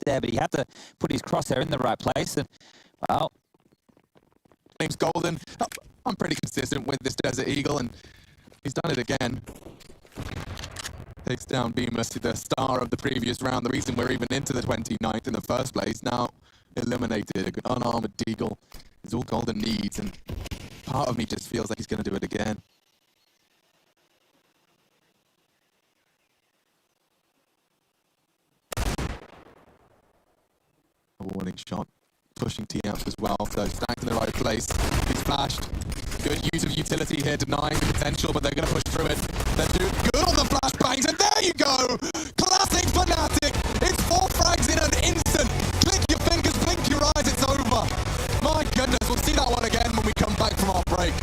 there, but he had to put his crosshair in the right place, and, well... James Golden, I'm pretty consistent with this Desert Eagle, and he's done it again. Takes down Beamus, the star of the previous round, the reason we're even into the 29th in the first place. Now eliminated, an unarmored Deagle is all Golden needs, and part of me just feels like he's going to do it again. A warning shot, pushing TMs as well, so stacked in the right place. He's flashed. Good use of utility here, denying the potential, but they're going to push through it. They're doing good on the flashbangs, and there you go! Classic Fnatic! It's 4 frags in an instant! Click your fingers, blink your eyes, it's over! My goodness, we'll see that one again when we come back from our break.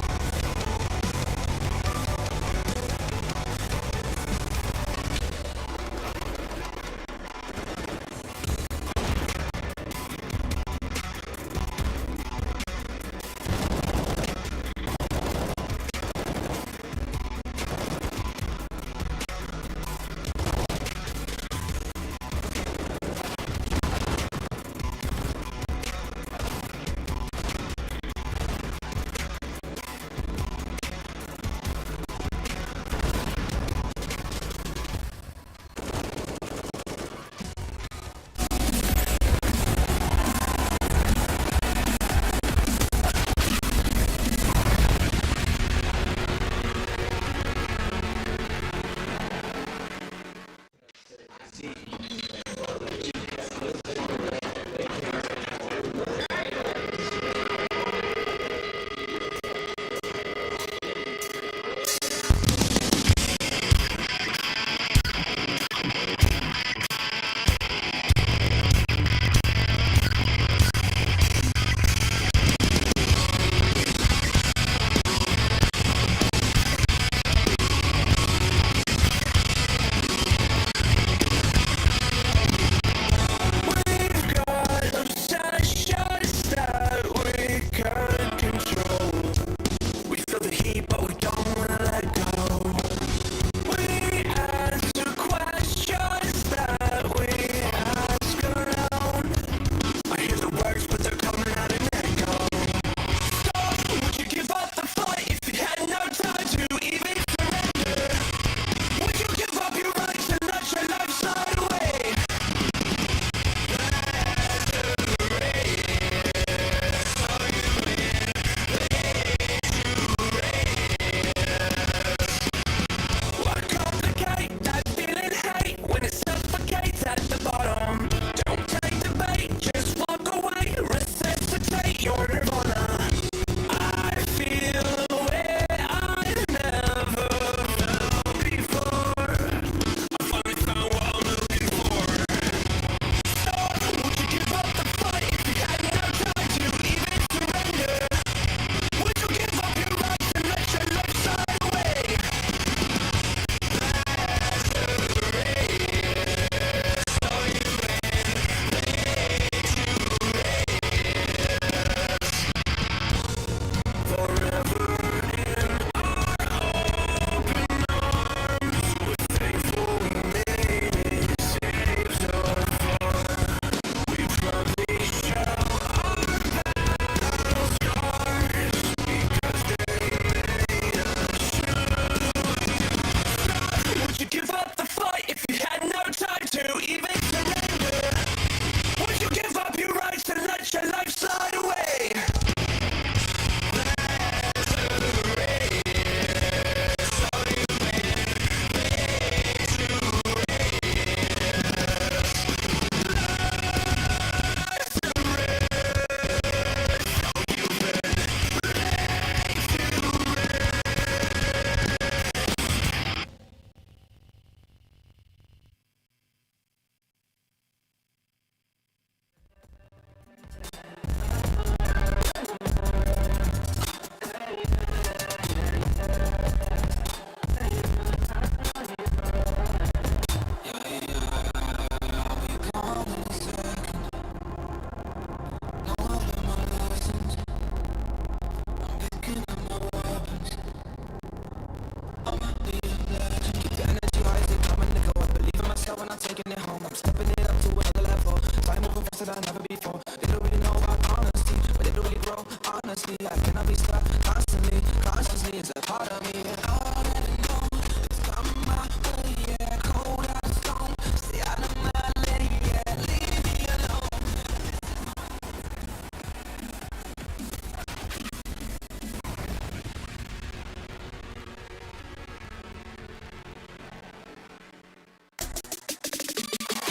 close that I never before. They don't really know about honesty, but they don't really grow. Honestly, I cannot be stopped constantly. Consciously is a part of me, and all that I know is coming my way. Yeah, cold out of stone. Stay out of my lane, yeah, leave me alone.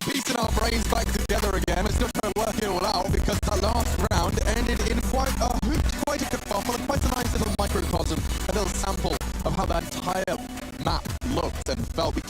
Piecing our brains back together again. We're still trying to work it all out because that last round ended in quite a kerfuffle, quite a nice little microcosm, a little sample of how that entire map looked and felt. We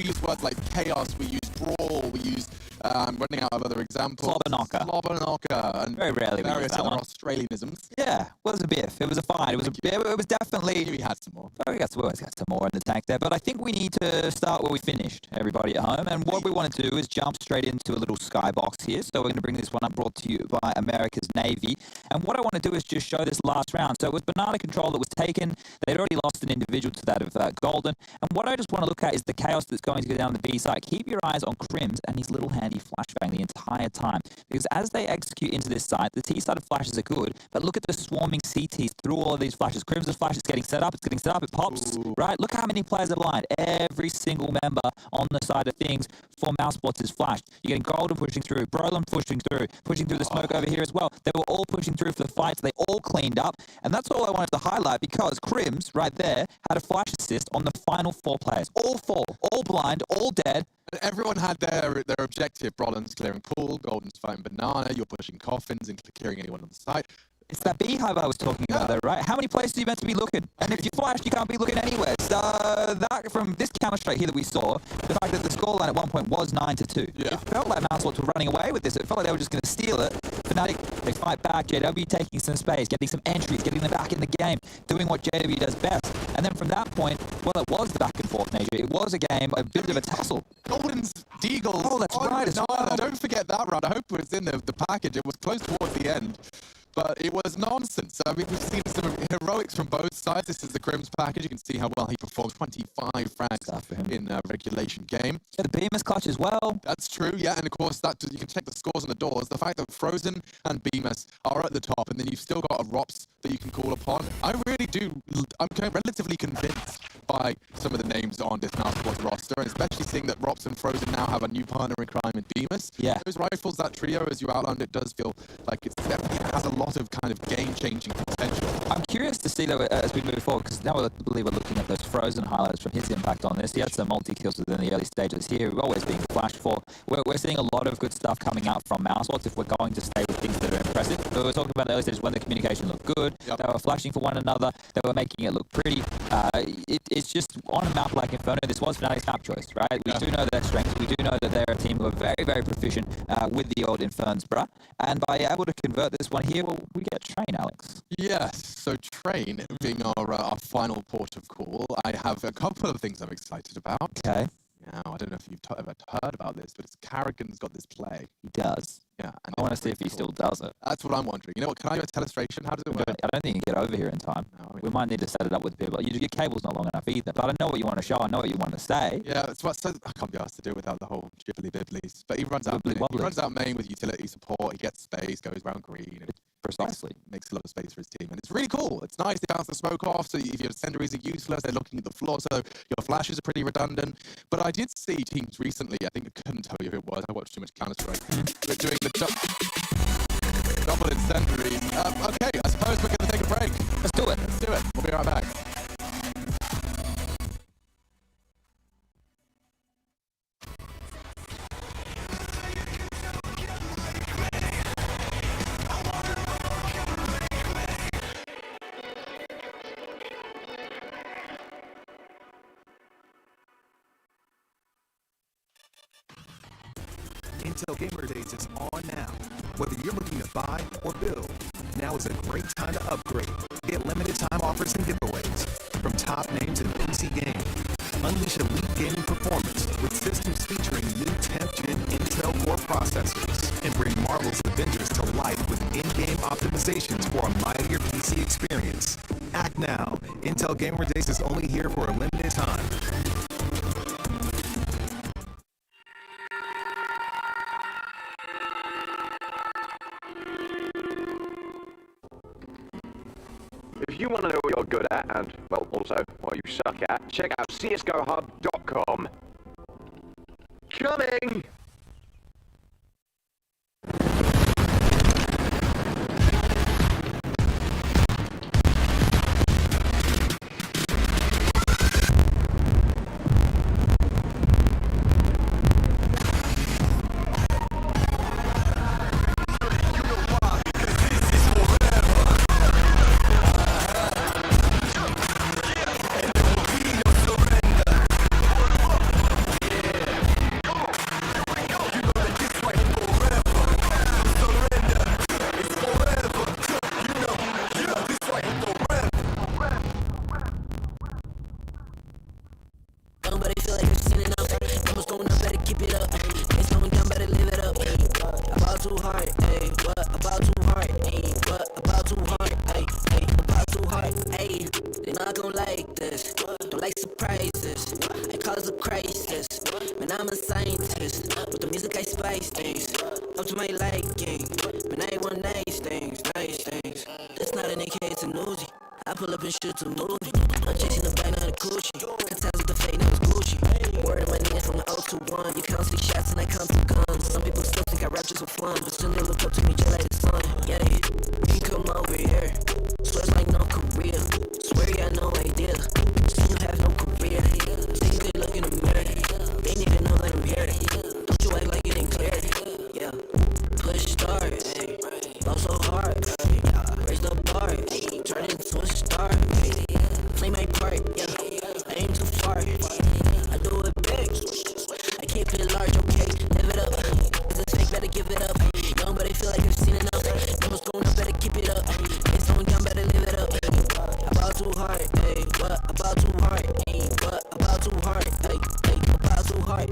used words like chaos, we used brawl, we used running out of other examples. Slobberknocker. And very rarely we use various that other one. Australianisms. Yeah, well, it was a biff. It was a fight. It was definitely. We had some more. We always got some more in the tank there, but I think we need to start where we finished, everybody at home. And what we want to do is jump straight into a little skybox here. So we're going to bring this one up, brought to you by America's Navy. And what I want to do is just show this last round. So it was banana control that was taken. They'd already lost an individual to that of Golden. And what I just want to look at is the chaos that's going to go down on the B side. Keep your eyes on Crims and his little handy flashbang the entire time. Because as they execute into this side, the T side of flashes are good, but look at the swarming CTs through all of these flashes. Crims' flash is getting set up, it pops, right? Look how many players are blind. Every single member on the side of things for mousesports is flashed. You're getting Golden pushing through, Brolin pushing through the smoke over here as well. They were all pushing through for the fights. They all cleaned up, and that's all I wanted to highlight because Crims, right there, had a flash assist on the final 4 players. All 4, all blind, all dead. Everyone had their objective. Brolin's clearing pool, Golden's fighting banana, you're pushing coffins and clearing anyone on the side. It's that beehive I was talking about there, right? How many places are you meant to be looking? And if you flash, you can't be looking anywhere. So that from this counter strike here that we saw, the fact that the scoreline at one point was 9-2. Yeah. It felt like mousesports were running away with this. It felt like they were just going to steal it. Fnatic, they fight back. JW taking some space, getting some entries, getting them back in the game, doing what JW does best. And then from that point, well, it was the back and forth nature. It was a game, a bit of a tussle. Golden's Deagles. Oh, that's right. Don't forget that round. I hope it was in the package. It was close towards the end. But it was nonsense. I mean, we've seen some heroics from both sides. This is the Crims package. You can see how well he performed. 25 frags in a regulation game. Yeah, the Beamer's clutch as well. That's true, yeah. And of course, you can check the scores on the doors. The fact that Frozen and Bemis are at the top, and then you've still got a Rops that you can call upon. I'm relatively convinced by some of the names on this mousesports roster, and especially seeing that Rops and Frozen now have a new partner in crime in Bemis. Yeah. Those rifles, that trio, as you outlined, it does feel like it definitely has a lot of kind of game-changing potential. I'm curious to see, though, as we move forward, because now I believe we're looking at those Frozen highlights from his impact on this. He had some multi-kills within the early stages here, always being flashed for. We're seeing a lot of good stuff coming out from mousesports if we're going to stay with things that are impressive. But we're talking about the early stages when the communication looked good. Yep. They were flashing for one another. They were making it look pretty. It's just on a map like Inferno, this was Fnatic's map choice, right? We do know their strengths. We do know that they're a team who are very, very proficient with the old Inferns, bruh. And by able to convert this one here, well, we get Train, Alex. Yes, so Train being our final port of call, I have a couple of things I'm excited about. Okay. Now, I don't know if you've ever heard about this, but Carrigan's got this play. He does. Yeah. And I want to see if he still does it. That's what I'm wondering. You know what, can I do a telestration? How does it work? I don't think you can get over here in time. No, we might need to set it up with people. Your cable's not long enough either, but I know what you want to show. I know what you want to say. Yeah, that's what I can't be asked to do it without the whole jibbly-bibblies. But he runs out main. He runs out main with utility support. He gets space, goes around green. And precisely. Makes a lot of space for his team. And it's really cool. It's nice to bounce the smoke off. So if your secondaries are useless, they're looking at the floor. So your flashes are pretty redundant. But I did see teams recently, I think I couldn't tell you who it was. I watched too much Counter-Strike. But doing the double incendiaries. Okay, I suppose we're going to take a break. Let's do it. Let's do it. We'll be right back. Intel Gamer Days is on now. Whether you're looking to buy or build, now is a great time to upgrade. Get limited time offers and giveaways from top names in PC gaming. Unleash elite gaming performance with systems featuring new 10th Gen Intel Core processors and bring Marvel's Avengers to life with in-game optimizations for a mightier PC experience. Act now. Intel Gamer Days is only here for a limited time. you want to know what you're good at and, well, also what you suck at, check out csgohub.com. Coming! Nobody feel like they've seen enough. Numbers going up, better keep it up. It's slowing down, better live it up. About too hard, ayy. What about too hard, ayy? What about too hard, ayy? Ayy, about too hard, ayy. They not gon' like this. Don't like surprises. I cause a crisis. Man, I'm a scientist. With the music, I spice things up to my liking. Man, I want nice things, nice things. It's not an AK, it's an Uzi. I pull up and shoot to movie. I'm chasing the bag, not a coochie. Can tell with the fake, now it's Gucci. Word of my niggas from the 0 to 1. You count 6 shots and I count 2 guns. Some people still think I rap just for fun, but soon they look up to me just like the sun. Yeah, you come over here. Swears like no career. Swear you got no idea. Still you have no career. Say you could look in the mirror. They need to know that I'm here. Don't you act like it ain't clear. Yeah, push start, ayy. Blow so hard, ayy. Raise the bar, ayy. Turn into a star, ayy. Play my part, yeah. I aim too far. I do it big. I keep it large, okay. Live it up. Is this fake? Better give it up. Young, but I feel like I've seen enough. Numbers going up, better keep it up. It's going down, better live it up. About too hard, ayy. What about too hard, ayy? What about too hard, ayy? Ayy, about too hard.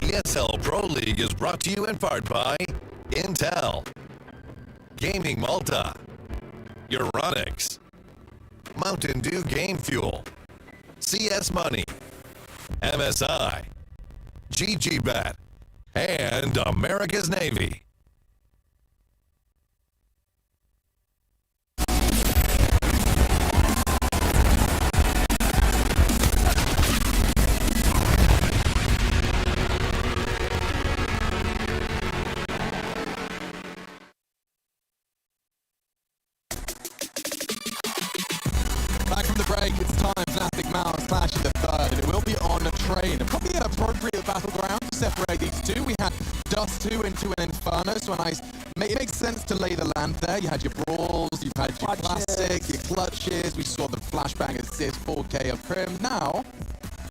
ESL Pro League is brought to you in part by Intel, Gaming Malta, Euronics, Mountain Dew Game Fuel, CS Money, MSI, GGBet, and America's Navy. break. It's time. Fnatic Mouse Flash in the third. It will be on a train. Probably an appropriate battleground to separate these two. We had Dust 2 into an Inferno, so it makes sense to lay the land there. You had your Brawls, you've had your Classic, your Clutches. We saw the Flashbang assist, 4K of Crim. Now,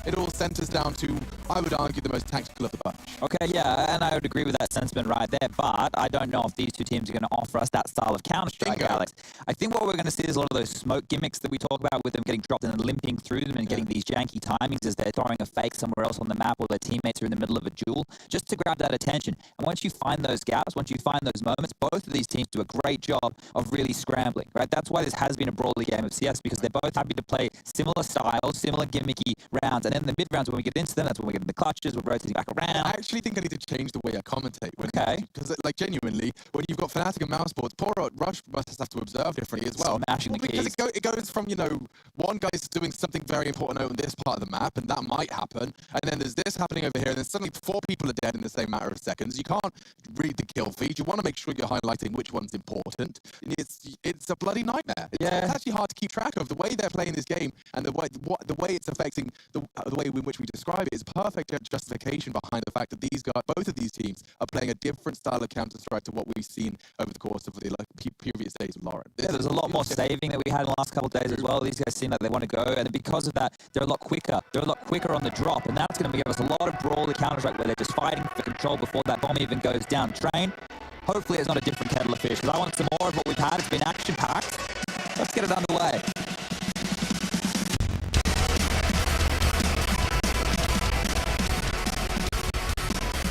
it all centers down to, I would argue, the most tactical of the bunch. Okay, yeah, and I would agree with that sentiment right there, but I don't know if these two teams are going to offer us that style of Counter-Strike, Alex. I think what we're going to see is a lot of those smoke gimmicks that we talk about with them getting dropped and limping through them and getting these janky timings as they're throwing a fake somewhere else on the map or their teammates are in the middle of a duel, just to grab that attention. And once you find those gaps, once you find those moments, both of these teams do a great job of really scrambling, right? That's why this has been a brawly game of CS, because they're both happy to play similar styles, similar gimmicky rounds, and then the mid rounds, when we get into them, that's when we get in the clutches, we're rotating back around. I actually think I need to change the way I commentate. Okay. Because, like, genuinely, when you've got Fnatic and mousesports, poor Rush must have to observe differently as well. Smashing the because keys. it goes from, you know, one guy's doing something very important over this part of the map, and that might happen, and then there's this happening over here, and then suddenly 4 people are dead in the same matter of seconds. You can't read the kill feed. You want to make sure you're highlighting which one's important. It's a bloody nightmare. It's actually hard to keep track of. The way they're playing this game and the way it's affecting the way in which we describe it is perfect justification behind the fact that these guys, both of these teams, are playing a different style of Counter-Strike to what we've seen over the course of the previous days of Lauren. There's a lot more saving that we had in the last couple of days as well. These guys seem like they want to go, and because of that, they're a lot quicker. They're a lot quicker on the drop, and that's going to give us a lot of brawly Counter-Strike where they're just fighting for control before that bomb even goes down. Train, hopefully it's not a different kettle of fish, because I want some more of what we've had. It's been action-packed. Let's get it underway.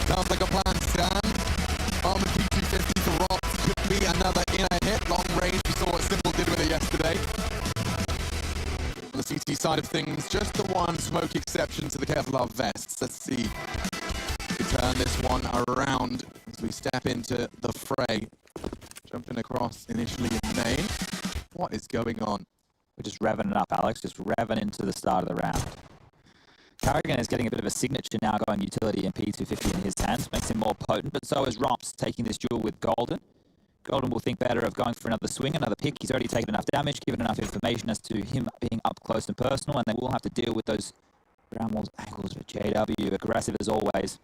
Sounds like a plan, Stan. Armored P250 for Rops could be another inner hit. Long range, we saw what Simple did with it yesterday. On the CT side of things, just the one smoke exception to the Kevlar vests. Let's see if we turn this one around as we step into the fray. Jumping across initially in main. What is going on? We're just revving it up, Alex. Just revving into the start of the round. Carrigan is getting a bit of a signature now going utility and P250 in his hands. Makes him more potent, but so is Rops taking this duel with Golden. Golden will think better of going for another swing, another pick. He's already taken enough damage, given enough information as to him being up close and personal, and they will have to deal with those ground walls angles for JW. Aggressive as always.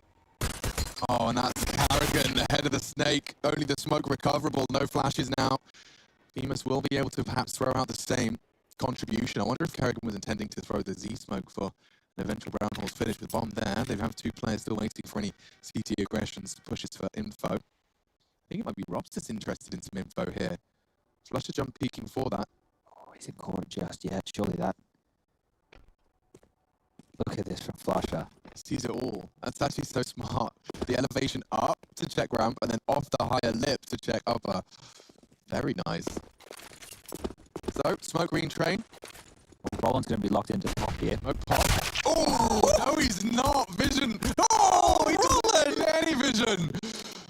Oh, and that's Carrigan, the head of the snake. Only the smoke recoverable, no flashes now. Bemis will be able to perhaps throw out the same contribution. I wonder if Carrigan was intending to throw the Z-smoke for an eventual brown hole's finish with bomb there. They have 2 players still waiting for any CT aggressions, pushes for info. I think it might be Robs that's interested in some info here. Flusher jump peeking for that. Oh, he's in court just yet. Surely that. Look at this from Flusher. Sees it all. That's actually so smart. The elevation up to check ramp and then off the higher lip to check upper. Very nice. So, smoke green train. Well, Roland's going to be locked into top here. No pop. Oh, no, he's not. Vision. Oh, he doesn't have any vision.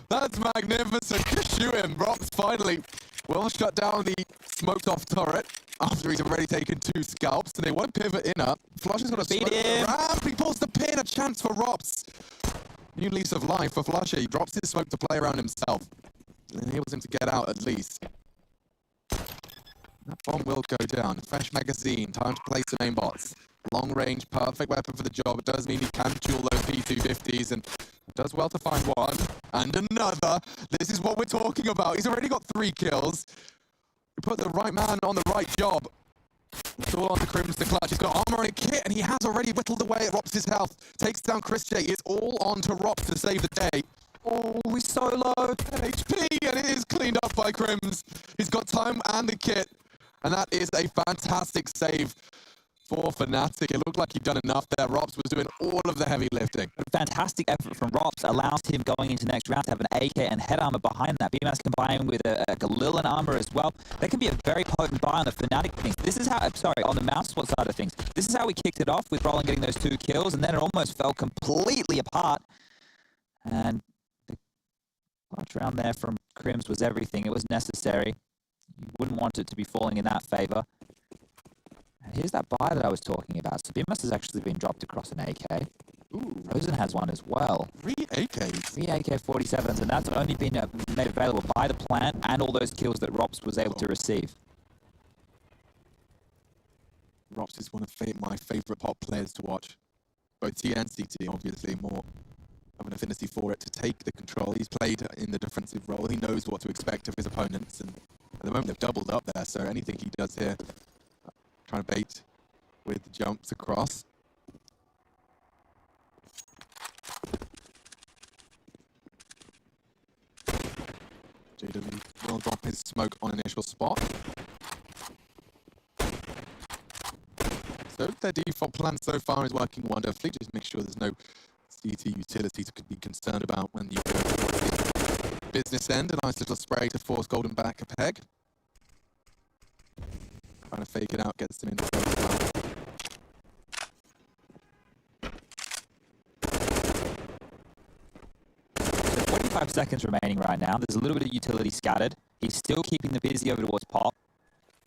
That's magnificent. Just shoot him. Rops finally will shut down the smoked off turret after he's already taken 2 scalps. And they want to pivot in up. Flusher's got a Beat him. ramp. He pulls the pin. A chance for Rops. New lease of life for Flusher. He drops his smoke to play around himself. And enables him to get out at least. That bomb will go down. Fresh magazine. Time to place the main bots. Long range, perfect weapon for the job. It does mean he can duel those P250s and does well to find one and another. This is what we're talking about. He's already got 3 kills. We put the right man on the right job. It's all on to Crims to clutch. He's got armor and a kit and he has already whittled away at Rops' health. Takes down Chris J. It's all on to Rops to save the day. Oh, he's so low. HP and it is cleaned up by Crims. He's got time and the kit. And that is a fantastic save for Fnatic. It looked like he'd done enough there. Rops was doing all of the heavy lifting. Fantastic effort from Rops allows him going into the next round to have an AK and head armor behind that. BMS combined with a Galil armor as well. That can be a very potent buy on the Fnatic things. This is how, on the mousesports side of things, this is how we kicked it off with Roland getting those 2 kills, and then it almost fell completely apart. And the clutch round there from Crims was everything. It was necessary. You wouldn't want it to be falling in that favor. And here's that buy that I was talking about. So BMS has actually been dropped across an AK. Ooh, Rosen has one as well. 3 AKs. 3 AK-47s, and that's only been made available by the plant and all those kills that Rops was able to receive. Rops is one of my favorite pop players to watch. Both T and CT, obviously, more of an affinity for it to take the control. He's played in the defensive role. He knows what to expect of his opponents. And at the moment, they've doubled up there. So anything he does here, trying to bait with jumps across. JW will drop his smoke on initial spot. So their default plan so far is working wonderfully. Just make sure there's no CT utility to be concerned about when you go towards the business end. A nice little spray to force Golden back a peg. Trying to fake it out, gets him into the as well. 45 seconds remaining right now. There's a little bit of utility scattered. He's still keeping the busy over towards Pop,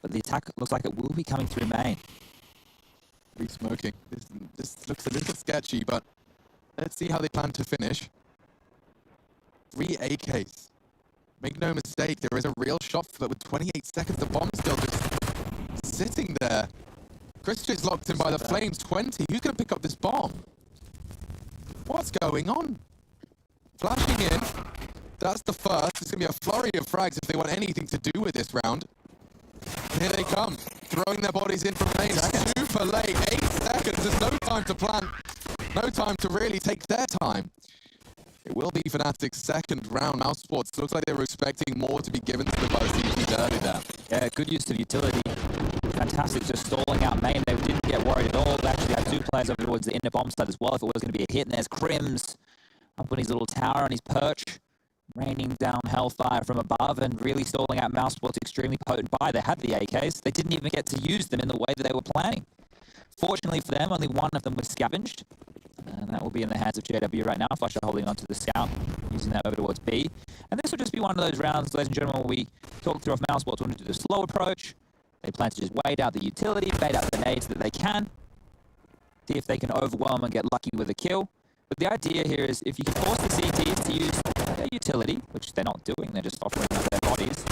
but the attack looks like it will be coming through main. Re-smoking. This looks a little sketchy, but let's see how they plan to finish. 3 AKs. Make no mistake, there is a real shot for that with 28 seconds. The bomb's still just sitting there. Christian's locked in by the flames. 20. Who's going to pick up this bomb? What's going on? Flashing in. That's the first. It's going to be a flurry of frags if they want anything to do with this round. And here they come, throwing their bodies in from main. Super late. 8 seconds. There's no time to plan. No time to really take their time. It will be Fnatic's second round. mousesports looks like they were expecting more to be given to them by the CT early there. Yeah, good use of utility. Fantastic, just stalling out main. They didn't get worried at all. They actually had 2 players over towards the inner bomb side as well if it was going to be a hit. And there's Crims up on his little tower on his perch, raining down hellfire from above and really stalling out mousesports. Extremely potent buy. They had the AKs. They didn't even get to use them in the way that they were planning. Fortunately for them, only one of them was scavenged. And that will be in the hands of JW right now. Flusher holding on to the scout, using that over towards B. And this will just be one of those rounds, ladies and gentlemen, where we talk through if mousesports want to do the slow approach. They plan to just wait out the utility, bait out the nades that they can, see if they can overwhelm and get lucky with a kill. But the idea here is if you can force the CTs to use their utility, which they're not doing, they're just offering up their bodies,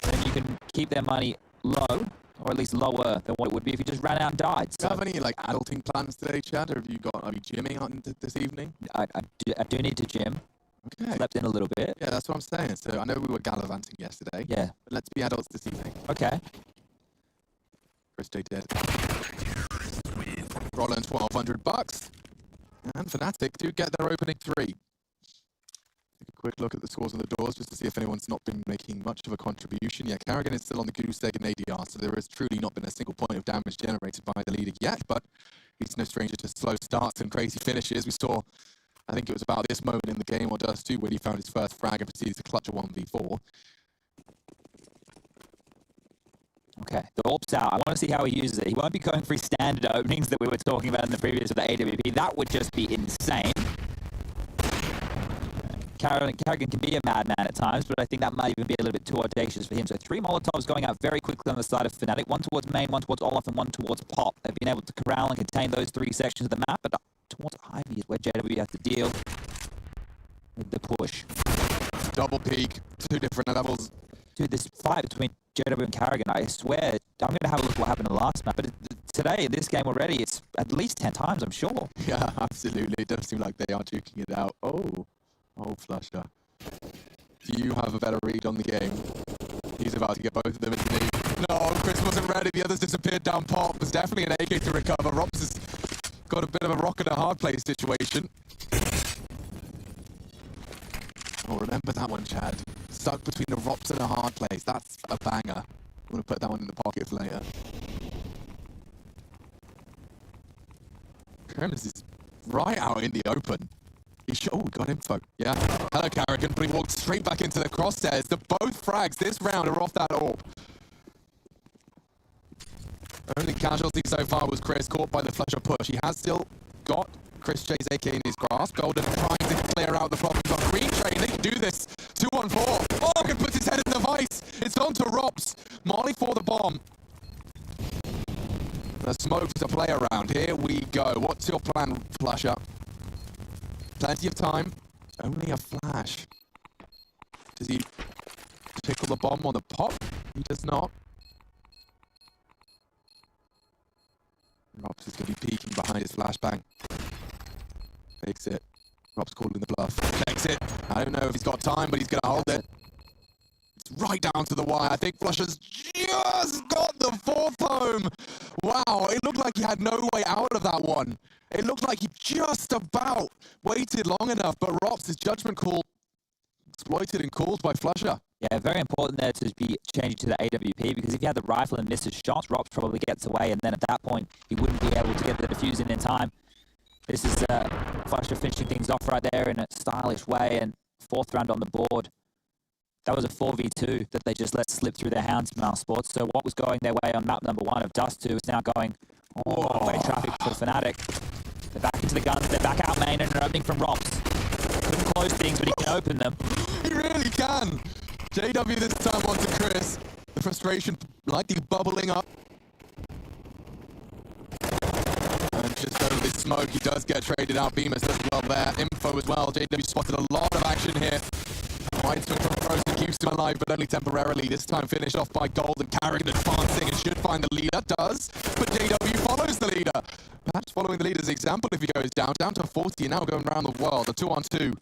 then you can keep their money low, or at least lower than what it would be if you just ran out and died. Do you have any like adulting plans today, Chad? Or are you gymming on this evening? I do need to gym. Okay. Slept in a little bit. Yeah, that's what I'm saying. So I know we were gallivanting yesterday. Yeah. But let's be adults this evening. Okay. Chris J dead. Rolling $1,200. And Fnatic do get their opening 3. Take a quick look at the scores on the doors just to see if anyone's not been making much of a contribution. Yeah, Karrigan is still on the goose egg and ADR, so there has truly not been a single point of damage generated by the leader yet, but he's no stranger to slow starts and crazy finishes. We saw, I think it was about this moment in the game or Dust 2 when he found his first frag and proceeded to clutch a 1v4. Okay, the AWP's out. I want to see how he uses it. He won't be going for his standard openings that we were talking about in the previous with the AWP. That would just be insane. Karrigan can be a madman at times, but I think that might even be a little bit too audacious for him. So 3 Molotovs going out very quickly on the side of Fnatic. 1 towards main, 1 towards Olaf, and 1 towards Pop. They've been able to corral and contain those 3 sections of the map, but towards Ivy is where JW has to deal with the push. Double peak, 2 different levels. Dude, this fight between JW and Karrigan, I swear, I'm going to have a look at what happened in the last map, but today, in this game already, it's at least 10 times, I'm sure. Yeah, absolutely. It does seem like they are duking it out. Oh, Flusher. Do you have a better read on the game? He's about to get both of them, isn't he? No, Chris wasn't ready. The others disappeared down Pop. There's definitely an AK to recover. Rops has got a bit of a rock and a hard play situation. Oh, remember that one, Chad. Stuck between a Rops and a hard place. That's a banger. I'm going to put that one in the pocket for later. Kremis is right out in the open. Oh, got info. Yeah. Hello, Karrigan, but he walked straight back into the crosshairs. The both frags this round are off that AWP. Only casualty so far was Chris, caught by the Flusher push. He has still got Chris J's AK in his grasp. Golden trying to clear out the problems on Green Train. They can do this. 2-on-4. Morgan puts his head in the vice. It's on to Rops. Molly for the bomb. The smoke to play around. Here we go. What's your plan, Flusher? Plenty of time. Only a flash. Does he tickle the bomb on the Pop? He does not. Robs is going to be peeking behind his flashbang. Fakes it. Rob's calling the bluff. Checks it. I don't know if he's got time, but he's going to hold it. It's right down to the wire. I think Flusher's just got the fourth home. Wow, it looked like he had no way out of that one. It looked like he just about waited long enough, but Rob's judgment call exploited and called by Flusher. Yeah, very important there to be changing to the AWP, because if you had the rifle and misses shots, Robs probably gets away, and then at that point, he wouldn't be able to get the defuse in time. This is Flusher finishing things off right there in a stylish way, and fourth round on the board. That was a 4v2 that they just let slip through their hands, mousesports. So what was going their way on map number 1 of Dust 2 is now going one-way traffic for Fnatic. They're back into the guns, they're back out main, and an opening from Robs. Couldn't close things, but he can open them. He really can. JW this time onto Chris. The frustration likely bubbling up. And just over this smoke, he does get traded out. Bemis does well there. Info as well. JW spotted a lot of action here. Wide swing from Frozen keeps him alive, but only temporarily. This time finished off by Gold, and Carrigan advancing and should find the leader. Does, but JW follows the leader. Perhaps following the leader's example if he goes down to 40 and now going around the world. A 2-on-2.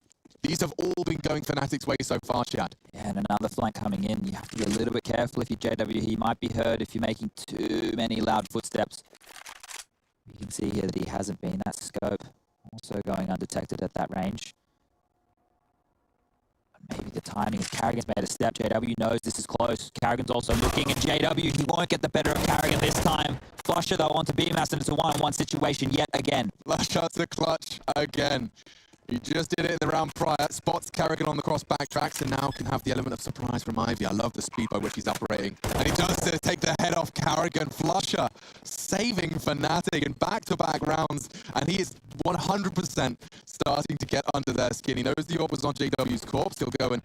These have all been going Fnatic's way so far, Chad. Yeah, and another flank coming in. You have to be a little bit careful if you're JW. He might be heard if you're making too many loud footsteps. You can see here that he hasn't been. That scope also going undetected at that range. Maybe the timing is Carrigan's made a step. JW knows this is close. Carrigan's also looking at JW. He won't get the better of Carrigan this time. Flusher though onto BMAS, and it's a one-on-one situation yet again. Last shot's a clutch again. He just did it in the round prior. Spots Carrigan on the cross backtracks, and now can have the element of surprise from Ivy. I love the speed by which he's operating. And he does take the head off Carrigan. Flusher saving Fnatic in back-to-back rounds. And he is 100% starting to get under their skin. He knows the orb was on JW's corpse. He'll go and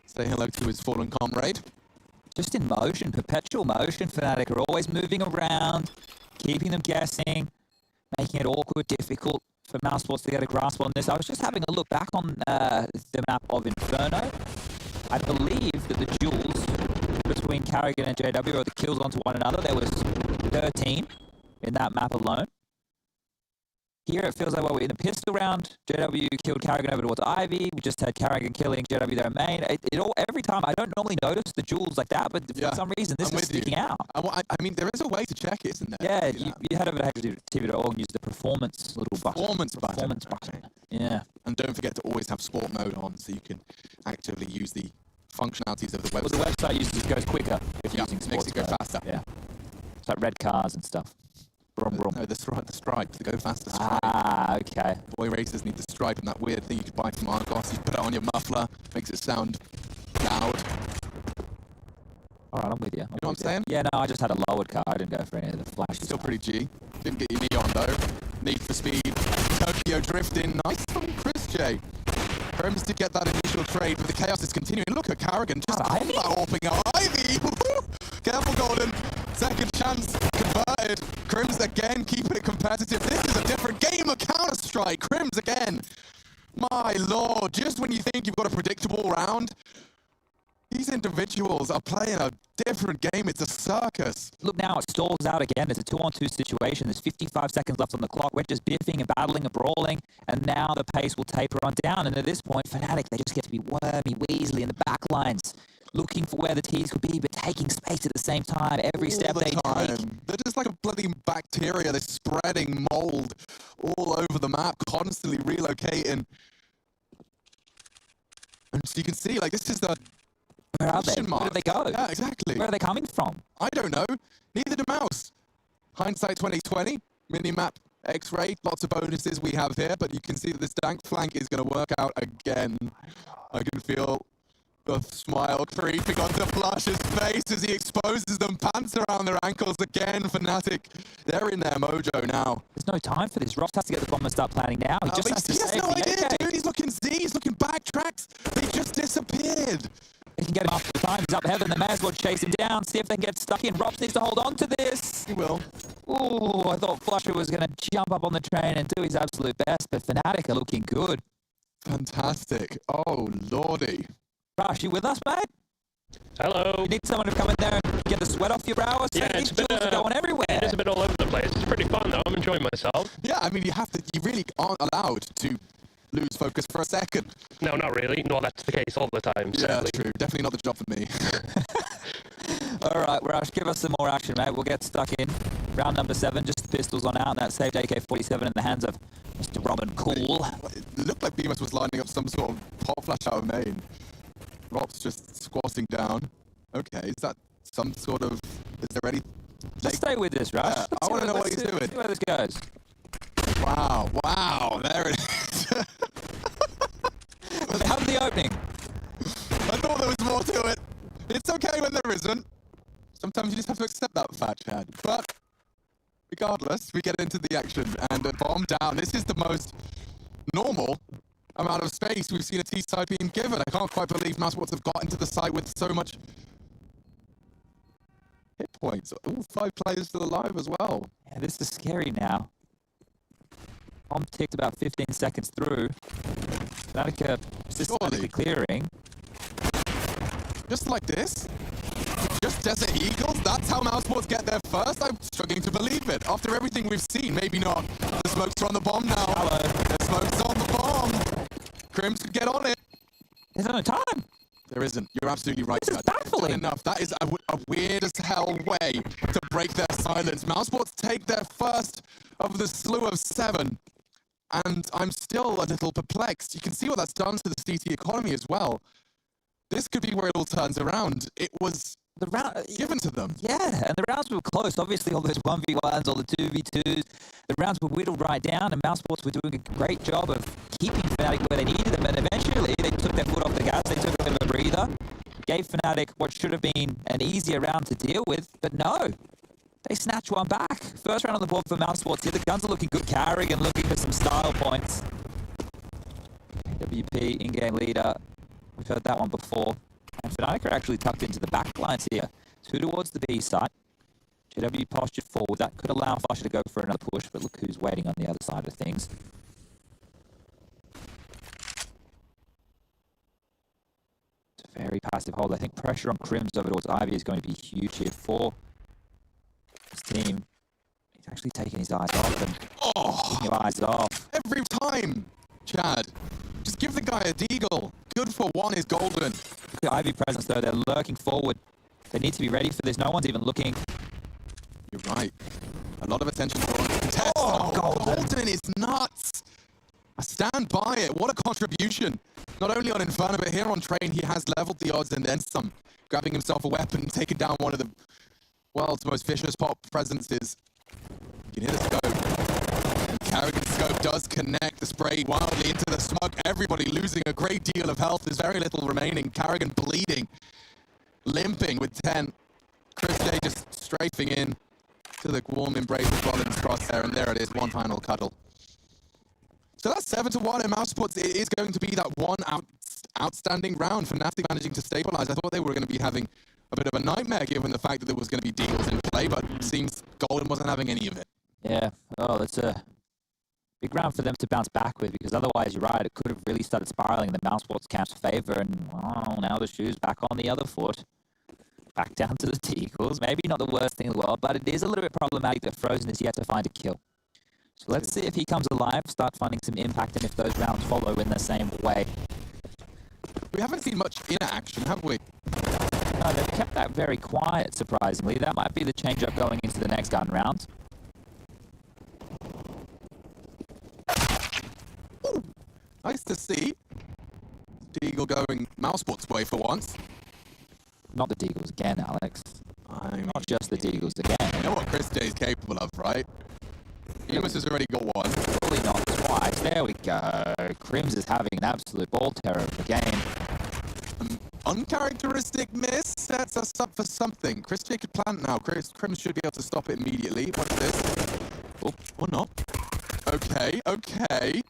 say hello to his fallen comrade. Just in motion, perpetual motion. Fnatic are always moving around, keeping them guessing, making it awkward, difficult for mousesports to get a grasp on this. I was just having a look back on the map of Inferno. I believe that the duels between Carrigan and JW, or the kills onto one another, there was 13 in that map alone. Here it feels like, well, we're in a pistol round. JW killed Carrigan over towards Ivy. We just had Carrigan killing JW their main. Every time, I don't normally notice the duels like that, but for some reason, this is sticking out. I mean, there is a way to check it, isn't there? Yeah, you head over to HTV.org and use the performance little button. Performance button. Okay. Yeah. And don't forget to always have sport mode on so you can actively use the functionalities of the website. Well, the website goes quicker if using sports makes it go mode. faster. Yeah. It's like red cars and stuff. Brum, brum. No, the stripe, the go faster stripe. Ah, okay. Boy racers need the stripe and that weird thing you can buy from Argos. You put it on your muffler, makes it sound loud. All right, I'm with you. You know what I'm saying? Yeah, no, I just had a lowered car. I didn't go for any of the flashes. Still pretty G. Didn't get your neon though. Need for speed. Tokyo drifting. Nice from Chris J. Crims to get that initial trade, but the chaos is continuing. Look at Carrigan just orping out Ivy. Careful, Golden. Second chance converted. Crims again keeping it competitive. This is a different game of Counter-Strike. Crims again. My lord, just when you think you've got a predictable round, these individuals are playing a different game. It's a circus. Look now, it stalls out again. It's a 2-on-2 situation. There's 55 seconds left on the clock. We're just biffing and battling and brawling, and now the pace will taper on down. And at this point, Fnatic, they just get to be wormy, weaselly in the back lines, looking for where the T's could be, but taking space at the same time. Every step they take. They're just like a bloody bacteria. They're spreading mold all over the map, constantly relocating. And so you can see, like, this is the... Where are they? Where did they go? Yeah, exactly. Where are they coming from? I don't know. Neither do Mouse. Hindsight 2020, minimap, X-ray, lots of bonuses we have here, but you can see that this dank flank is going to work out again. I can feel the smile creeping onto Flush's face as he exposes them. Pants around their ankles again. Fnatic, they're in their mojo now. There's no time for this. Ross has to get the bomb and start planning now. He just has to save no the idea, AK. dude. He's looking Z, he's looking backtracks. They just disappeared. They can get him after the time. He's up heaven. They may as well chase him down, see if they can get stuck in. Robs needs to hold on to this. He will. Ooh, I thought Flusher was going to jump up on the train and do his absolute best, but Fnatic are looking good. Fantastic. Oh, lordy. Rush, you with us, mate? Hello. You need someone to come in there and get the sweat off your brow or something? Yeah, These jewels are going everywhere. It is a bit all over the place. It's pretty fun though. I'm enjoying myself. Yeah, I mean, you really aren't allowed to lose focus for a second. No, not really. No, that's the case all the time. Yeah, Sadly. true. Definitely not the job for me. All right, Roush, give us some more action, mate. We'll get stuck in. Round number 7, just the pistols on out. That saved AK-47 in the hands of Mr. Robin Cool. It looked like Bemis was lining up some sort of pop flash out of main. Rob's just squatting down. Okay, is that some sort of... Is there any... Let's stay with this, Roush. I want to know what he's doing. See where this goes. Wow, there it is. How did the opening? I thought there was more to it. It's okay when there isn't. Sometimes you just have to accept that fact, Chad. But regardless, we get into the action and a bomb down. This is the most normal amount of space we've seen a T-side being given. I can't quite believe mousesports have got into the site with so much hit points. All 5 players still alive as well. Yeah, this is scary now. Bomb ticked about 15 seconds through. Fnatic systematically clearing. Just like this? Just Desert Eagles? That's how mousesports get there first? I'm struggling to believe it. After everything we've seen, maybe not. The smokes are on the bomb now. Hello. The smokes on the bomb. Crims could get on it. There's no time. There isn't. You're absolutely right. This is baffling. Enough. That is a weird as hell way to break their silence. Mousesports take their first of the slew of 7. And I'm still a little perplexed. You can see what that's done to the CT economy as well. This could be where it all turns around. It was the round given to them. Yeah, and the rounds were close. Obviously, all those 1v1s, all the 2v2s, the rounds were whittled right down, and mousesports were doing a great job of keeping Fnatic where they needed them. And eventually, they took their foot off the gas. They took a bit of a breather, gave Fnatic what should have been an easier round to deal with, but no. They snatched one back. First round on the board for mousesports here. The guns are looking good. Carrigan looking for some style points. WP in-game leader. We've heard that one before. And Fnatic are actually tucked into the back lines here. 2 towards the B side. JW postured forward. That could allow Flusher to go for another push, but look who's waiting on the other side of things. It's a very passive hold. I think pressure on Crims over towards Ivy is going to be huge here for his team. He's actually taking his eyes off and taking your eyes off. Every time, Chad. Just give the guy a deagle. Good for 1 is golden. The Ivy presence, though, they're lurking forward. They need to be ready for this. No one's even looking. You're right. A lot of attention drawn to contest. Golden is nuts. I stand by it. What a contribution. Not only on Inferno, but here on Train, he has leveled the odds and then some. Grabbing himself a weapon, taking down one of the world's most vicious pop presences. You can hear the scope. Carrigan's scope does connect the spray wildly into the smoke. Everybody losing a great deal of health. There's very little remaining. Carrigan bleeding. Limping with 10. Chris J just strafing in to the warm embrace of Rollins crosshair, and there it is, one final cuddle. So that's 7-1 in mousesports. It is going to be that one outstanding round for Fnatic managing to stabilize. I thought they were going to be having a bit of a nightmare given the fact that there was going to be deals in play, but it seems Golden wasn't having any of it. Yeah, oh, that's a big round for them to bounce back with, because otherwise, you're right, it could have really started spiraling in the mousesports camp's favor, and well, now the shoe's back on the other foot. Back down to the Eagles. Maybe not the worst thing in the world, but it is a little bit problematic that Frozen is yet to find a kill. So let's see if he comes alive, start finding some impact, and if those rounds follow in the same way. We haven't seen much in action, have we? No, they've kept that very quiet, surprisingly. That might be the change-up going into the next gun round. Ooh, nice to see. Deagle going mousesports way for once. Not the Deagles again, Alex. I mean, not just the Deagles again. You know what Chris J is capable of, right? Emus has already got one. Probably not twice. There we go. Crims is having an absolute ball terror of the game. Uncharacteristic miss sets us up for something. Chris J could plant now. Crims should be able to stop it immediately. What's this? Oh, or not. Okay, okay.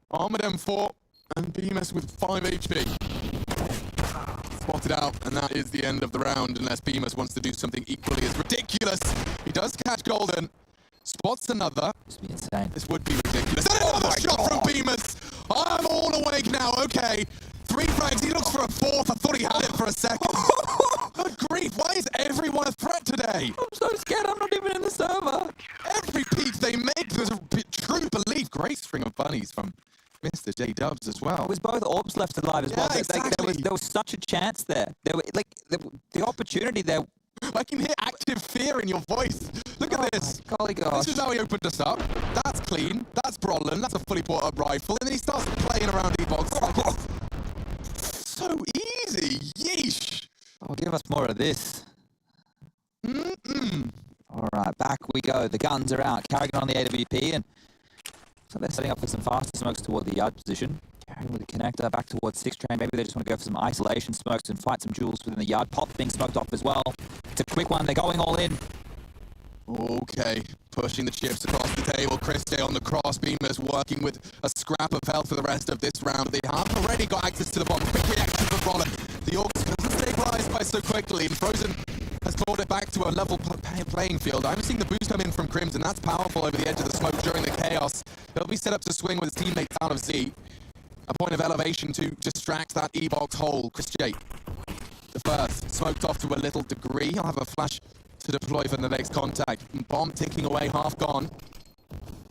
Armored M4 and Bemis with 5 HP. Spotted out, and that is the end of the round, unless Bemis wants to do something equally as ridiculous. He does catch Golden. Spots another. This would be insane. This would be ridiculous. And another shot from Bemis. I'm all awake now. Okay. 3 frags. He looks for a 4th. I thought he had it for a second. Good grief. Why is everyone a threat today? I'm so scared. I'm not even in the server. every peak they make, there's a true belief. Great string of bunnies from Mr. J Dubs as well. It was both orbs left alive as well. Exactly. There was such a chance there. There were, like the opportunity there. I can hear active fear in your voice. Look at this. Golly gosh. This is how he opened us up. That's clean. That's Brolin. That's a fully brought up rifle. And then he starts playing around E-Box. So easy. Yeesh. Oh, give us more of this. All right, back we go. The guns are out. Carrigan on the AWP, and so they're setting up for some faster smokes toward the yard position. Carrigan with the connector back towards 6 train. Maybe they just want to go for some isolation smokes and fight some duels within the yard. Pop being smoked off as well. It's a quick one. They're going all in. Okay, pushing the chips across the table. Chris J on the cross. Beamers working with a scrap of health for the rest of this round. They have already got access to the bomb. Quick reaction from Brolin. The Orcs doesn't stabilize quite so quickly, and Frozen has clawed it back to a level playing field. I'm seeing the boost come in from Crimson. That's powerful over the edge of the smoke during the chaos. He'll be set up to swing with his teammates out of Z. A point of elevation to distract that E-Box hole. Chris J, the first, smoked off to a little degree. He'll have a flash to deploy for the next contact. Bomb ticking away, half gone.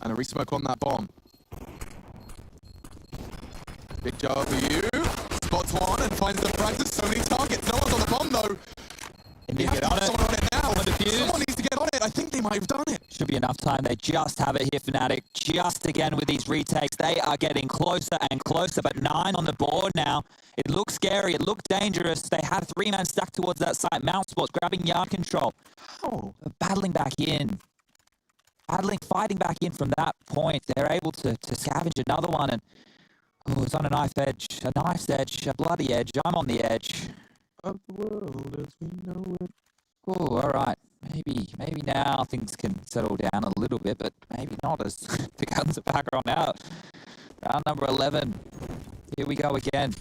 And a resmoke on that bomb. Big job for you. Spots one and finds the fragments. So many targets. No one's on the bomb though. They need to get on it. Someone on it now. Someone needs to get on it. I think they might have done it. Should be enough time. They just have it here, Fnatic. Just again with these retakes. They are getting closer and closer, but 9 on the board now. It looks scary. It looked dangerous. They had 3 men stuck towards that site. Mousesports grabbing yard control. Oh, battling back in. Fighting back in from that point. They're able to scavenge another one, and it's on a knife's edge, a bloody edge. I'm on the edge of the world as we know it. Oh, all right. Maybe now things can settle down a little bit, but maybe not as the guns are back on out. Round number 11. Here we go again.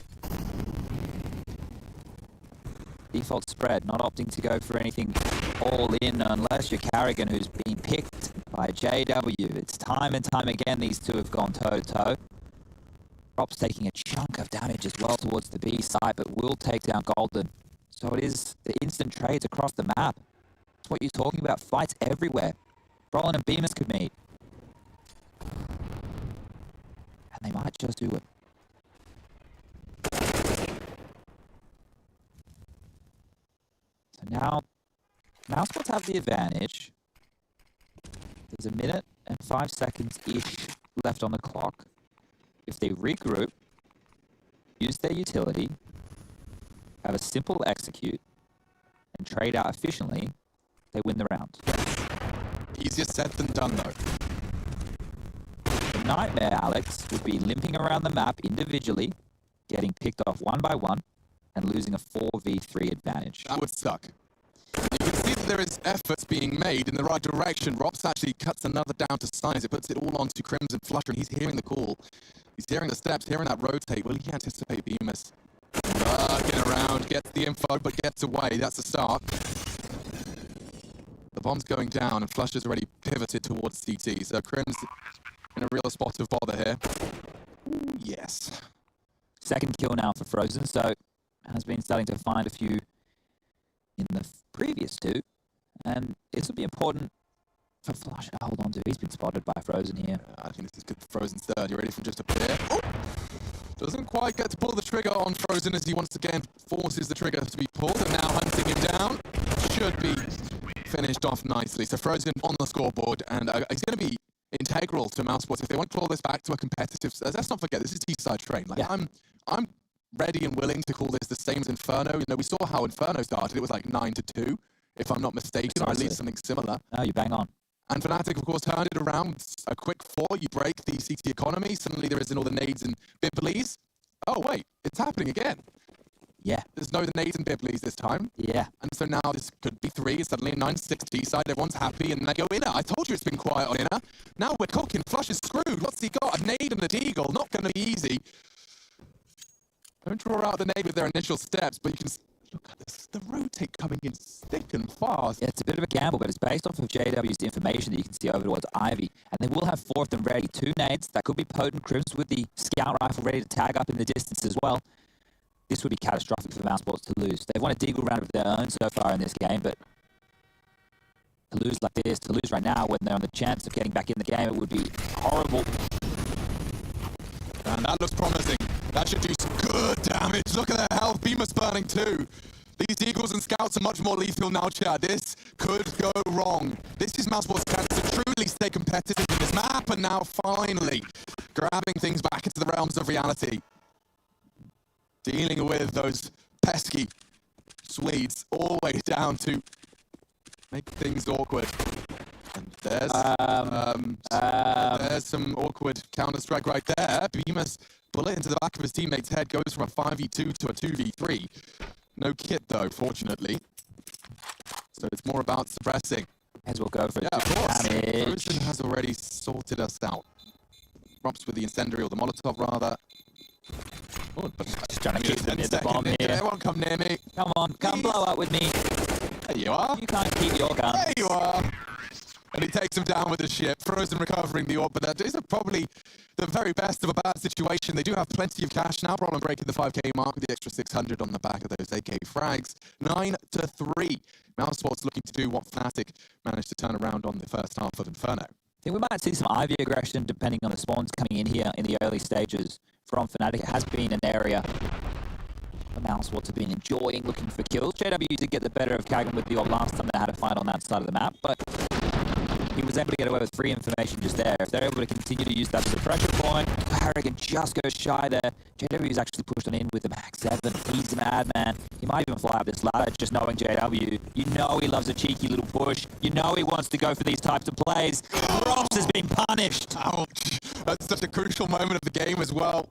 Default spread, not opting to go for anything all in unless you're Carrigan, who's been picked by JW. It's time and time again these two have gone toe-to-toe. Prop's taking a chunk of damage as well towards the B side, but will take down Golden. So it is the instant trades across the map. That's what you're talking about. Fights everywhere. Brolin and Beamers could meet. And they might just do it. So now, mousesports have the advantage. There's a minute and 5 seconds-ish left on the clock. If they regroup, use their utility, have a simple execute, and trade out efficiently, they win the round. Easier said than done, though. The nightmare, Alex, would be limping around the map individually, getting picked off one by one, and losing a 4v3 advantage. That would suck. You can see that there is efforts being made in the right direction. Rops actually cuts another down to size. It puts it all onto Crimson Flutter, and he's hearing the call. He's hearing the steps, hearing that rotate. Will he anticipate Beamers? Get around, gets the info, but gets away. That's the start. The bomb's going down, and Flusher's already pivoted towards CT. So Crim's in a real spot of bother here. Ooh, yes. Second kill now for Frozen, so has been starting to find a few in the previous two. And this will be important for Flusher to hold on to. He's been spotted by Frozen here. I think this is good for Frozen's third. You ready for just a pair? Oh! Doesn't quite get to pull the trigger on Frozen as he once again forces the trigger to be pulled, and now hunting him down. Should be finished off nicely. So Frozen on the scoreboard, and he's going to be integral to mousesports if they want to claw this back to a competitive. Let's not forget, this is T-side train. Like, yeah. I'm ready and willing to call this the same as Inferno. You know, we saw how Inferno started. It was like 9-2, if I'm not mistaken, or at least something similar. No, you bang on. And Fnatic, of course, turned it around. A quick 4, you break the CT economy. Suddenly there isn't all the nades and Bibblies. Oh, wait, it's happening again. Yeah. There's no nades and Bibblies this time. Yeah. And so now this could be 3. Suddenly a 9-6 T-side. Everyone's happy, and they go inner. I told you it's been quiet on inner. Now we're cooking. Flush is screwed. What's he got? A nade and a deagle. Not going to be easy. Don't draw out the nade with their initial steps, but you can look at this. The rotate coming in thick and fast. Yeah, it's a bit of a gamble, but it's based off of JW's information that you can see over towards Ivy. And they will have 4 of them ready. 2 nades. That could be potent. Crims with the scout rifle ready to tag up in the distance as well. This would be catastrophic for mousesports to lose. They've won a deagle round of their own so far in this game, but To lose like this, to lose right now when they're on the chance of getting back in the game, it would be horrible. And that looks promising. That should do some good damage. Look at their health. Beamer's burning too. These Eagles and Scouts are much more lethal now, Chad. This could go wrong. This is mousesports' chance to truly stay competitive in this map, and now finally grabbing things back into the realms of reality. Dealing with those pesky Swedes all the way down to make things awkward. And there's some awkward counter-strike right there. Beamer's bullet into the back of his teammate's head goes from a 5v2 to a 2v3. No kit though, fortunately. So it's more about suppressing. As we'll go for of course. damage. Frozen has already sorted us out. Robs with the incendiary, or the Molotov rather. Oh, but Just trying to keep them near the bomb here. Everyone come near me. Come on, come blow up with me. There you are. You can't keep your gun. There you are. And he takes him down with his ship. Frozen recovering the orb, but that is probably the very best of a bad situation. They do have plenty of cash now. Problem breaking the 5k mark with the extra 600 on the back of those AK frags. 9-3. mousesports looking to do what Fnatic managed to turn around on the first half of Inferno. I think we might see some Ivy aggression depending on the spawns coming in here in the early stages from Fnatic. It has been an area the mousesports have been enjoying looking for kills. JW did get the better of Kagan with the orb last time they had a fight on that side of the map, but he was able to get away with free information just there. If they're able to continue to use that as a pressure point, Harrigan just goes shy there. JW is actually pushed on in with the Max 7. He's a madman. He might even fly up this ladder just knowing JW. You know he loves a cheeky little push. You know he wants to go for these types of plays. Rops has been punished. Ouch. That's such a crucial moment of the game as well.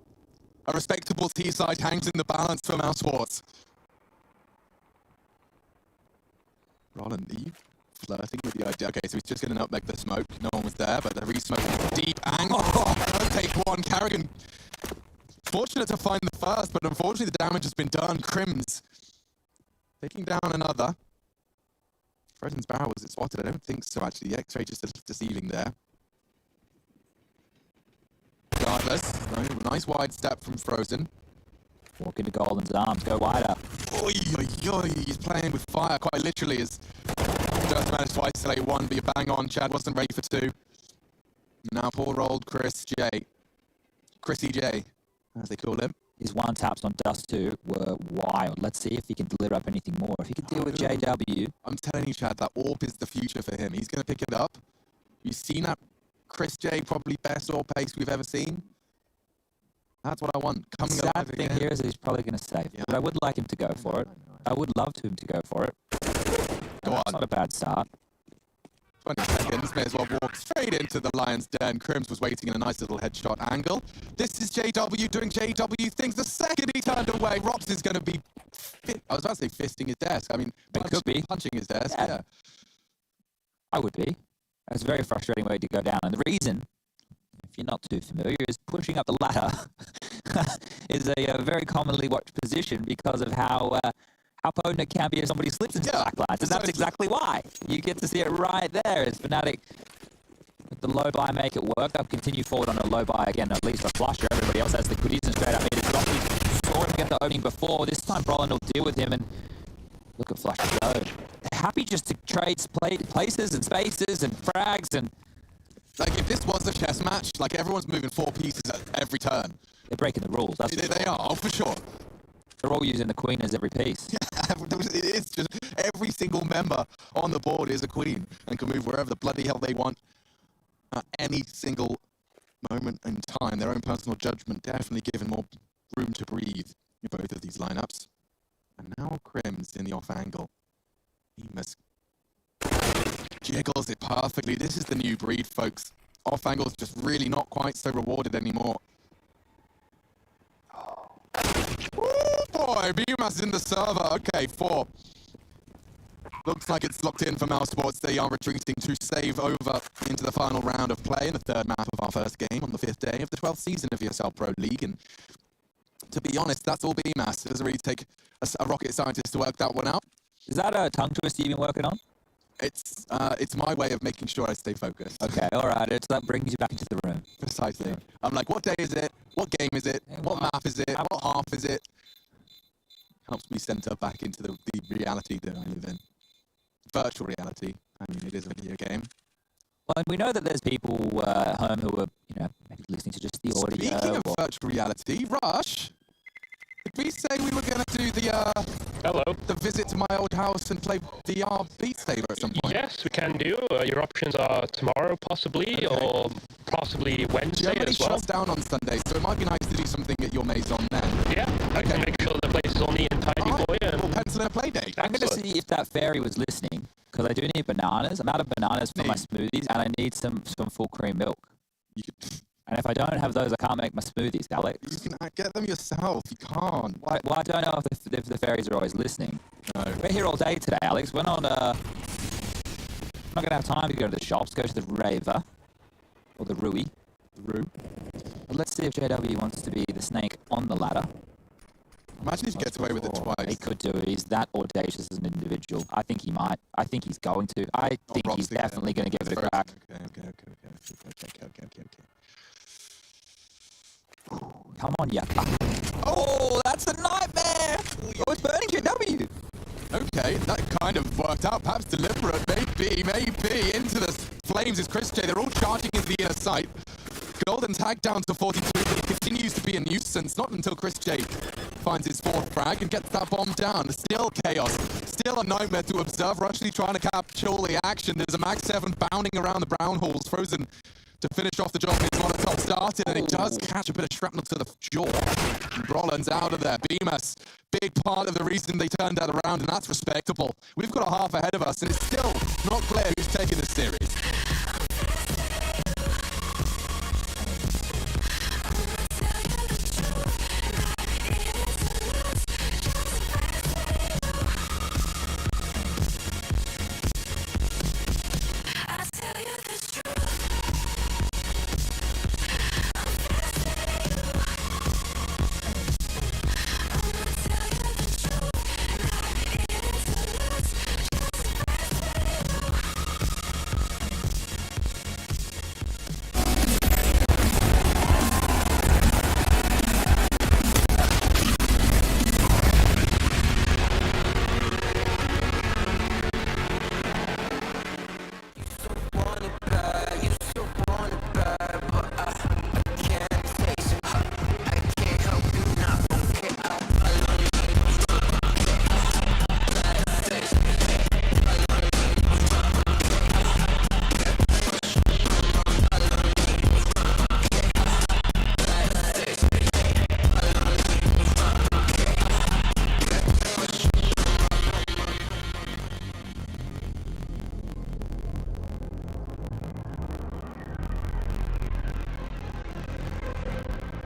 A respectable T-side hangs in the balance for mousesports. Roland, are you flirting with the idea? Okay, so he's just going to nutmeg the smoke. No one was there, but the re-smoke deep angle. Oh, take one. Carrigan fortunate to find the first, but unfortunately the damage has been done. Crims taking down another. Frozen's barrel, was it spotted? I don't think so, actually. The X-ray just deceiving there. Regardless, nice wide step from Frozen. Walk into Golden's arms, go wider. Oy, oy, oy, he's playing with fire, quite literally, as just managed to isolate one, but you bang on. Chad wasn't ready for two. Now poor old Chrissy J, as they call him. His one taps on Dust 2 were wild. Let's see if he can deliver up anything more. If he can deal with JW. I'm telling you, Chad, that orb is the future for him. He's going to pick it up. You've seen that Chris J, probably best orb pace we've ever seen. That's what I want. Coming The sad alive thing again. here is that he's probably going to save. Yeah. But I would like him to go for it. I would love him to go for it. Go That's on. not a bad start. 20 seconds, may as well walk straight into the Lion's Den. Crims was waiting in a nice little headshot angle. This is JW doing JW things. The second he turned away, Rops is going to be, I was about to say fisting his desk. I mean, It could be. punching his desk, Yeah. yeah. I would be. That's a very frustrating way to go down. And the reason, if you're not too familiar, is pushing up the ladder is a very commonly watched position because of how potent it can be if somebody slips into the backlines. And that's exactly why. You get to see it right there as Fnatic with the low buy make it work. They'll continue forward on a low buy again, at least for Flusher. Everybody else has the goodies and straight up mid. Saw him get the opening before. This time Brolin will deal with him and look at Flusher go. They're happy just to trade places and spaces and frags and... Like, if this was a chess match, like, everyone's moving 4 pieces at every turn. They're breaking the rules. That's for They sure. are, oh, for sure. They're all using the queen as every piece. It is just every single member on the board is a queen and can move wherever the bloody hell they want at any single moment in time. Their own personal judgment definitely giving more room to breathe in both of these lineups. And now Crims in the off angle. He must jiggles it perfectly. This is the new breed, folks. Off angle is just really not quite so rewarded anymore. Oh boy, BMAS in the server. Okay, 4. Looks like it's locked in for mousesports. They are retreating to save over into the final round of play in the third map of our first game on the 5th day of the 12th season of ESL Pro League. And to be honest, that's all BMAS. It doesn't really take a rocket scientist to work that one out. Is that a tongue twister you've been working on? It's my way of making sure I stay focused. Okay, all right. That brings you back into the room. Precisely. I'm like, what day is it? What game is it? What map is it? What half is it? Helps me center back into the reality that I live in. Virtual reality, I mean, it is a video game. Well, we know that there's people at home who are, maybe listening to just the audio. Speaking of virtual reality, Rush, did we say we were going to do the visit to my old house and play VR Beat Saber at some point? Yes, we can do. Your options are tomorrow, possibly, or possibly Wednesday Germany as well. shuts down on Sunday, so it might be nice to do something at your maison then. Yeah, I can make sure the place is all neat and tidy for you. We'll pencil in a play date. I'm going to see if that fairy was listening, because I do need bananas. I'm out of bananas for my smoothies, and I need some full cream milk. And if I don't have those, I can't make my smoothies, Alex. You can get them yourself. You can't. Well, I don't know if the fairies are always listening. No. We're here all day today, Alex. We're not going to have time to go to the shops, go to the Raver, or the Rui. But let's see if JW wants to be the snake on the ladder. Imagine if he gets away with it twice. He could do it. He's that audacious as an individual. I think he might. I think he's going to. I think he's definitely going to give it a crack. Okay. Come on, yeah. Oh, that's a nightmare! Oh, it's burning JW! Okay, that kind of worked out. Perhaps deliberate. Maybe. Into the flames is Chris J. They're all charging into the inner sight. Golden tag down to 42, but he continues to be a nuisance. Not until Chris J finds his fourth frag and gets that bomb down. Still chaos. Still a nightmare to observe. Rushley trying to capture all the action. There's a Mag 7 bounding around the brown halls. Frozen to finish off the job. He's one of the top started, and he does catch a bit of shrapnel to the jaw. Rollins out of there. Bemis, big part of the reason they turned that around, and that's respectable. We've got a half ahead of us, and it's still not clear who's taking this series.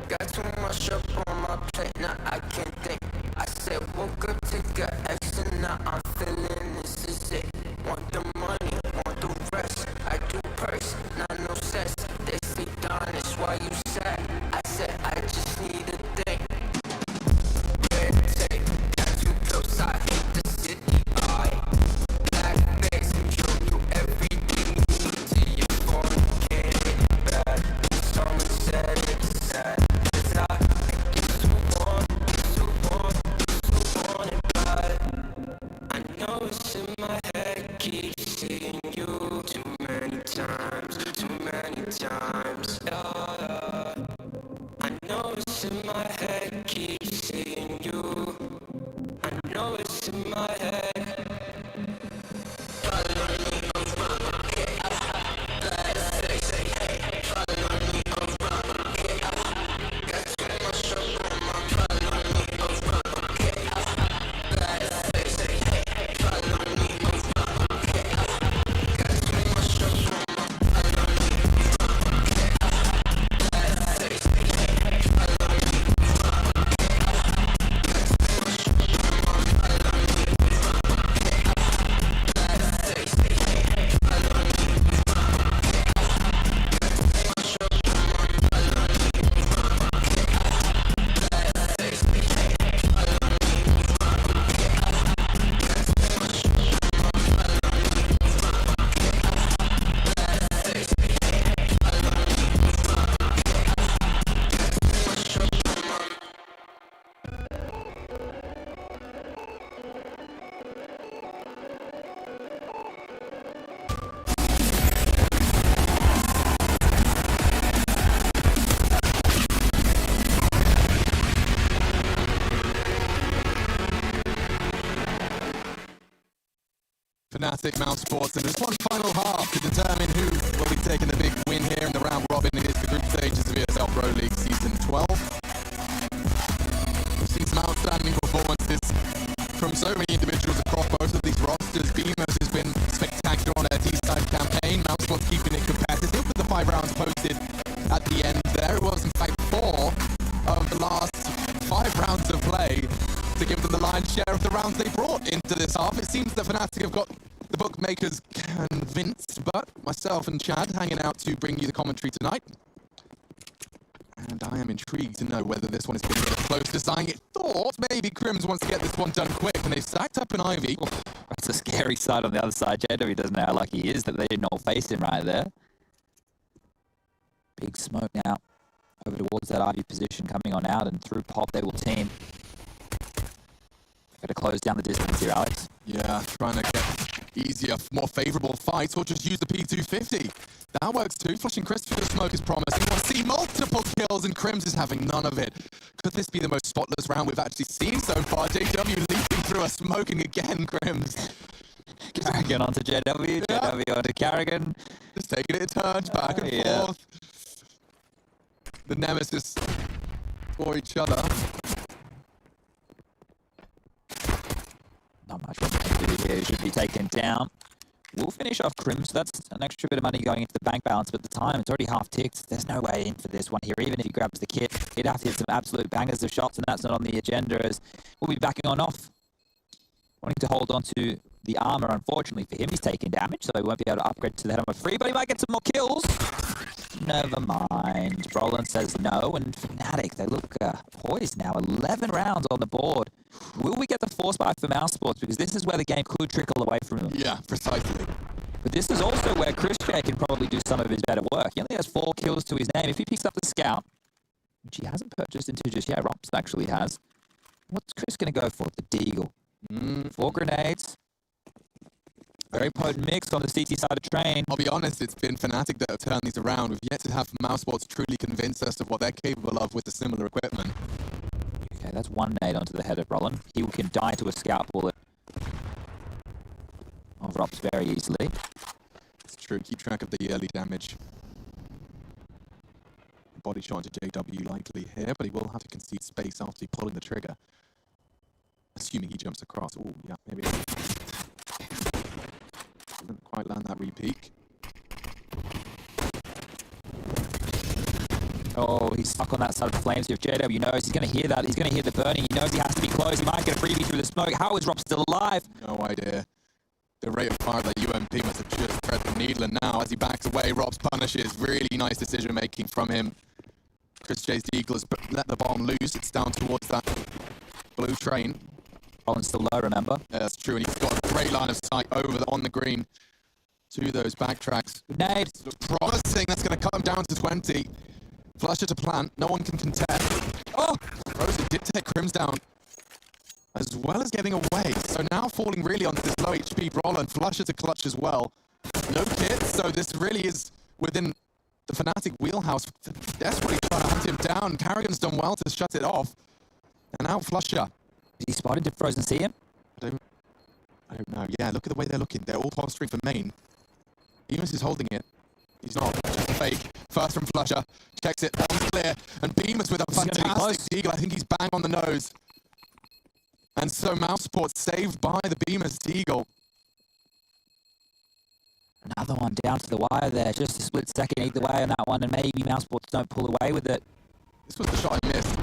Got too much up on my plate, now I can't think. I said, woke up, take a action, now I'm feeling this is it. Want the money, want the rest. I do purse, not no cess. They say, darn, it's why you sad. I said, I just need a thing. Red tape, got too close, I hate the city. Black face, control through everything you need to your phone. Can't hit bad. Someone said it's sad. It's in my head, keep seeing you too many times. I know it's in my head, keep seeing you. I know it's in my head. Fnatic, mousesports, and there's one final half to determine who will be taking the big win here in the round robin. It is the group stages of ESL Pro League Season 12. We've seen some outstanding performances from so many individuals across both of these rosters. Beamers has been spectacular on their T-side campaign. Mousesports keeping it competitive with the 5 rounds posted at the end there. It was in fact 4 of the last 5 rounds of play to give them the lion's share of the rounds they brought into this half. It seems that Fnatic have got the bookmakers convinced, but myself and Chad hanging out to bring you the commentary tonight. And I am intrigued to know whether this one is going to get as close as I thought. Maybe Crims wants to get this one done quick, and they've stacked up an Ivy. That's a scary sight on the other side. JW doesn't know how lucky he is that they didn't all face him right there. Big smoke now over towards that Ivy position coming on out, and through pop they will team. Got to close down the distance here, Alex. Yeah, trying to get easier, more favourable fights, or just use the P250. That works too. Flushing Chris through the smoke is promising. We'll see multiple kills, and Crims is having none of it. Could this be the most spotless round we've actually seen so far? JW leaping through a smoking again, Crims. Carrigan onto JW, Yeah. JW onto Carrigan. Just taking it in turns, back and forth. The nemesis for each other. Not much we can do here. Should be taken down. We'll finish off Crims. That's an extra bit of money going into the bank balance, but at the time it's already half ticked. There's no way in for this one here. Even if he grabs the kit, he'd have to hit some absolute bangers of shots, and that's not on the agenda, as we'll be backing on off. Wanting to hold on to the armor, unfortunately for him, he's taking damage, so he won't be able to upgrade to the head armor free, but he might get some more kills. Never mind. Roland says no, and Fnatic, they look poised now. 11 rounds on the board. Will we get the force buy for mousesports? Because this is where the game could trickle away from him. Yeah, precisely. But this is also where Chris J can probably do some of his better work. He only has 4 kills to his name. If he picks up the scout, which he hasn't purchased into just yet, Rops actually has. What's Chris going to go for? The Deagle. 4 grenades. Very potent mix on the CT side of train. I'll be honest, it's been Fnatic that have turned these around. We've yet to have mousesports truly convince us of what they're capable of with the similar equipment. Okay, that's 1 nade onto the head of Roland. He can die to a scout bullet of Rops very easily. It's true, keep track of the early damage. Body shot to JW likely here, but he will have to concede space after pulling the trigger. Assuming he jumps across. Oh, yeah, maybe. Didn't quite land that re-peek. Oh, he's stuck on that side of the flames here. If JW knows he's going to hear that, he's going to hear the burning. He knows he has to be close. He might get a freebie through the smoke. How is Rob still alive? No idea. The rate of fire of that UMP must have just thread the needle, and now as he backs away, Rob's punishes. Really nice decision making from him. Chris J's Deagle has let the bomb loose. It's down towards that blue train. Roland's still low, remember? Yeah, that's true, and he's got a great line of sight on the green to those backtracks. Nade. Looks promising. That's going to cut him down to 20. Flusher to plant. No one can contest. Oh! Rosie did take Crims down, as well as getting away. So now falling really onto this low HP brawler, and Flusher to clutch as well. No kits, so this really is within the Fnatic wheelhouse. Desperately trying to hunt him down. Carrigan's done well to shut it off. And now Flusher. Is he spotted? Did Frozen see him? I don't know. Yeah, look at the way they're looking. They're all posturing for main. Emus is holding it. He's not. Just a fake. First from Flusher. Checks it. Bomb's clear. And Beamer's with a fantastic Deagle. I think he's bang on the nose. And so mousesports saved by the Beamer's Deagle. Another one down to the wire there. Just a split second either way on that one, and maybe mousesports don't pull away with it. This was the shot I missed.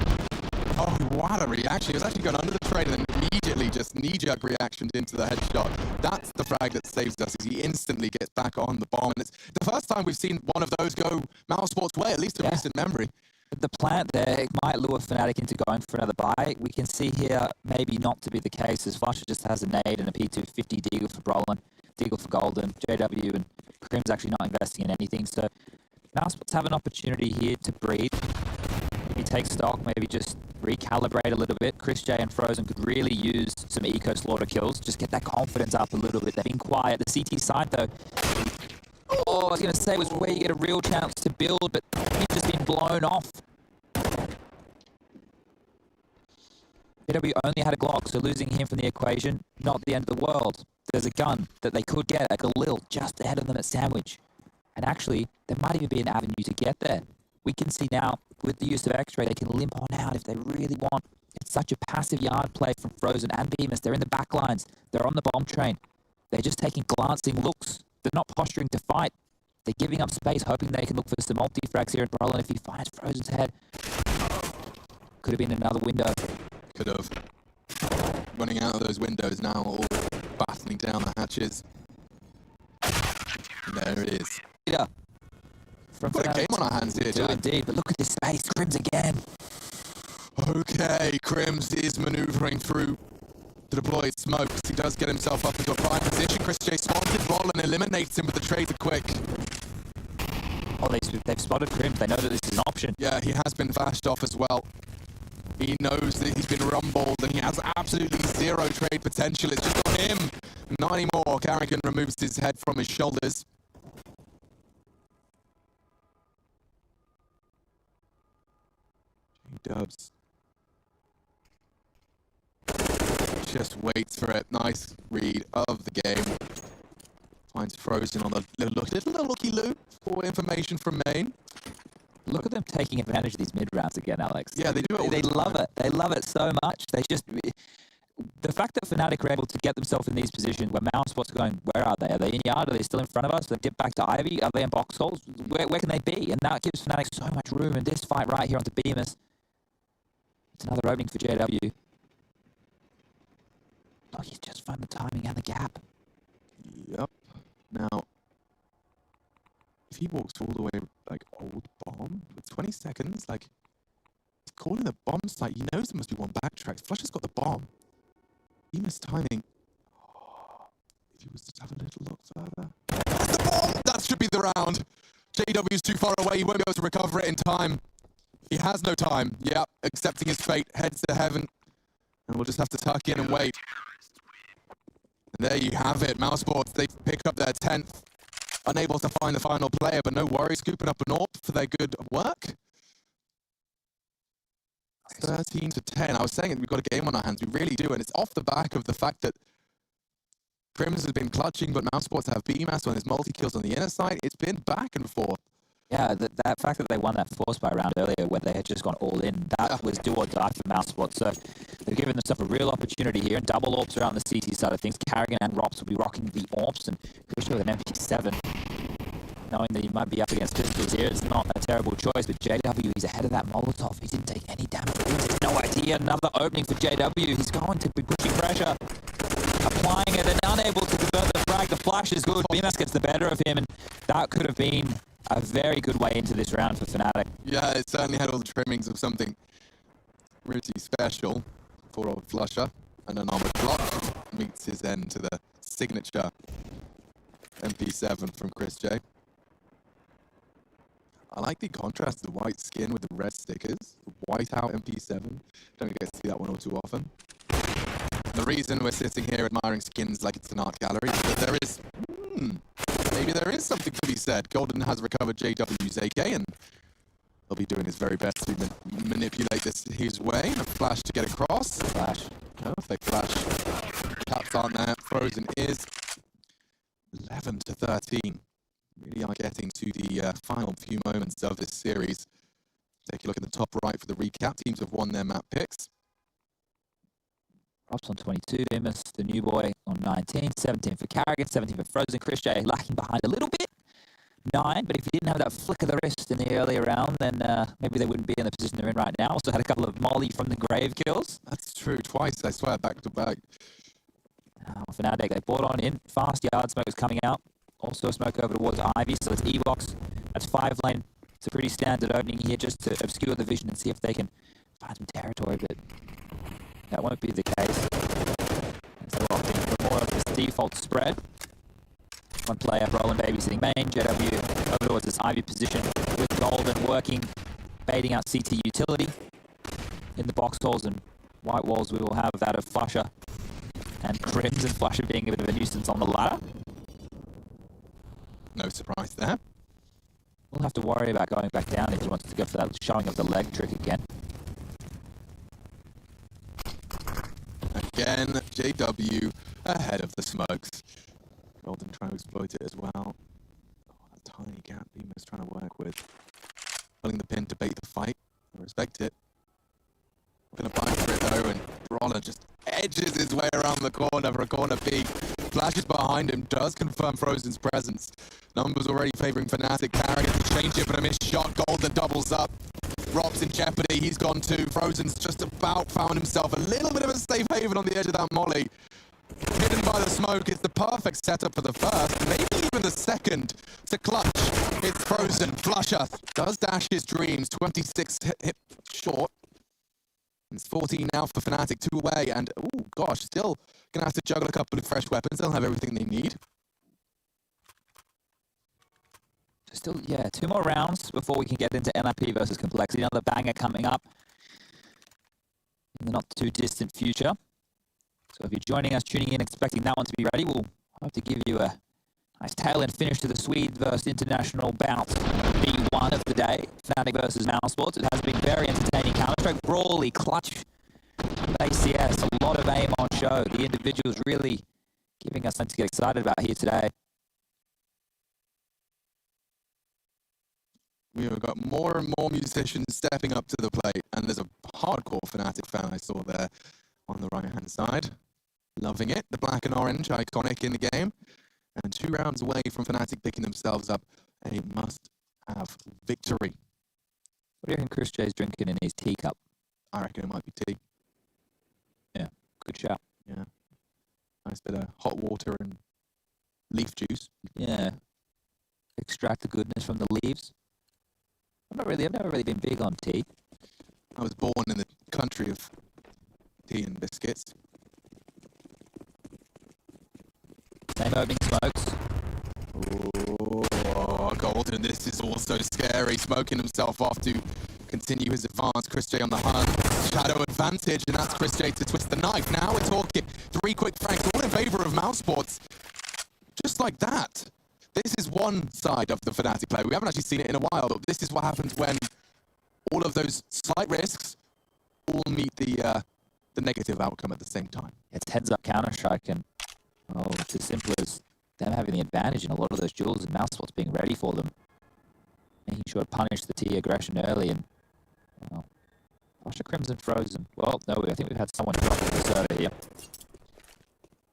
Oh, what a reaction. He was actually going under the train and then immediately just knee-jerk reaction into the headshot. That's the frag that saves us, is he instantly gets back on the bomb. And it's the first time we've seen one of those go mousesports' way, at least in recent memory. The plant there, it might lure Fnatic into going for another buy. We can see here maybe not to be the case, as Flusher just has a nade and a P250 Deagle for Brolin, Deagle for Golden, JW and Crim's actually not investing in anything. So mousesports have an opportunity here to breathe. Maybe take stock, maybe just recalibrate a little bit. Chris J and Frozen could really use some eco slaughter kills, just get that confidence up a little bit. They've been quiet. The CT side though, oh, I was going to say was where you get a real chance to build, but he's just been blown off. JW only had a Glock, so losing him from the equation, not the end of the world. there's a gun that they could get at Galil just ahead of them at Sandwich. And actually, there might even be an avenue to get there. We can see now, with the use of X-Ray, they can limp on out if they really want. It's such a passive yard play from Frozen and Bemis. They're in the back lines. They're on the bomb train. They're just taking glancing looks. They're not posturing to fight. They're giving up space, hoping they can look for some multi-frags here. And Brolin, if he finds Frozen's head, could have been another window. Could have. Running out of those windows now, all battling down the hatches. And there it is. Yeah. What a game on our hands here, Jack. Indeed, but look at this space. Crims again. Okay, Crims is manoeuvring through the deployed smokes. He does get himself up into a prime position. Chris J spotted Brolin, eliminates him with the trader quick. Oh, they've spotted Crims. They know that this is an option. Yeah, he has been flashed off as well. He knows that he's been rumbled and he has absolutely zero trade potential. It's just not him. Not anymore. Carrigan removes his head from his shoulders. Dubs just waits for it. Nice read of the game. Finds Frozen on the little looky-loo for information from main. Look at them taking advantage of these mid-rounds again, Alex. Yeah, they do it all They the love time. it. They love it so much. They just... The fact that Fnatic are able to get themselves in these positions where mousesports are going, where are they? Are they in yard? Are they still in front of us? They dip back to Ivy? Are they in box holes? Where can they be? And that gives Fnatic so much room in this fight right here onto Bemis. It's another opening for JW. Oh, he's just found the timing and the gap. Yep. Now, if he walks all the way, like, old bomb, with 20 seconds, like, he's calling the bomb site. He knows there must be one backtrack. Flush has got the bomb. He missed timing. Oh, if he was to have a little look further. That's the bomb! That should be the round. JW's too far away. He won't be able to recover it in time. He has no time. Yep, accepting his fate. Heads to heaven. And we'll just have to tuck in and wait. And there you have it. mousesports, they pick up their 10th. Unable to find the final player, but no worries. Scooping up an AWP for their good work. 13-10. I was saying we've got a game on our hands. We really do. And it's off the back of the fact that Crims has been clutching, but mousesports have BMAS on his multi-kills on the inner side. It's been back and forth. Yeah, that fact that they won that force by round earlier where they had just gone all in, that was do or die for mousesports. So they've given themselves a real opportunity here. And double AWPs around the CT side of things. Carrigan and Rops will be rocking the AWPs. And Christian with an MP7. Knowing that he might be up against pistols here, it's not a terrible choice. But JW, he's ahead of that Molotov. He didn't take any damage. There's no idea. Another opening for JW. He's going to be pushing pressure. Applying it and unable to convert the frag. The flash is good. BMS gets the better of him. And that could have been a very good way into this round for Fnatic. Yeah, it certainly had all the trimmings of something pretty special for old Flusher. And an armored block meets his end to the signature MP7 from Chris J. I like the contrast of the white skin with the red stickers. The white out MP7. Don't get to see that one all too often. The reason we're sitting here admiring skins like it's an art gallery is that there is... maybe there is something to be said. Golden has recovered JW's AK and he'll be doing his very best to manipulate this his way. And a flash to get across. Flash. Perfect flash. Caps aren't there. Frozen is 11-13. Really are getting to the final few moments of this series. Take a look at the top right for the recap. Teams have won their map picks. Props on 22, Bemis, the new boy on 19, 17 for Carrigan, 17 for Frozen. Chris J lacking behind a little bit, 9, but if he didn't have that flick of the wrist in the earlier round, then maybe they wouldn't be in the position they're in right now. Also had a couple of Molly from the grave kills. That's true, twice, I swear, back to back. Fnatic, they brought on in, fast yard smoke is coming out. Also a smoke over towards Ivy, so it's E-Box. That's 5 lane. It's a pretty standard opening here just to obscure the vision and see if they can find some territory, but that won't be the case. As they're locked in for more of this default spread. One player, Roland babysitting main, JW over towards this Ivy position with Golden working, baiting out CT utility. In the box holes and white walls, we will have that of Flusher and Crimson. Flusher being a bit of a nuisance on the ladder. No surprise there. We'll have to worry about going back down if he wants to go for that showing of the leg trick again. Again, JW ahead of the smokes. Golden trying to exploit it as well. Oh, a tiny gap Beamer's trying to work with. Pulling the pin to bait the fight. I respect it. Gonna fight for it though, and Brawler just edges his way around the corner for a corner peek. Flashes behind him, does confirm Frozen's presence. Numbers already favouring Fnatic. Carry it to change it, but a missed shot. Golden doubles up. Rob's in jeopardy. He's gone too. Frozen's just about found himself a little bit of a safe haven on the edge of that molly. Hidden by the smoke. It's the perfect setup for the first, maybe even the second to clutch. It's Frozen. Flusher does dash his dreams. 26 hit short. It's 14 now for Fnatic, 2 away, and oh gosh, still gonna have to juggle a couple of fresh weapons. They'll have everything they need. Still, yeah, 2 more rounds before we can get into NIP versus Complexity. Another banger coming up in the not too distant future. So if you're joining us, tuning in, expecting that one to be ready, we'll hope to give you a nice tail-end finish to the Swede versus International bout. B1 of the day, Fnatic versus mousesports. It has been very entertaining. Counter-Strike, brawly, clutch, ACS, a lot of aim on show. The individuals really giving us something to get excited about here today. We've got more and more musicians stepping up to the plate, and there's a hardcore Fnatic fan I saw there on the right-hand side. Loving it. The black and orange, iconic in the game. And 2 rounds away from Fnatic picking themselves up a must-have victory. What do you reckon Chris J's drinking in his teacup? I reckon it might be tea. Yeah, good shout. Yeah. Nice bit of hot water and leaf juice. Yeah. Extract the goodness from the leaves. I've never really been big on tea. I was born in the country of tea and biscuits. Same opening smokes. Oh, Golden, this is also scary. Smoking himself off to continue his advance. Chris J on the hunt. Shadow advantage, and that's Chris J to twist the knife. Now we're talking 3 quick frags, all in favor of mousesports. Just like that. This is one side of the Fnatic play. We haven't actually seen it in a while, but this is what happens when all of those slight risks all meet the negative outcome at the same time. It's heads-up Counter-Strike, and it's as simple as them having the advantage in a lot of those duels and mousesports being ready for them. Making sure to punish the T aggression early, and Russia Crimson Frozen. Well, no, I think we've had someone drop off the server here.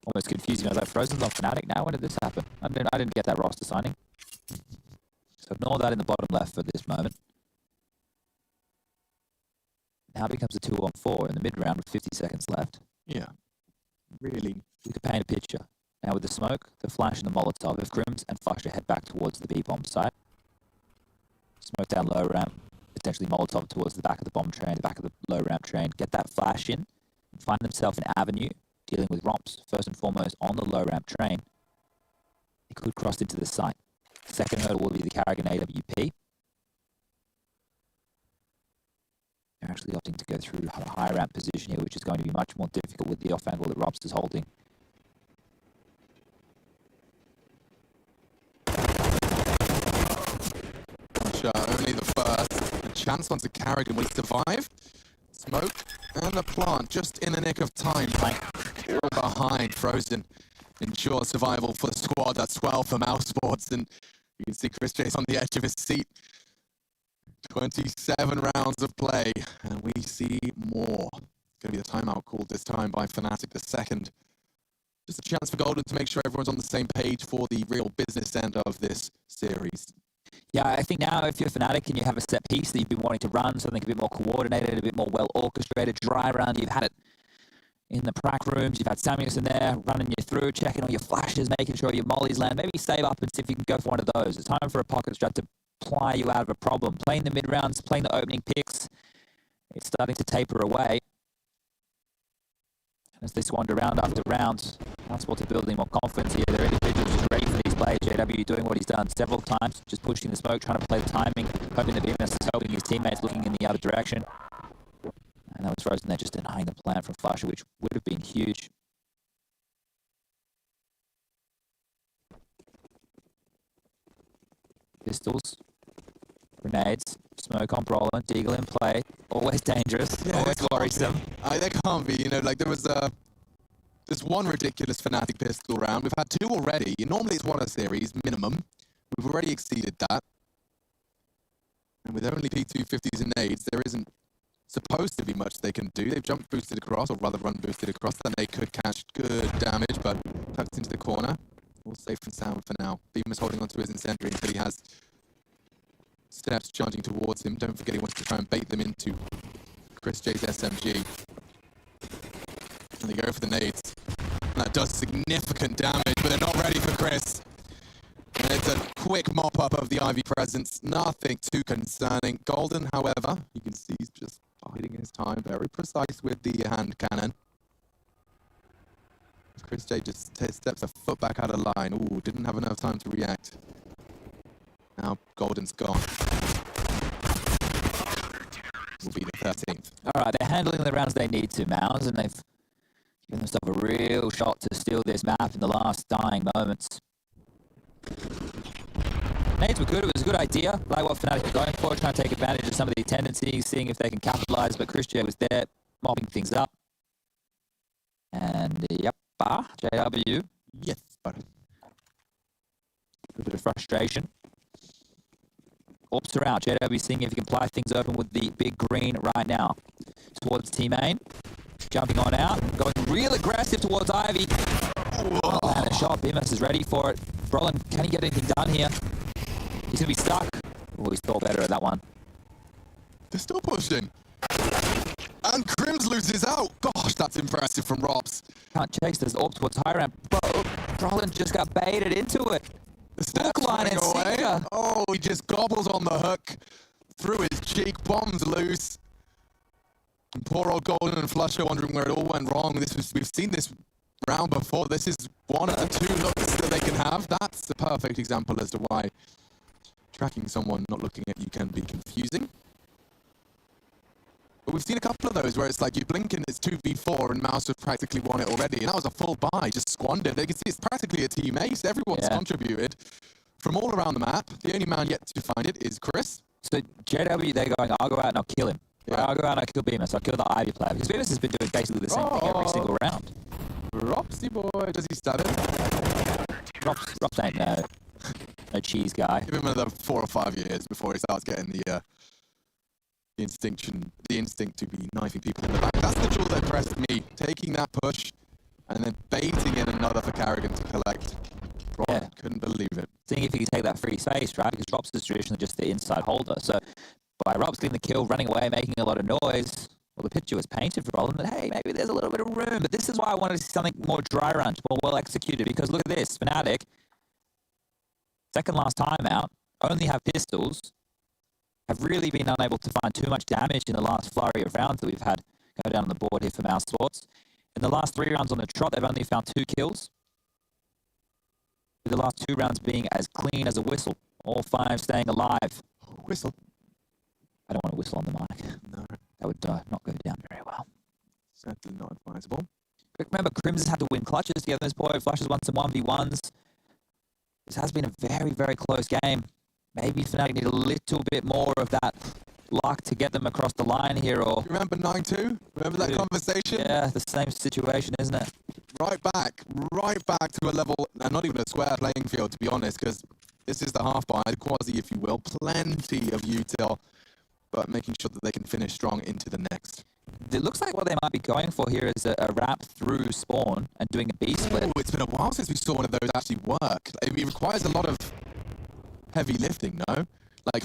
Almost confusing. I was like, Frozen's on Fnatic now? When did this happen? I didn't get that roster signing. So ignore that in the bottom left for this moment. Now it becomes a 2-on-4 in the mid-round with 50 seconds left. Yeah. Really. We could paint a picture. Now with the smoke, the flash, and the Molotov, if Crims and Fusher head back towards the B-bomb site. Smoke down low ramp, potentially Molotov towards the back of the bomb train, the back of the low ramp train. Get that flash in, and find themselves an avenue dealing with romps, first and foremost on the low ramp train. It could cross into the site. Second hurdle will be the Carrigan AWP. They're actually opting to go through a high ramp position here, which is going to be much more difficult with the off angle that Robs is holding. Only the first. A chance onto Carrigan. We survive. Smoke and the plant just in the nick of time. All behind. Frozen ensure survival for the squad. That's 12 for mousesports, and you can see Chris J's on the edge of his seat. 27 rounds of play, and we see more. It's going to be the timeout called this time by Fnatic, the second. Just a chance for Golden to make sure everyone's on the same page for the real business end of this series. Yeah, I think now if you're Fnatic and you have a set piece that you've been wanting to run, something a bit more coordinated, a bit more well-orchestrated, dry run, you've had it in the prac rooms, you've had Samuelson there running you through, checking all your flashes, making sure your mollies land, maybe save up and see if you can go for one of those. It's time for a pocket strat to ply you out of a problem. Playing the mid-rounds, playing the opening picks, it's starting to taper away. And as they squander round after round, mousesports are building more confidence here. They're individuals just ready for these plays. JW doing what he's done several times, just pushing the smoke, trying to play the timing, hoping that BMS is helping his teammates, looking in the other direction. And that was Frozen there, just denying the plan from Flusher, which would have been huge. Pistols, grenades, smoke on Brawler, Deagle in play, always dangerous, always worrisome. They can't be, like there was There's one ridiculous Fnatic pistol round. We've had 2 already. Normally it's 1 a series, minimum. We've already exceeded that. And with only P250s and nades, there isn't supposed to be much they can do. They've jump boosted across, or rather run boosted across. That nade could catch good damage, but tucked into the corner. All safe and sound for now. Beam is holding onto his incendiary until he has steps charging towards him. Don't forget he wants to try and bait them into Chris J's SMG. And they go for the nades. That does significant damage, but they're not ready for Chris. And it's a quick mop-up of the Ivy presence. Nothing too concerning. Golden, however, you can see he's just biding his time. Very precise with the hand cannon. Chris J just steps a foot back out of line. Ooh, didn't have enough time to react. Now Golden's gone. Will be the 13th. All right, they're handling the rounds they need to, Mouse, and they've given themselves a real shot to steal this map in the last dying moments. Nades were good. It was a good idea, like what Fnatic were going for, trying to take advantage of some of the tendencies, seeing if they can capitalize, but Chris J was there, mopping things up. And, yep, JW. Yes, but A bit of frustration. Orbs are out. JW seeing if he can ply things open with the big green right now. Towards team main. Jumping on out. Going real aggressive towards Ivy. Oh, and a shot. BMS is ready for it. Brolin, can he get anything done here? He's going to be stuck. Oh, he's thought better at that one. they're still pushing. And Crims loses out. Gosh, that's impressive from Robs. Can't chase. There's orb towards high ramp. Brolin just got baited into it. The steps line running and away. Sinker. Oh, he just gobbles on the hook. Through his cheek, bombs loose. And poor old Golden and Flusher wondering where it all went wrong. We've seen this round before. This is one of the 2 looks that they can have. That's the perfect example as to why tracking someone not looking at you can be confusing. But we've seen a couple of those where it's like you blink and it's 2v4 and Mouse have practically won it already. And that was a full buy, just squandered. They can see it's practically a team ace. Everyone's contributed from all around the map. The only man yet to find it is Chris. So JW, they're going, I'll go out and I'll kill him. Yeah. I'll go out and I'll kill Bemis. I'll kill the Ivy player. Because Bemis has been doing basically the same thing every single round. Ropsy boy, does he stab it? Rops ain't no cheese guy. Give him another 4 or 5 years before he starts getting the instinct to be knifing people in the back. That's the jewel that impressed me. Taking that push and then baiting in another for Carrigan to collect. Rob couldn't believe it. Seeing if he can take that free space, right? Because Robs is traditionally just the inside holder. So by Robs getting the kill, running away, making a lot of noise, well, the picture was painted for Roland that, hey, maybe there's a little bit of room. But this is why I wanted to see something more dry run, more well executed. Because look at this, Fnatic, second last time out, only have pistols, have really been unable to find too much damage in the last flurry of rounds that we've had go down on the board here for mousesports. In the last 3 rounds on the trot, they've only found 2 kills. With the last 2 rounds being as clean as a whistle. All 5 staying alive. Whistle. I don't want to whistle on the mic. No. That would not go down very well. Certainly not advisable. But remember, Crims has had to win clutches together this boy. Flash has won some 1v1s. This has been a very, very close game. Maybe Fnatic need a little bit more of that luck to get them across the line here. Or remember 9-2? Remember that conversation? Yeah, the same situation, isn't it? Right back to a level, and not even a square playing field, to be honest, because this is the half buy, quasi, if you will. Plenty of util, but making sure that they can finish strong into the next. It looks like what they might be going for here is a wrap through spawn and doing a B split. Oh, it's been a while since we saw one of those actually work. It requires a lot of heavy lifting, no? Like,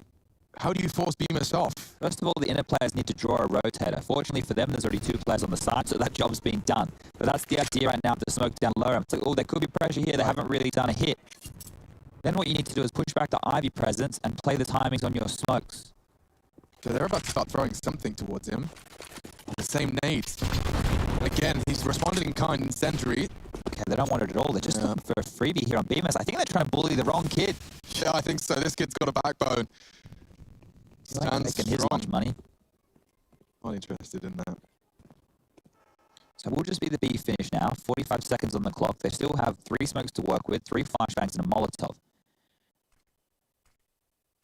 how do you force Bemis off? First of all, the inner players need to draw a rotator. Fortunately for them, there's already 2 players on the side, so that job's being done. But that's the idea right now, to smoke down lower. It's like, oh, there could be pressure here. They haven't really done a hit. Then what you need to do is push back the Ivy presence and play the timings on your smokes. So they're about to start throwing something towards him. The same nades. Again, he's responding in kind and incendiary. Okay, they don't want it at all. They're just looking for a freebie here on Bemis. I think they're trying to bully the wrong kid. Yeah, I think so. This kid's got a backbone. Stands taking his lunch money. Not interested in that. So we'll just be the B finish now. 45 seconds on the clock. They still have 3 smokes to work with, 3 flashbangs and a Molotov.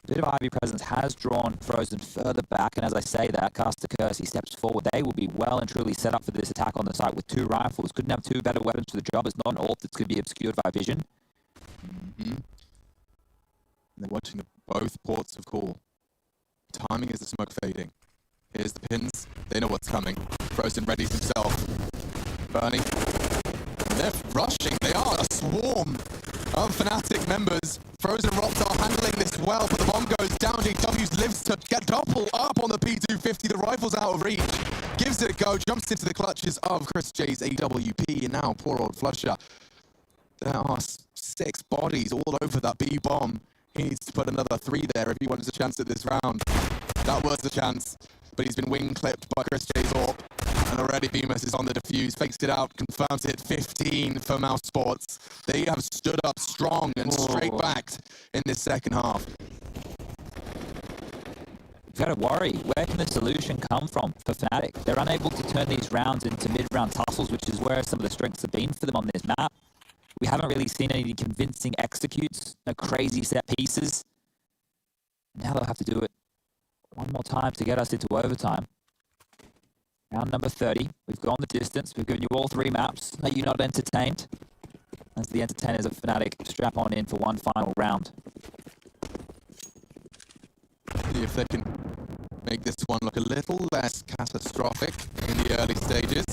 A bit of Ivy presence has drawn Frozen further back, and as I say that, Caster Curse, he steps forward. They will be well and truly set up for this attack on the site with 2 rifles. Couldn't have 2 better weapons for the job. It's not an AWP that's going to be obscured by vision. They're watching both ports of call. Timing is the smoke fading. Here's the pins. They know what's coming. Frozen readies himself. Burning. They're rushing. They are a swarm of Fnatic members. Frozen Rocks are handling this well, but the bomb goes down. JW lives to get double up on the P250. The rifle's out of reach. Gives it a go. Jumps into the clutches of Chris J's AWP. And now poor old Flusher. There are 6 bodies all over that B bomb. He needs to put another 3 there if he wants a chance at this round. That was the chance, but he's been wing clipped by Chris J's AWP. And already Bemis is on the defuse, fakes it out, confirms it. 15 for mousesports. They have stood up strong and straight backed in this second half. You've got to worry, where can the solution come from for Fnatic? They're unable to turn these rounds into mid-round tussles, which is where some of the strengths have been for them on this map. We haven't really seen any convincing executes, no crazy set pieces. Now they'll have to do it one more time to get us into overtime. Round number 30. We've gone the distance. We've given you all 3 maps. Are you not entertained? As the entertainers of Fnatic strap on in for one final round. See if they can make this one look a little less catastrophic in the early stages.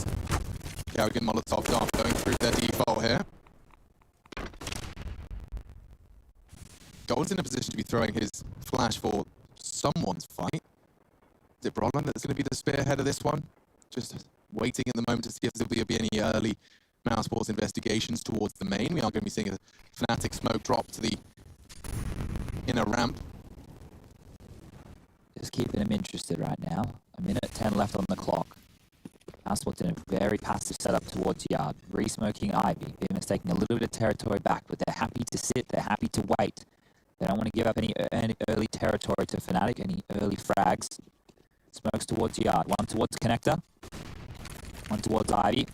Kerrigan Molotov Dart going through their default here. Gold's in a position to be throwing his flash for someone's fight. Is it Brolin that's going to be the spearhead of this one? Just waiting at the moment to see if there'll be any early mousesports investigations towards the main. We are going to be seeing a Fnatic smoke drop to the inner ramp. Just keeping him interested right now. 1:10 left on the clock. Mousesports in a very passive setup towards yard. Re-smoking Ivy. Bemis taking a little bit of territory back, but they're happy to sit. They're happy to wait. They don't want to give up any early territory to Fnatic, any early frags. Smokes towards yard. One towards connector. One towards Ivy.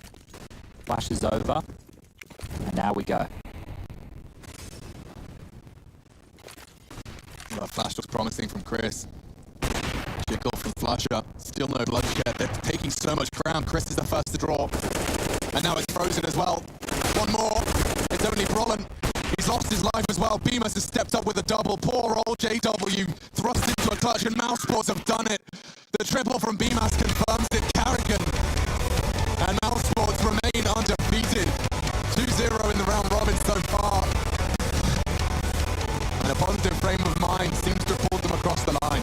Flashes over. And now we go. That flash looks promising from Chris. Jickle from Flusher. Still no bloodshed. They're taking so much ground. Chris is the first to draw. And now it's Frozen as well. One more. It's only Brolin. He's lost his life as well. Bemis has stepped up with a double. Poor old JW thrust into a clutch, and mousesports have done it. The triple from Bemis confirms it. Carrigan and mousesports remain undefeated. 2-0 in the round robin so far. And a positive frame of mind seems to have pulled them across the line.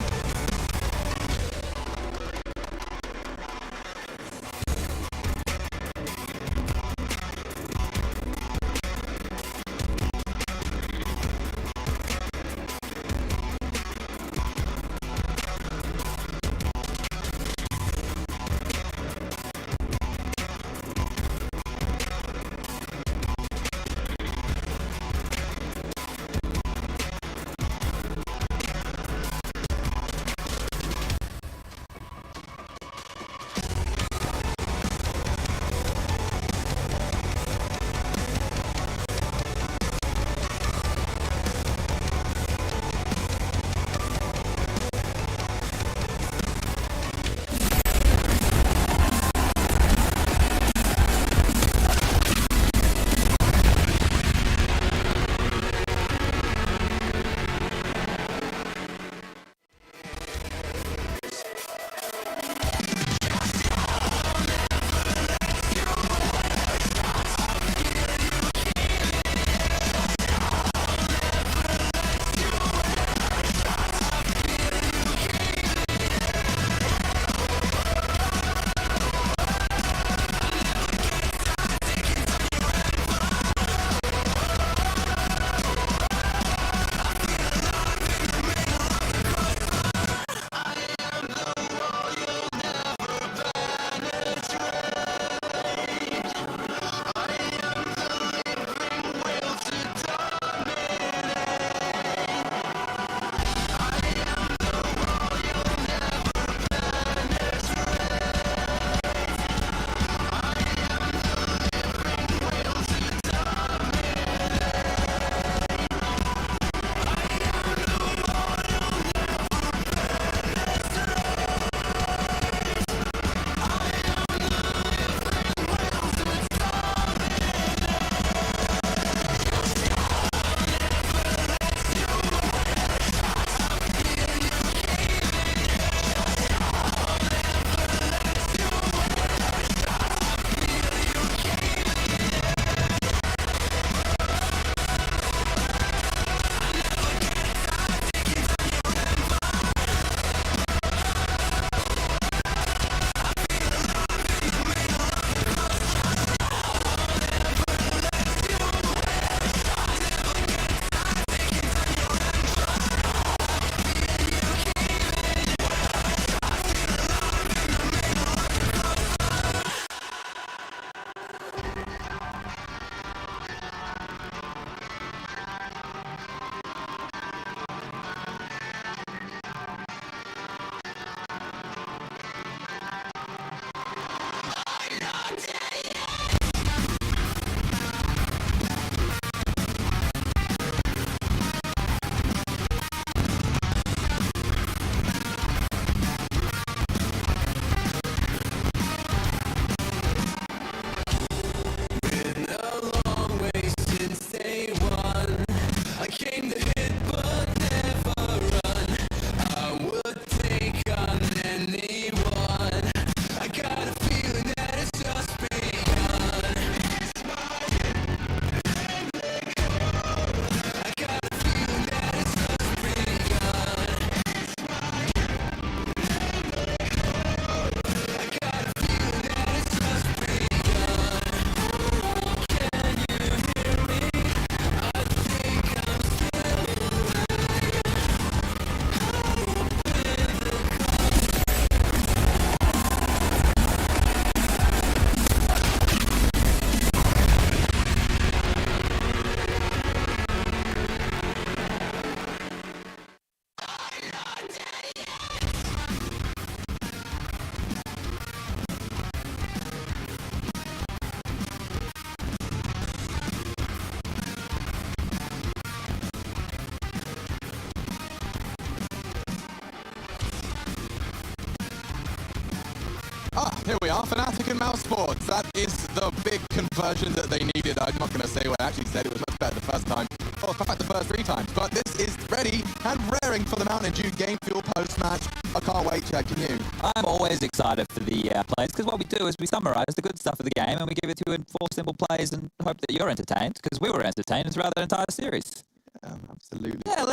mousesports. That is the big conversion that they needed. I'm not going to say what I actually said. It was much better the first time. Well, in fact, the first 3 times. But this is ready and raring for the Mountain Dew Game Fuel post-match. I can't wait, Chad. Can you? I'm always excited for the plays because what we do is we summarize the good stuff of the game and we give it to you in 4 simple plays and hope that you're entertained because we were entertained throughout the entire series. Absolutely. Yeah,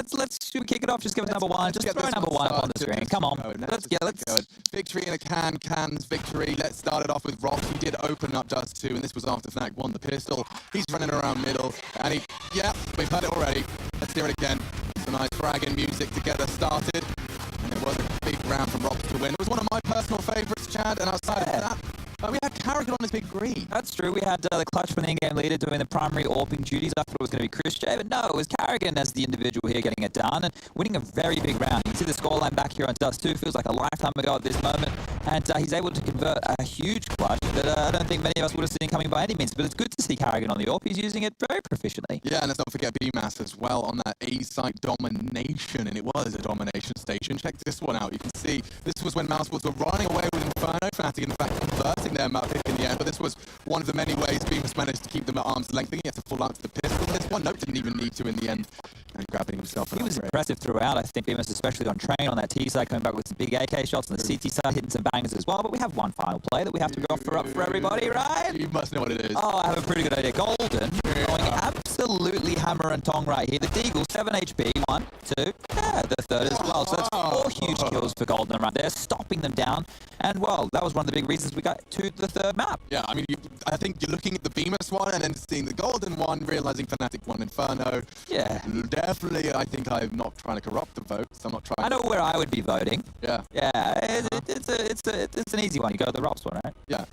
should we kick it off? Just give us number 1. Just throw number 1 up on the screen. Come on. Let's go. Victory in a can. Can's victory. Let's start it off with Rock. He did open up Dust 2, and this was after Fnatic won the pistol. He's running around middle, and we've heard it already. Let's hear it again. Some nice fragging music to get us started. And it was a big round from Rock to win. It was one of my personal favourites, Chad, and outside of that, we had Carrigan on his big green. That's true. We had the clutch from the in-game leader doing the primary AWPing duties. I thought it was going to be Chris J, but no, it was Carrigan as the individual here getting it done and winning a very big round. You can see the scoreline back here on Dust 2. Feels like a lifetime ago at this moment. And he's able to convert a huge clutch that I don't think many of us would have seen coming by any means. But it's good to see Carrigan on the AWP. He's using it very proficiently. Yeah, and let's not forget BMAS as well on that A-site domination. And it was a domination station. Check this one out. You can see this was when mousesports were running away with Inferno. Fnatic, in fact, converting their map pick in the end. But this was one of the many ways BMAS managed to keep them at arm's length. He had to fall out to the pistol. This one note didn't even need to in the end. And grabbing himself. He was impressive throughout. I think BMAS, especially on train on that T side, coming back with some big AK shots on the CT side, hitting some bangers as well. But we have one final play that we have to go for up for everybody, right? You must know what it is. Oh, I have a pretty good idea. Golden going absolutely hammer and tong right here. The Deagle, 7 HP. 1, 2. Yeah, the third as well. So that's 4 huge kills for Golden right there, stopping them down. And well, that was one of the big reasons we got to the third map. Yeah, I mean, I think you're looking at the BMAS one and then seeing the Golden one, realizing Fnatic won Inferno. Yeah. Definitely, I think I'm not trying to corrupt the votes. I'm not trying. I know where I would be voting. Yeah. Yeah, it's an easy one. You go to the Rops one, right? Yeah.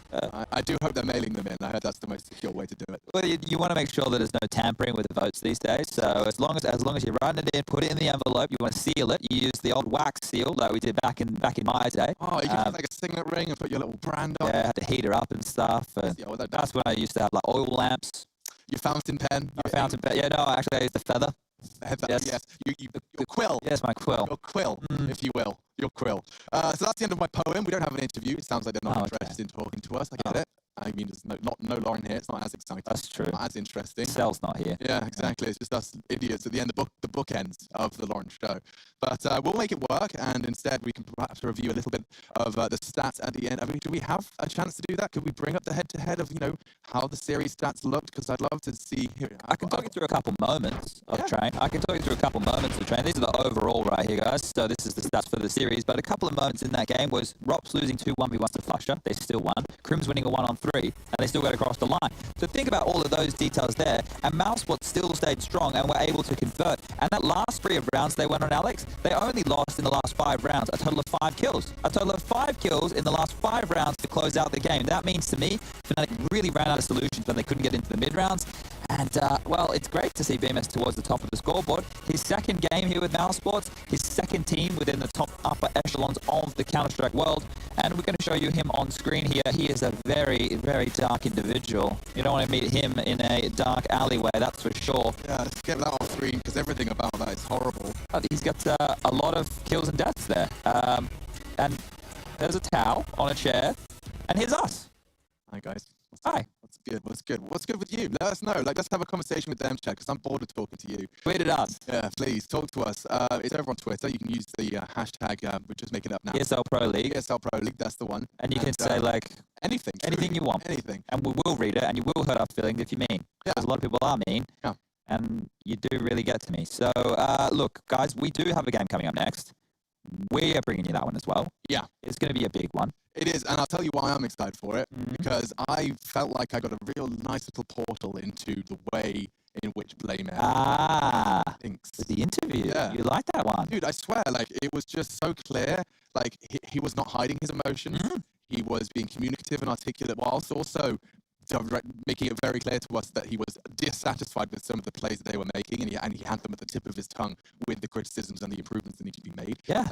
I do hope they're mailing them in. I heard that's the most secure way to do it. Well, you want to make sure that there's no tampering with the votes these days. So as long as you're writing it in, put it in the envelope. You want to seal it. You use the old wax seal that we did back in my day. Oh, you can have like a signet ring and put your little brand on. Yeah, had to heat her up and stuff. And yeah, well, that's when I used to have like oil lamps. Your fountain pen. My fountain pen. Yeah, no, actually I used the feather. Yes. Your quill. Yes, my quill. Your quill, if you will. Your quill. So that's the end of my poem. We don't have an interview. It sounds like they're not interested in talking to us. I get it. I mean, there's no Lauren here. It's not as exciting. That's true. Not as interesting. Cell's not here. Yeah, exactly. It's just us idiots at the end, the bookends of the Lauren show. But we'll make it work, and instead we can perhaps review a little bit of the stats at the end. I mean, do we have a chance to do that? Could we bring up the head-to-head of, how the series stats looked? Because I'd love to see here. I can talk you through a couple moments of train. I can talk you through a couple moments of train. These are the overall right here, guys. So this is the stats for the series. But a couple of moments in that game was Rops losing 2 1v1s to Flusher. They still won. Crim's winning a 1-on-3, and they still got across the line. So think about all of those details there. And mousesports still stayed strong and were able to convert. And that last 3 rounds they went on Alex, they only lost in the last 5 rounds a total of 5 kills. A total of 5 kills in the last 5 rounds to close out the game. That means to me, Fnatic really ran out of solutions when they couldn't get into the mid rounds. And, well, it's great to see BMS towards the top of the scoreboard. His second game here with mousesports, his second team within the top upper echelons of the Counter-Strike world. And we're going to show you him on screen here. He is a very, very dark individual. You don't want to meet him in a dark alleyway, that's for sure. Yeah, let's get that off screen, because everything about that is horrible. He's got a lot of kills and deaths there. And there's a towel on a chair. And here's us. Hi, guys. Hi. What's good with you? Let us know. Let's have a conversation with them, Chad, because I'm bored of talking to you. Tweet at us. Yeah, please, talk to us. It's over on Twitter. You can use the hashtag, we're just making it up now. ESL Pro League. ESL Pro League, that's the one. And you can say, anything. Anything you want. Anything. And we will read it, and you will hurt our feelings if you mean. Yeah. Because a lot of people are mean. Yeah. And you do really get to me. So, look, guys, we do have a game coming up next. We are bringing you that one as well. Yeah. It's going to be a big one. It is, and I'll tell you why I'm excited for it, because I felt like I got a real nice little portal into the way in which Blame thinks. The interview. Yeah. You like that one? Dude, I swear, it was just so clear. He was not hiding his emotions. He was being communicative and articulate, whilst also making it very clear to us that he was dissatisfied with some of the plays that they were making, and he had them at the tip of his tongue with the criticisms and the improvements that need to be made. Yeah.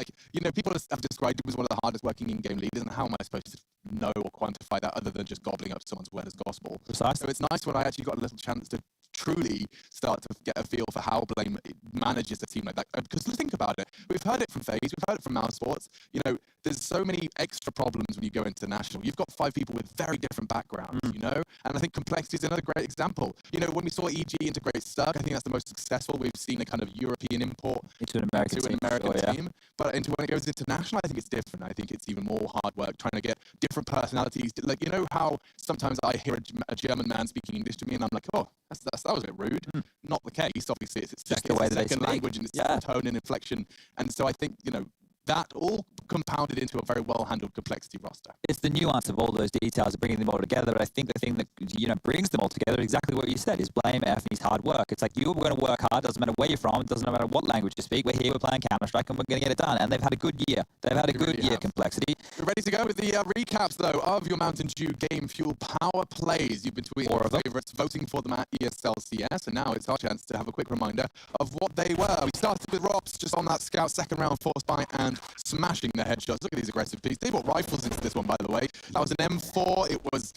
People have described him as one of the hardest working in-game leaders, and how am I supposed to know or quantify that other than just gobbling up someone's word as gospel? Precisely. So it's nice when I actually got a little chance to truly start to get a feel for how Blame manages a team like that. Because think about it, we've heard it from FaZe, we've heard it from mousesports. You know, there's so many extra problems when you go international. You've got 5 people with very different backgrounds, you know? And I think complexity is another great example. You know, when we saw EG integrate Stuck, I think that's the most successful we've seen a kind of European import into an American team. But when it goes international, I think it's different. I think it's even more hard work trying to get different personalities. Like, you know how sometimes I hear a German man speaking English to me and I'm like, oh, that was a bit rude. Not the case. Obviously, it's its second language and its tone and inflection. And so I think, you know, that all compounded into a very well-handled complexity roster. It's the nuance of all those details of bringing them all together. But I think the thing that, you know, brings them all together, exactly what you said, is Blame Anthony's hard work. It's like, you're going to work hard, doesn't matter where you're from, it doesn't matter what language you speak. We're here, we're playing Counter-Strike, and we're going to get it done. And they've had a good year. They've had a good year, Complexity. We're ready to go with the recaps, though, of your Mountain Dew Game Fuel Power Plays. You've been tweeting your favourites, voting for them at ESL CS, and now it's our chance to have a quick reminder of what they were. We started with Rops, just on that scout, second round, force buy, and smashing the headshots. Look at these aggressive Ps. They brought rifles into this one, by the way. That was an M4. It was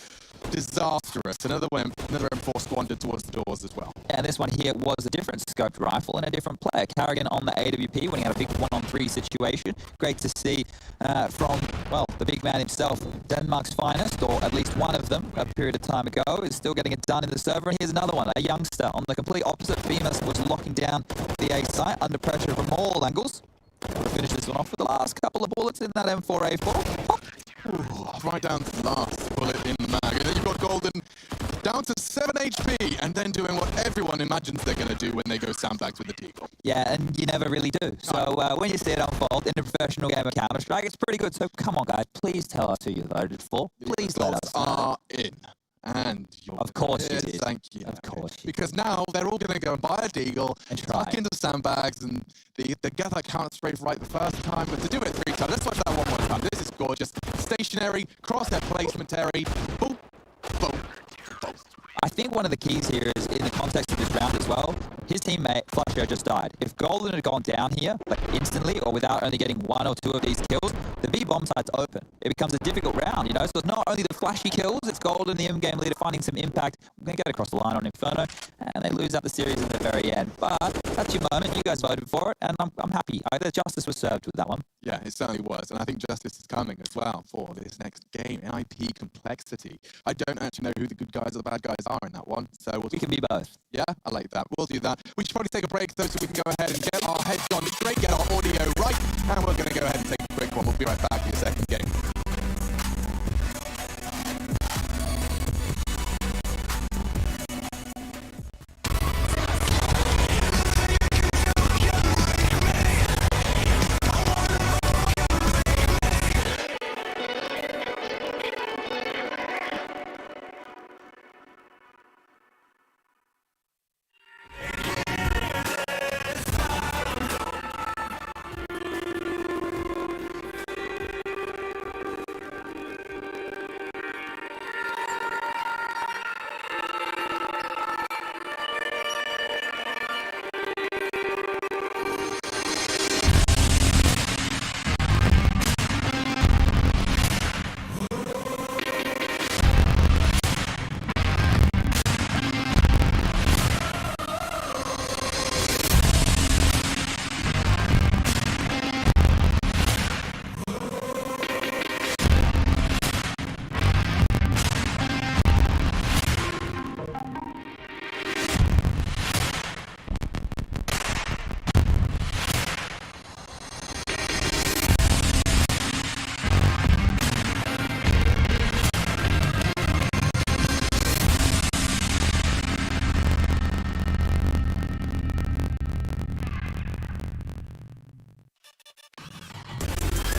disastrous. Another M4 squandered towards the doors as well. And this one here was a different scoped rifle and a different player. Carrigan on the AWP, winning out a big 1-on-3 situation. Great to see from, well, the big man himself, Denmark's finest, or at least one of them, a period of time ago, is still getting it done in the server. And here's another one, a youngster on the complete opposite. Bemis was locking down the A site under pressure from all angles. We'll finish this one off with the last couple of bullets in that M4A4. Right down to the last bullet in the mag. And then you've got Golden down to 7 HP and then doing what everyone imagines they're going to do when they go sandbags with the Deagle. Yeah, and you never really do. So when you see it unfold in a professional game of Counter-Strike, it's pretty good. So come on, guys, please tell us who you voted for. Please let us know. Are in. And of course you did. Thank you. Of course. Because now they're all going to go and buy a Deagle, and tuck into sandbags, and they get that counter strafe right the first time, but to do it 3 times. Let's watch that one more time. This is gorgeous. Stationary, crosshair placementary. Boom, boom, boom. I think one of the keys here is in the context of this round as well. His teammate, Flusher, just died. If Golden had gone down here, like instantly, or without only getting 1 or 2 of these kills, the B-bomb site's open. It becomes a difficult round, you know? So it's not only the flashy kills, it's Golden, the in-game leader, finding some impact. We're going to get across the line on Inferno, and they lose out the series at the very end. But that's your moment. You guys voted for it, and I'm happy. The justice was served with that one. Yeah, it certainly was. And I think justice is coming as well for this next game, IP Complexity. I don't actually know who the good guys or the bad guys are in that one. So we can be both. Yeah, I like that. We'll do that. We should probably take a break, though, so we can go ahead and get our heads on straight, get our audio right, and we're going to go ahead and take a quick one. We'll be right back in the second game.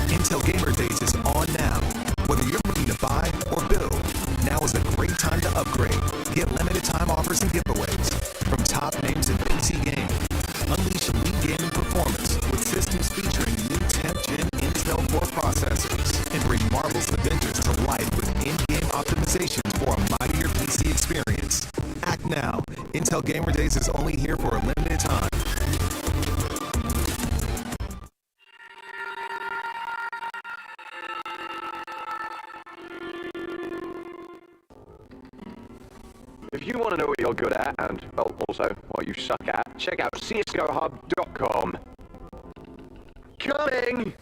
Intel Gamer Days is on now. Whether you're looking to buy or build, now is a great time to upgrade. Get limited time offers and giveaways from top names in PC gaming. Unleash elite gaming performance with systems featuring new 10th Gen Intel Core processors and bring marvelous adventures to life with in-game optimization for a mightier PC experience. Act now. Intel Gamer Days is only here for a limited time. If you want to know what your good at and, well, also what you suck at, check out csgohub.com. Coming!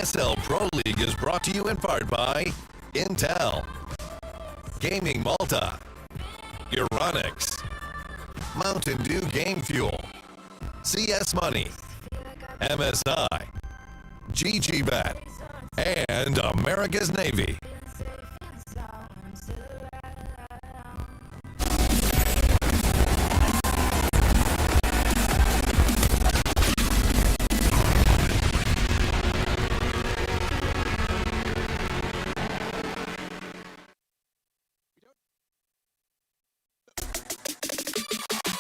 ESL Pro League is brought to you in part by Intel, Gaming Malta, Euronics, Mountain Dew Game Fuel, CS Money, MSI, GGBet, and America's Navy.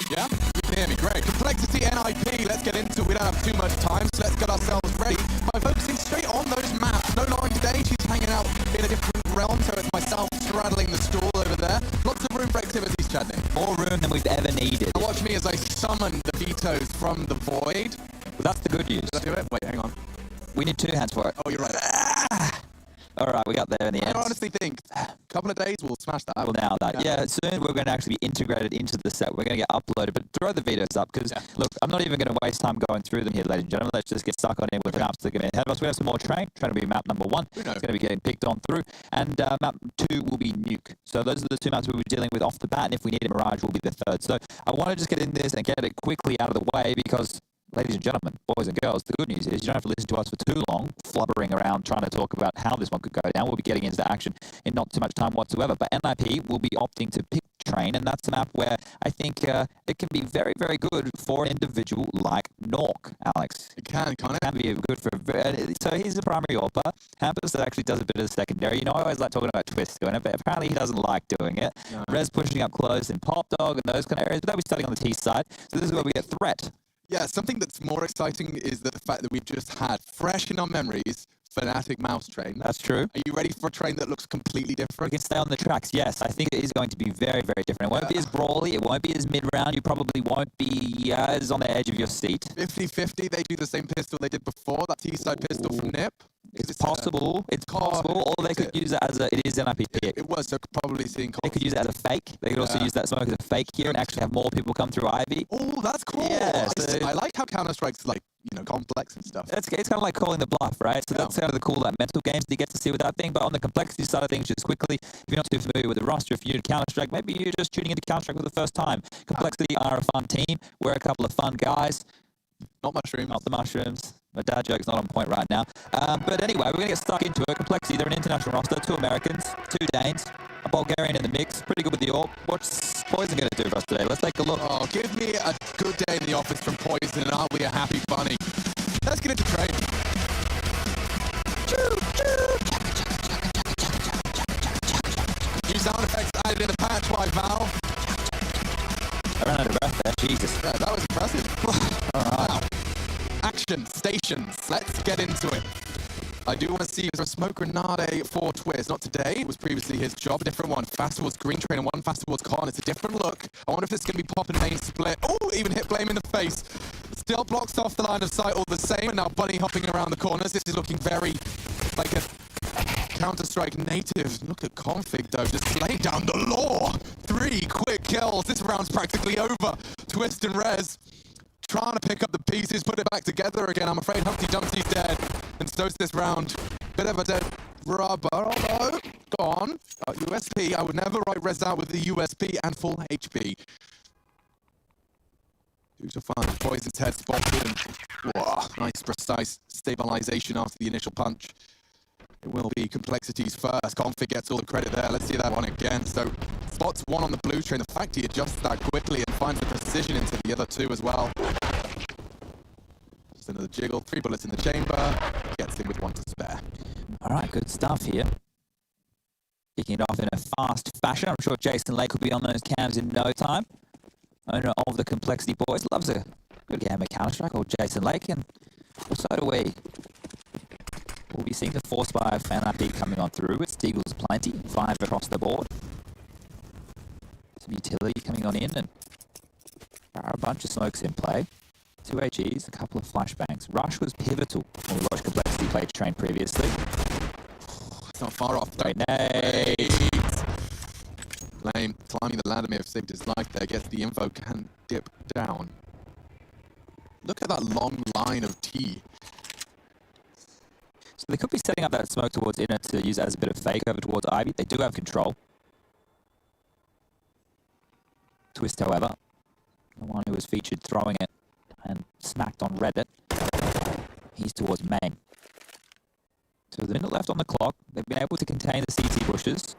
Yeah? You can hear me. Great. Complexity NIP. Let's get into it. We don't have too much time, so let's get ourselves ready by focusing straight on those maps. No Lauren today. She's hanging out in a different realm, so it's myself straddling the stool over there. Lots of room for activities, Chadney. More room than we've ever needed. And watch me as I summon the vetoes from the void. Well, that's the good news. Did I do it? Wait, hang on. We need two hands for it. Oh, you're right. All right, we got there in the I end. honestly think a couple of days we'll smash that. We'll nail that. Yeah, soon we're going to actually be integrated into the set. We're going to get uploaded, but throw the videos up because, look, I'm not even going to waste time going through them here, ladies and gentlemen. Let's just get stuck on in with the maps that are going to be ahead of us. We have some more train to be map number 1. It's going to be getting picked on through. And map 2 will be Nuke. So those are the 2 maps we'll be dealing with off the bat. And if we need a Mirage, will be the 3rd. So I want to just get in this and get it quickly out of the way because, ladies and gentlemen, boys and girls, the good news is you don't have to listen to us for too long, flubbering around trying to talk about how this one could go down. We'll be getting into action in not too much time whatsoever. But NIP will be opting to pick train, and that's a map where I think it can be very, very good for an individual like Nork, Alex. It can, can't it? It can be good for... So he's the primary AWPer. Hampus that actually does a bit of secondary. You know, I always like talking about Twist doing it, but apparently he doesn't like doing it. No. Rez pushing up close in Pop Dog and those kind of areas, but they'll be starting on the T side. So this is where we get Threat. Yeah, something that's more exciting is that the fact that we've just had fresh in our memories Fnatic mouse train. That's true. Are you ready for a train that looks completely different? We can stay on the tracks, yes. I think it is going to be very, very different. It won't be as brawly. It won't be as mid-round. You probably won't be as on the edge of your seat. 50-50, they do the same pistol they did before, that T-side pistol from NIP. It's possible. It's possible. Or they could use it as a... It is NIP. It was, so probably seeing... They could use it as a fake. They could also use that smoke as a fake here and actually have more people come through Ivy. Oh, that's cool. Yeah, I like how Counter-Strike's like, you know, complex and stuff. It's kind of like calling the bluff, right? So that's kind of the cool mental games that you get to see with that thing. But on the complexity side of things, just quickly, if you're not too familiar with the roster, if you're new to Counter-Strike, maybe you're just tuning into Counter-Strike for the first time. Complexity are a fun team. We're a couple of fun guys. Not mushrooms. Not the mushrooms. My dad joke's not on point right now. But anyway, we're going to get stuck into it. Complexity, they're an international roster. 2 Americans, 2 Danes, a Bulgarian in the mix. Pretty good with the AWP. What's Poison going to do for us today? Let's take a look. Oh, give me a good day in the office from Poison and I'll be a happy bunny. Let's get into trade. New sound effects added in the patch by Val. I ran out of breath there. Jesus. Yeah, that was impressive. All right. Wow. Action, stations. Let's get into it. I do want to see, is there a smoke grenade for Twiz? Not today. It was previously his job. A different one. Fast towards Green Train and one fast towards Con. It's a different look. I wonder if this is going to be popping main split. Oh, even hit Blame in the face. Still blocks off the line of sight all the same. And now Bunny hopping around the corners. This is looking very like a Counter-Strike native. Look at Config though, just laying down the law. 3 quick kills. This round's practically over. Twist and Rez trying to pick up the pieces, put it back together again. I'm afraid Humpty Dumpty's dead, and so's this round. Bit of a dead rubber, although gone. USP, I would never write Rez out with the USP and full HP. Dudes are fun. Poison's head spotted, and whoa, nice precise stabilization after the initial punch. It will be Complexity's first. Config gets all the credit there. Let's see that one again. So spots 1 on the blue train. The fact he adjusts that quickly and finds the precision into the other 2 as well. Just another jiggle. 3 bullets in the chamber. Gets in with 1 to spare. All right, good stuff here. Kicking it off in a fast fashion. I'm sure Jason Lake will be on those cams in no time. Owner of the Complexity Boys. Loves a good game of Counter-Strike, or Jason Lake, and so do we. We'll be seeing the Force by Fnatic coming on through. It's Deagles plenty, 5 across the board. Some utility coming on in, and a bunch of smokes in play. 2 HEs, a couple of flashbangs. Rush was pivotal when we watched Complexity play train previously. It's not far off. Grenades. Flame climbing the ladder may have saved his life there. Gets the info, can dip down. Look at that long line of T. So they could be setting up that smoke towards inner to use it as a bit of fake over towards Ivy. They do have control. Twist, however, the one who was featured throwing it and smacked on Reddit, he's towards main. So with a minute left on the clock, they've been able to contain the CT bushes.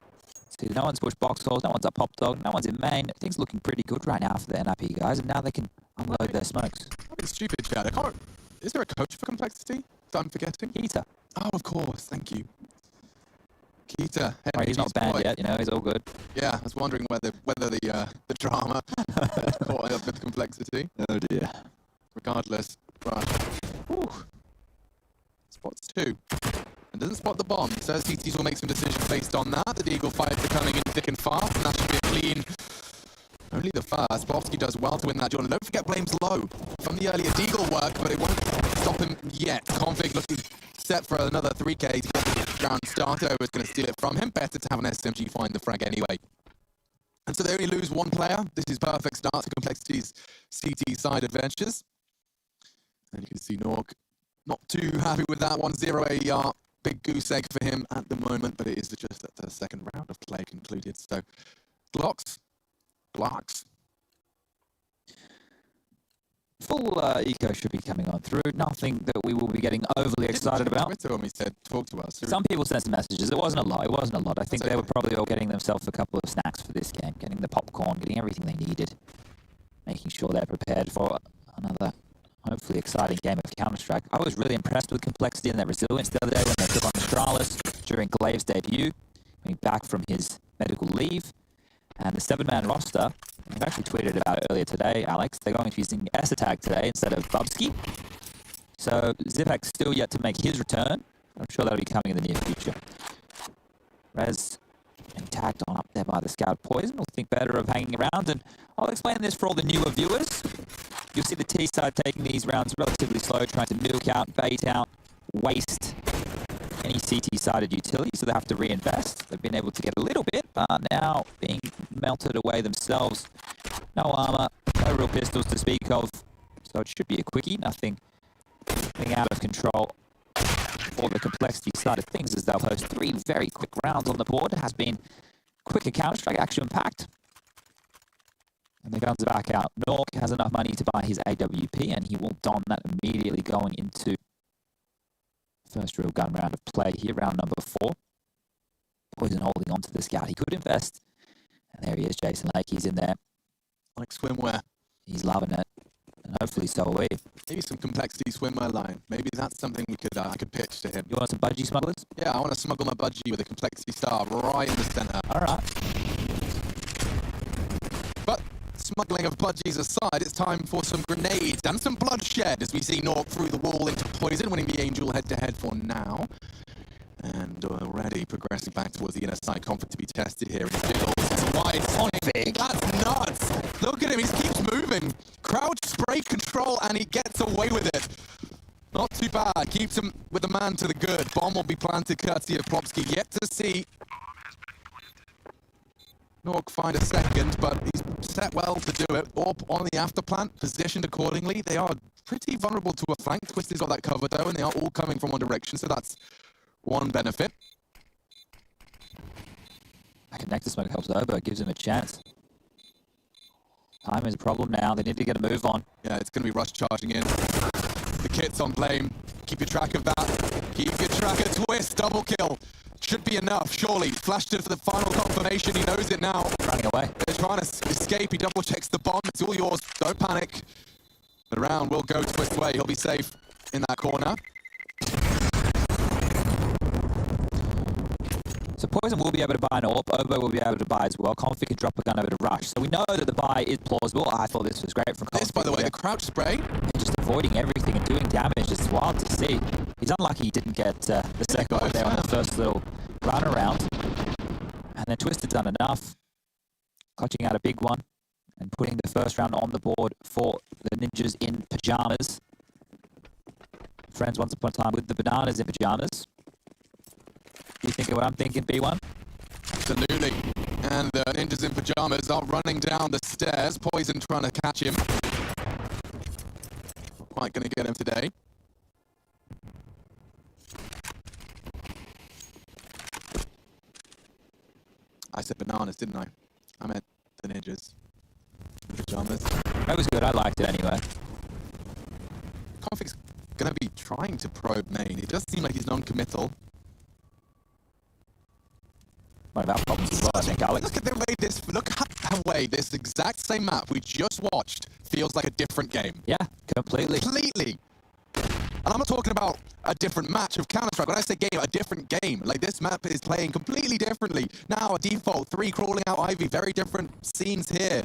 See, no one's pushed box holes, no one's up Pop Dog, no one's in main. Things looking pretty good right now for the NIP guys, and now they can unload their smokes. It's stupid, Chad. I can't... Is there a coach for Complexity that I'm forgetting? Keita. Oh, of course. Thank you. Keita. Oh, he's not banned yet, you know, he's all good. Yeah, I was wondering whether the drama caught up with Complexity. Oh dear. Regardless, Rush. Whew. Spots 2. And doesn't spot the bomb. So CTs will make some decisions based on that. The Deagle fight's are coming in thick and fast, and that should be a clean. Only the first. Bobsky does well to win that duel. And don't forget, Blame's low from the earlier Deagle work, but it won't stop him yet. Config looking set for another 3K to get round started, Obo's going to steal it from him. Better to have an SMG find the frag anyway. And so they only lose one player. This is perfect start to Complexity's CT side adventures. And you can see Nork not too happy with that one. 0 AER. Big goose egg for him at the moment, but it is just that the second round of play concluded. So blocks. Full eco should be coming on through. Nothing that we will be getting overly excited about. Twitter when we said talk to us. Some people sent some messages. It wasn't a lot. I think they were probably all getting themselves a couple of snacks for this game, getting the popcorn, getting everything they needed, making sure they're prepared for another hopefully exciting game of Counter-Strike. I was really impressed with Complexity and their resilience the other day when they took on Astralis during Glave's debut, coming back from his medical leave. And the 7-man roster, I've actually tweeted about it earlier today, Alex, they're going to be using S-Attack today instead of Bubsky. So Zipek's still yet to make his return. I'm sure that'll be coming in the near future. Rez and tagged on up there by the scout Poison will think better of hanging around, and I'll explain this for all the newer viewers. You'll see the T side taking these rounds relatively slow, trying to milk out, bait out, waste any CT-sided utility, so they have to reinvest. They've been able to get a little bit, but now being melted away themselves. No armor, no real pistols to speak of, so it should be a quickie. Nothing out of control for the Complexity side of things, as they'll host 3 very quick rounds on the board. It has been quicker Counter-Strike, action-packed. And the guns are back out. Nork has enough money to buy his AWP, and he will don that immediately going into first real gun round of play here, round number 4. Poison holding on to the scout. He could invest. And there he is, Jason Lake. He's in there. Like swimwear. He's loving it. And hopefully so are we. Maybe some Complexity swimwear line. Maybe that's something we could I could pitch to him. You want some budgie smugglers? Yeah, I want to smuggle my budgie with a Complexity star right in the center. All right. But smuggling of budgies aside, it's time for some grenades and some bloodshed as we see Nork through the wall into Poison, winning the Angel head-to-head for now. And already progressing back towards the inner side. Config to be tested here. It's wide swing. That's nuts. Look at him. He keeps moving. Crouch, spray control, and he gets away with it. Not too bad. Keeps him with the man to the good. Bomb will be planted courtesy of Plopsky. Yet to see Nork find a second, but he's set well to do it. Orb on the after plant, positioned accordingly. They are pretty vulnerable to a flank. Twisty's got that covered though, and they are all coming from one direction, so that's one benefit. I can Nectar Smoke helps Obo, gives him a chance. Time is a problem now. They need to get a move on. Yeah, it's going to be rush charging in. The kit's on blame. Keep your track of that. Keep your track of Twist. Double kill. Should be enough, surely. Flashed it for the final confirmation. He knows it now. Running away. They're trying to escape. He double checks the bomb. It's all yours. Don't panic. The round will go Twist's way. He'll be safe in that corner. So Poison will be able to buy an AWP, Obo will be able to buy as well. Config can drop a gun over to Rush. So we know that the buy is plausible. I thought this was great from Config. This, by the way, the crouch spray. Just avoiding everything and doing damage. It's wild to see. He's unlucky he didn't get the second one there on the first little run around. And then Twisted done enough. Clutching out a big one and putting the first round on the board for the Ninjas in pajamas. Friends, once upon a time with the bananas in pajamas. You thinking what I'm thinking, B1? Absolutely. And the Ninjas in pajamas are running down the stairs. Poison trying to catch him. Not quite going to get him today. I said bananas, didn't I? I meant the Ninjas in pajamas. That was good. I liked it anyway. Config's going to be trying to probe main. It does seem like he's non-committal. One of our problems as well, I think, Alex. Look at the way this exact same map we just watched feels like a different game. Yeah, completely. Completely. And I'm not talking about a different match of Counter-Strike. When I say game, a different game. Like, this map is playing completely differently. Now, a default 3 crawling out Ivy. Very different scenes here.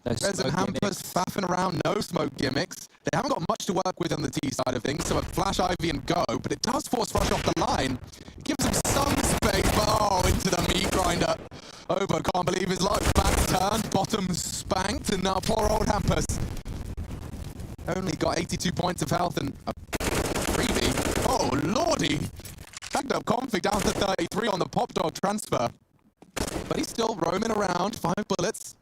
Rez and Hampers faffing around, no smoke gimmicks. They haven't got much to work with on the T side of things, so a flash Ivy and go, but it does force Rush off the line. It gives him some space, but oh, into the meat grinder. Obo can't believe his luck. Back turned, bottom spanked, and now poor old Hampers. Only got 82 points of health and a freebie. Oh, lordy. That snagged up Config down to 33 on the Pop Dog transfer. But he's still roaming around, 5 bullets.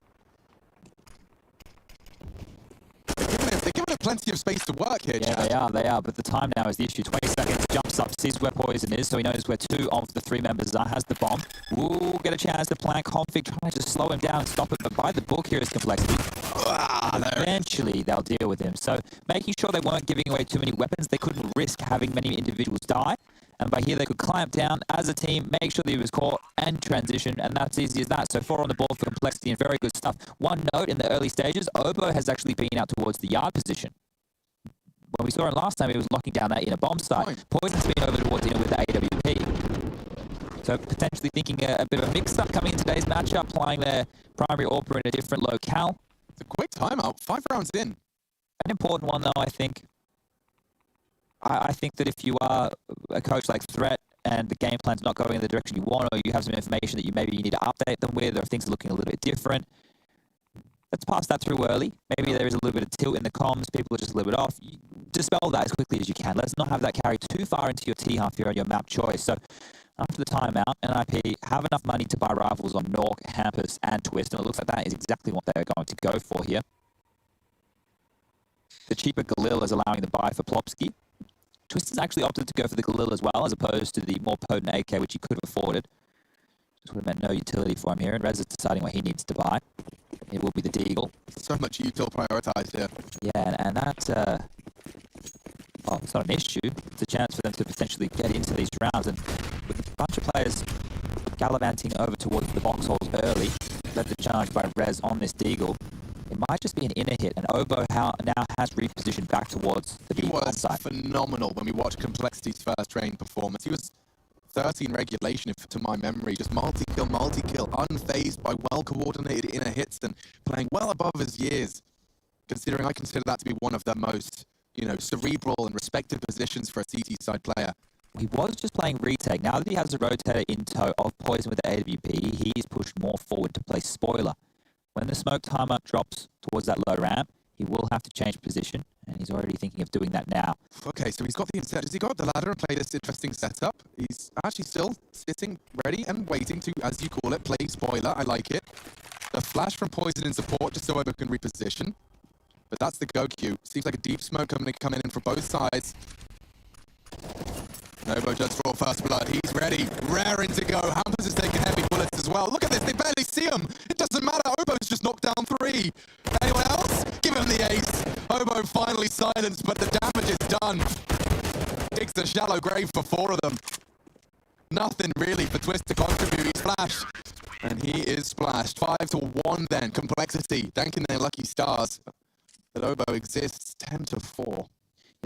They're giving him plenty of space to work here, Yeah, Chad. they are, but the time now is the issue. 20 seconds, jumps up, sees where Poison is, so he knows where 2 of the 3 members are, has the bomb. Will get a chance to plant Config, trying to just slow him down, stop it, but by the book here is Complexity. Eventually, they'll deal with him. So making sure they weren't giving away too many weapons, they couldn't risk having many individuals die. And by here, they could clamp down as a team, make sure that he was caught, and transition, and that's easy as that. So 4 on the board for Complexity and very good stuff. One note, in the early stages, Obo has actually been out towards the yard position. When we saw him last time, he was locking down that inner bomb site. Poison's been over towards inner with the AWP. So potentially thinking a bit of a mix-up coming in today's matchup, applying their primary AWP in a different locale. It's a quick timeout, 5 rounds in. An important one, though, I think. I think that if you are a coach like Threat and the game plan's not going in the direction you want, or you have some information that you need to update them with, or things are looking a little bit different, let's pass that through early. Maybe there is a little bit of tilt in the comms, people are just a little bit off. Dispel that as quickly as you can. Let's not have that carry too far into your T-half here on your map choice. So after the timeout, NIP have enough money to buy rifles on Nork, Hampus, and Twist, and it looks like that is exactly what they're going to go for here. The cheaper Galil is allowing the buy for Plopsky. Twist has actually opted to go for the Galil as well, as opposed to the more potent AK, which he could have afforded. Just would have meant no utility for him here, and Rez is deciding what he needs to buy. It will be the Deagle. So much util prioritized here. Yeah, and that's, well, it's not an issue. It's a chance for them to potentially get into these rounds, and with a bunch of players gallivanting over towards the box holes early, led the charge by Rez on this Deagle. It might just be an inner hit, and Obo now has repositioned back towards the B side. Phenomenal when we watched Complexity's first train performance. He was 13 regulation, if to my memory, just multi-kill, unfazed by well-coordinated inner hits and playing well above his years, considering I consider that to be one of the most, cerebral and respected positions for a CT side player. He was just playing retake. Now that he has a rotator in tow of Poison with the AWP, he's pushed more forward to play spoiler. When the smoke timer drops towards that low ramp, he will have to change position, and he's already thinking of doing that now. Okay, so he's got the insert. Has he got the ladder and play this interesting setup? He's actually still sitting ready and waiting to, as you call it, play spoiler. I like it. The flash from Poison in support just so Obo can reposition. But that's the go cue. Seems like a deep smoke coming in from both sides. Obo just draw first blood. He's ready, raring to go. Hampus is taking heavy bullets as well. Look at this, they barely see him. It doesn't matter. Obo's just knocked down 3. Anyone else? Give him the ace. Obo finally silenced, but the damage is done. Digs a shallow grave for 4 of them. Nothing really for Twist to contribute. He's flashed, and he is splashed. 5-1 then. Complexity, thanking their lucky stars that Obo exists. 10-4.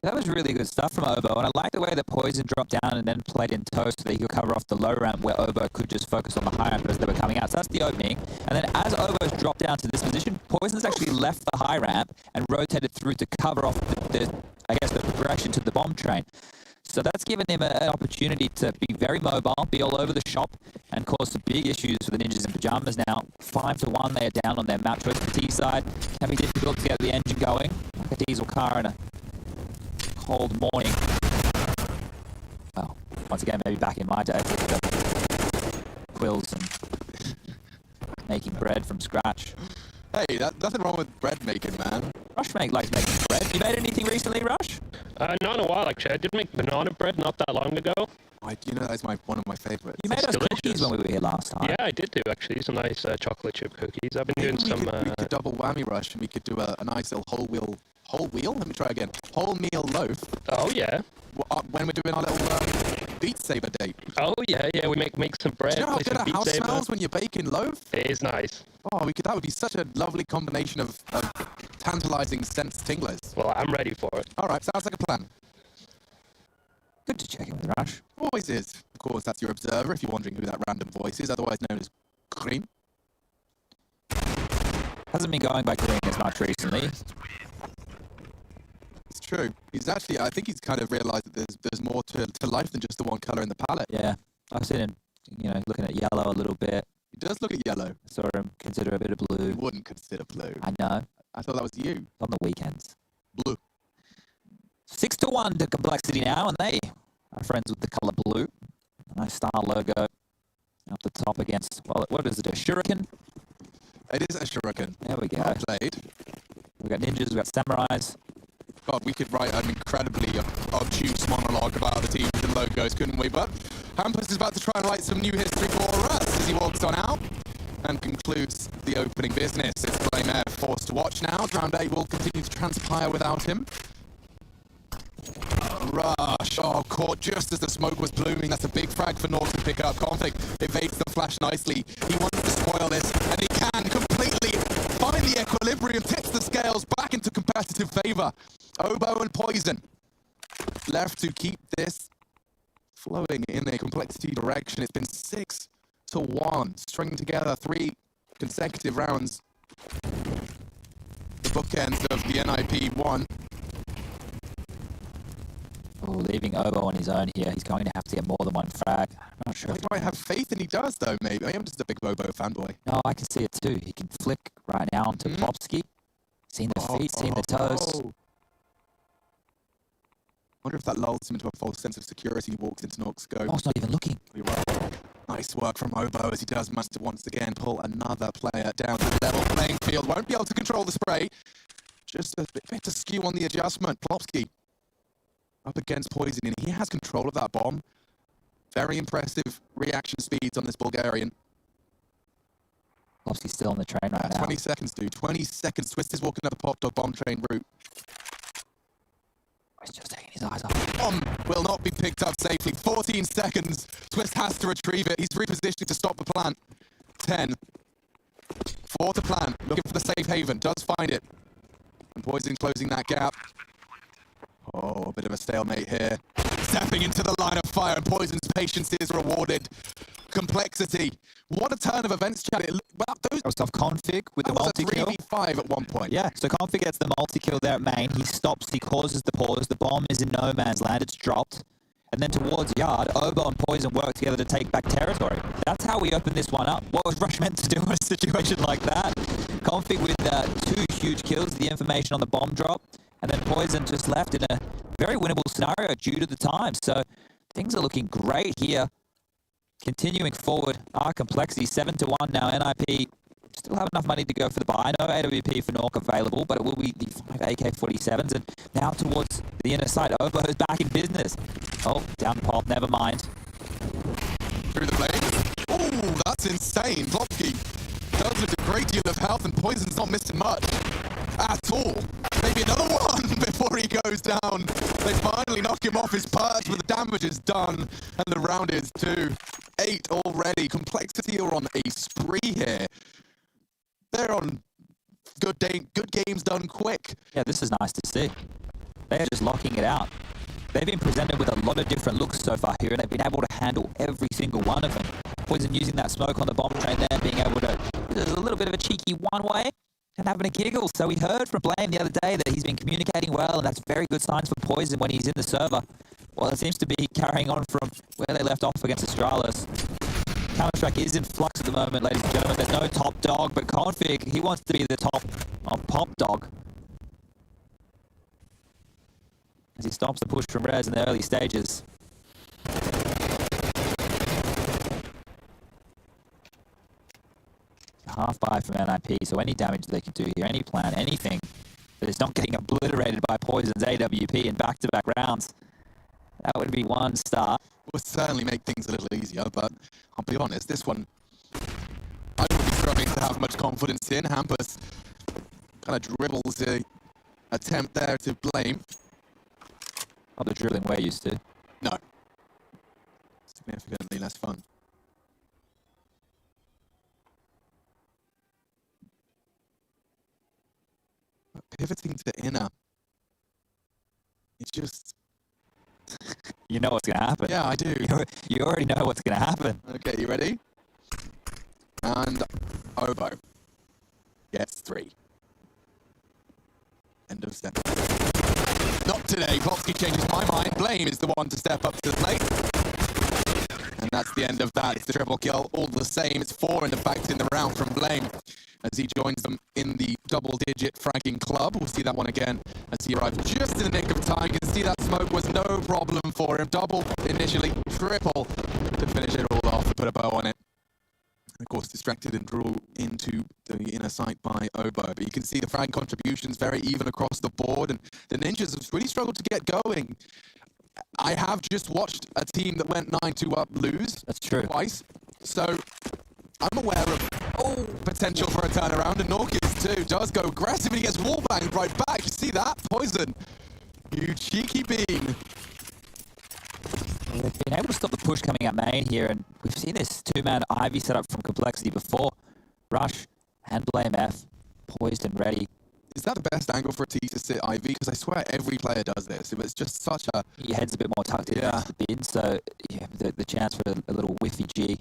Yeah, that was really good stuff from Obo, and I like the way that Poison dropped down and then played in tow so that he could cover off the low ramp where Obo could just focus on the high ramp as they were coming out. So that's the opening. And then as Obo's dropped down to this position, Poison's actually left the high ramp and rotated through to cover off the progression to the bomb train. So that's given him an opportunity to be very mobile, be all over the shop, and cause some big issues for the Ninjas in Pajamas now. 5-1, they are down on their map choice. The T side can be difficult to get the engine going, like a diesel car in a cold morning. Well, once again, maybe back in my day, with the quills and making bread from scratch. Hey, nothing wrong with bread making, man. Rush likes making bread. You made anything recently, Rush? Not in a while, actually. I did make banana bread not that long ago. That's one of my favorites. You made us cookies when we were here last time. Yeah, I did do, actually. Some nice chocolate chip cookies. I've been doing some... We could double whammy, Rush, and we could do a nice little whole wheel? Let me try again. Whole meal loaf. Oh, yeah. When we're doing our little Beat Saber date. Oh, yeah, we make some bread. Do you know how good a house Saber. smells when you're baking loaf? It is nice. Oh, that would be such a lovely combination of tantalizing sense tinglers. Well, I'm ready for it. All right, sounds like a plan. Good to check in with Rush. Always is. Of course, that's your observer, if you're wondering who that random voice is, otherwise known as Cream. Hasn't been going by Green as much recently. It's true. I think he's kind of realised that there's more to life than just the one colour in the palette. Yeah. I've seen him, looking at yellow a little bit. He does look at yellow. I saw him consider a bit of blue. You wouldn't consider blue. I know. I thought that was you. On the weekends. Blue. 6-1 to Complexity now, and they are friends with the colour blue. Nice star logo up the top against, well, what is it, a shuriken? It is a shuriken. There we go. Well played. We've got ninjas, we've got samurais. God, we could write an incredibly obtuse monologue about the teams and logos, couldn't we? But Hampus is about to try and write some new history for us as he walks on out and concludes the opening business. It's Flame Air forced to watch now. Round 8 will continue to transpire without him. Rush. Oh, caught just as the smoke was blooming. That's a big frag for North to pick up. Config evades the flash nicely. He wants to spoil this, and he can completely find the equilibrium, tips the scales back into competitive favor. Oboe and Poison left to keep this flowing in a complexity direction. It's been 6-1, stringing together 3 consecutive rounds. The bookends of the NIP 1. Oh, leaving Oboe on his own here. He's going to have to get more than one frag. I'm not sure. I might have faith in he does, though, maybe. I am just a big Oboe fanboy. No, I can see it too. He can flick right now onto Popsky. Seen the feet, seen the toes. Wonder if that lulls him into a false sense of security. He walks into Nork's scope. Oh, it's not even looking. Nice work from Oboe as he does manage to once again pull another player down to the level playing field. Won't be able to control the spray. Just a bit askew on the adjustment. Plopsky up against Poison, and he has control of that bomb. Very impressive reaction speeds on this Bulgarian. Plopsky's still on the train right now. 20 seconds, dude. 20 seconds. Twist is walking up the pop dog bomb train route. He's just taking his eyes off. Bomb will not be picked up safely. 14 seconds. Twist has to retrieve it. He's repositioning to stop the plant. 10. 4 to plant. Looking for the safe haven. Does find it. And Poison closing that gap. Oh, a bit of a stalemate here. Stepping into the line of fire, and Poison's patience is rewarded. Complexity. What a turn of events, Chad. Well, those Stuff Config with the multi-kill. 3v5 at one point. Yeah, so Config gets the multi-kill there at main. He stops, he causes the pause. The bomb is in no man's land. It's dropped. And then towards Yard, Oboe and Poison work together to take back territory. That's how we open this one up. What was Rush meant to do in a situation like that? Config with 2 huge kills, the information on the bomb drop. And then Poison just left in a very winnable scenario due to the time. So things are looking great here. Continuing forward, our complexity 7-1 now. NIP still have enough money to go for the buy. No AWP for Nork available, but it will be the 5 AK-47s. And now towards the inner side, Oboe is back in business. Oh, down pop, never mind. Through the blade. Oh, that's insane. Plopsky does lose a great deal of health, and Poison's not missing much at all. Maybe another one before he goes down. They finally knock him off his perch, but the damage is done, and the round is 2-8 already. Complexity are on a spree here. They're on good games done quick. Yeah, this is nice to see. They're just locking it out. They've been presented with a lot of different looks so far here, and they've been able to handle every single one of them. Poison using that smoke on the bomb train there, being able to... There's a little bit of a cheeky one-way and having a giggle. So we heard from Blame the other day that he's been communicating well, and that's very good signs for Poison when he's in the server. Well, it seems to be carrying on from where they left off against Astralis. Counter-Strike is in flux at the moment, ladies and gentlemen. There's no top dog, but Config, he wants to be the top pop dog. As he stops the push from Rez in the early stages. Half buy from NIP, so any damage they can do here, any plan, anything that is not getting obliterated by Poison's AWP in back-to-back rounds, that would be one star. Would certainly make things a little easier, but I'll be honest, this one I would be struggling to have much confidence in. Hampus kind of dribbles the attempt there to Blame. Not the dribbling we're used to. No. Significantly less fun. But pivoting to inner, it's just... You know what's going to happen. Yeah, I do. You already know what's going to happen. Okay, you ready? And Oboe gets 3. End of set. Not today. Plopsky changes my mind. Blame is the one to step up to the plate. And that's the end of that. It's the triple kill all the same. It's 4 in fact in the round from Blame as he joins them in the double-digit fragging club. We'll see that one again as he arrives just in the nick of time. You can see that smoke was no problem for him. Double initially, triple to finish it all off and put a bow on it. Of course, distracted and drew into the inner sight by Obo. But you can see the frag contributions very even across the board, and the Ninjas have really struggled to get going. I have just watched a team that went 9-2 up lose. That's true. Twice. So I'm aware of potential for a turnaround, and Nork is too. Does go aggressive, and he gets wallbanged right back. You see that? Poison. You cheeky bean. They've been able to stop the push coming out main here, and we've seen this two-man Ivy set up from Complexity before. Rush and Blame F, poised and ready. Is that the best angle for a T to sit Ivy? Because I swear every player does this. It's just such a... Your head's a bit more tucked in into the bin, so yeah, the chance for a little whiffy G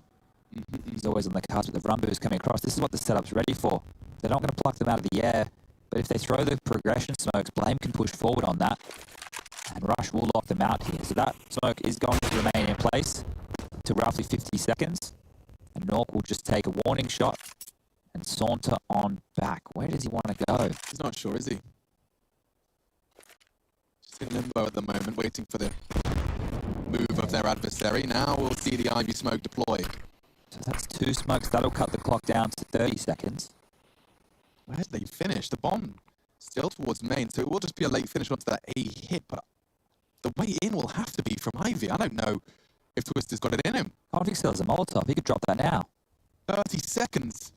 is always on the cards with the Rumboos coming across. This is what the setup's ready for. They're not going to pluck them out of the air, but if they throw the progression smokes, Blame can push forward on that, and Rush will lock them out here. So that smoke is going to remain in place to roughly 50 seconds, and Nork will just take a warning shot and saunter on back. Where does he want to go? He's not sure, is he? Just in limbo at the moment, waiting for the move of their adversary. Now we'll see the Ivy smoke deployed. So that's 2 smokes. That'll cut the clock down to 30 seconds. Where did they finish? The bomb still towards main, so it will just be a late finish onto that A hit, but the way in will have to be from Ivy. I don't know if Twister's got it in him. Config still has a Molotov. He could drop that now. 30 seconds.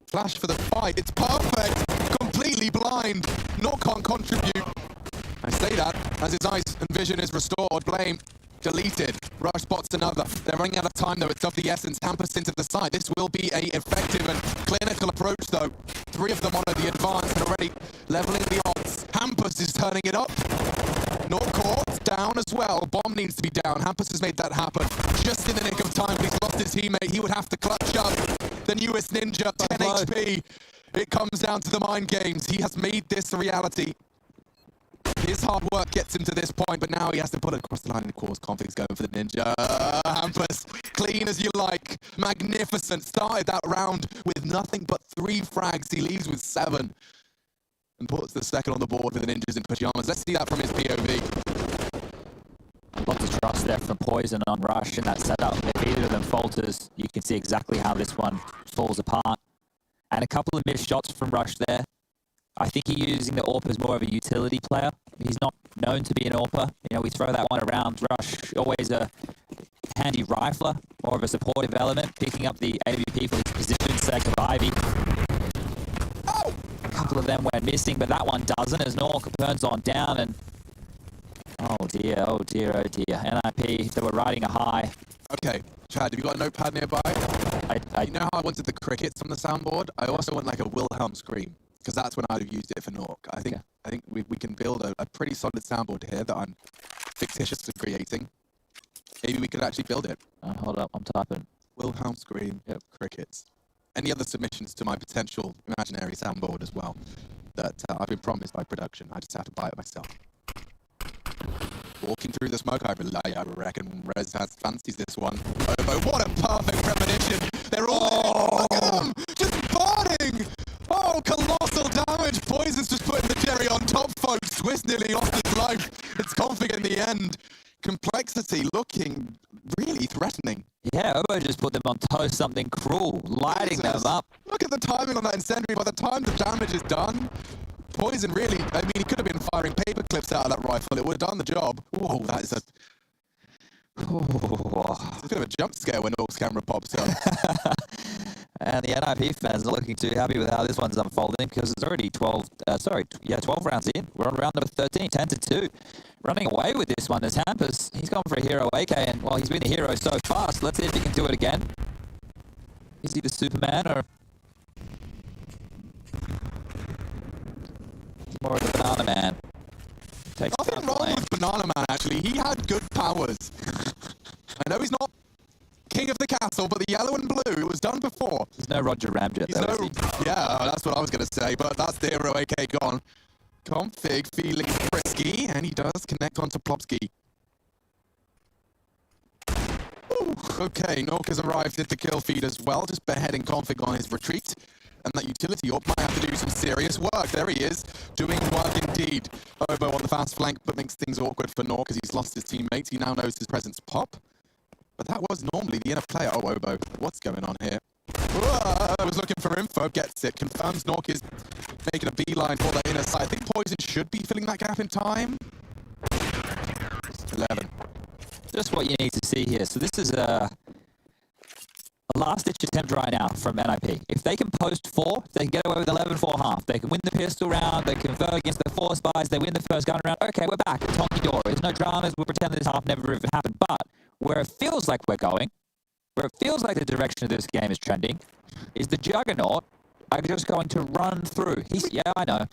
Flash for the fight. It's perfect. Completely blind. Not can't contribute. I say that as his eyes and vision is restored. Blame deleted. Rush spots another. They're running out of time though. It's of the essence. Hampus into the side. This will be a effective and clinical approach though. 3 of them on the advance and already leveling the odds. Hampus is turning it up. Norcourt down as well. Bomb needs to be down. Hampus has made that happen just in the nick of time, but he's lost his teammate. He would have to clutch up the newest Ninja, 10 HP. It comes down to the mind games. He has made this a reality. His hard work gets him to this point, but now he has to put it across the line. And of course, Config's going for the Ninja. Hampus, clean as you like. Magnificent. Started that round with nothing but 3 frags. He leaves with 7. And puts the second on the board for the Ninjas in pajamas. Let's see that from his POV. Lots of trust there from Poison on Rush in that setup. If either of them falters, you can see exactly how this one falls apart. And a couple of missed shots from Rush there. I think he's using the AWP as more of a utility player. He's not known to be an AWPer. You know, we throw that one around. Rush, always a handy rifler, more of a supportive element, picking up the AWP for his position, sake of Ivy. A couple of them went missing, but that one doesn't as Nork burns on down and oh dear, oh dear, oh dear. NIP, they were riding a high. Okay, Chad, have you got a notepad nearby? You know how I wanted the crickets on the soundboard? I also want like a Wilhelm scream, because that's when I'd have used it for Nork. I think we can build a pretty solid soundboard here that I'm fictitiously creating. Maybe we could actually build it. Hold up, I'm typing. Wilhelm scream, crickets. Any other submissions to my potential imaginary soundboard as well that I've been promised by production? I just have to buy it myself. Walking through the smoke, I reckon Rez has fancies this one. Obo, what a perfect premonition! They're all look at them! Just burning! Oh, colossal damage! Poison's just putting the cherry on top, folks. Twist nearly lost his life. It's Config in the end. Complexity looking really threatening. Yeah, Obo just put them on toast, something cruel, lighting them up. Look at the timing on that incendiary. By the time the damage is done, Poison really, I mean, he could have been firing paper clips out of that rifle. It would have done the job. Whoa, that is a... It's a bit of a jump scare when Nork's camera pops up. And the NIP fans are looking too happy with how this one's unfolding because it's already 12 rounds in. We're on round number 13, 10-2. Running away with this one is Hampus. He's gone for a hero AK, and well, he's been a hero so fast. Let's see if he can do it again. Is he the Superman or more of the Banana Man? Takes nothing wrong with Banana Man, actually. He had good powers. I know he's not king of the castle, but the yellow and blue, it was done before. There's no Roger Ramjet, though, is he? Yeah, that's what I was going to say, but that's the hero AK gone. Config feeling frisky, and he does connect onto Plopsky. Okay, Nork has arrived at the kill feed as well, just beheading Config on his retreat. And that utility orb might have to do some serious work. There he is, doing work indeed. Obo on the fast flank, but makes things awkward for Nork as he's lost his teammates. He now knows his presence pop. But that was normally the inner player. Oh, Obo, what's going on here? I was looking for info, gets it. Confirms Nork is making a beeline for that inner side. I think Poison should be filling that gap in time. 11. Just what you need to see here. So this is a last-ditch attempt right now from NIP. If they can post 4, they can get away with 11-4 half. They can win the pistol round, they convert against the 4 spies, they win the first gun round. Okay, we're back. It's honky-dory. There's no dramas. We'll pretend this half never even happened. But where it feels like we're going, where it feels like the direction of this game is trending, is the Juggernaut are just going to run through. Yeah, I know.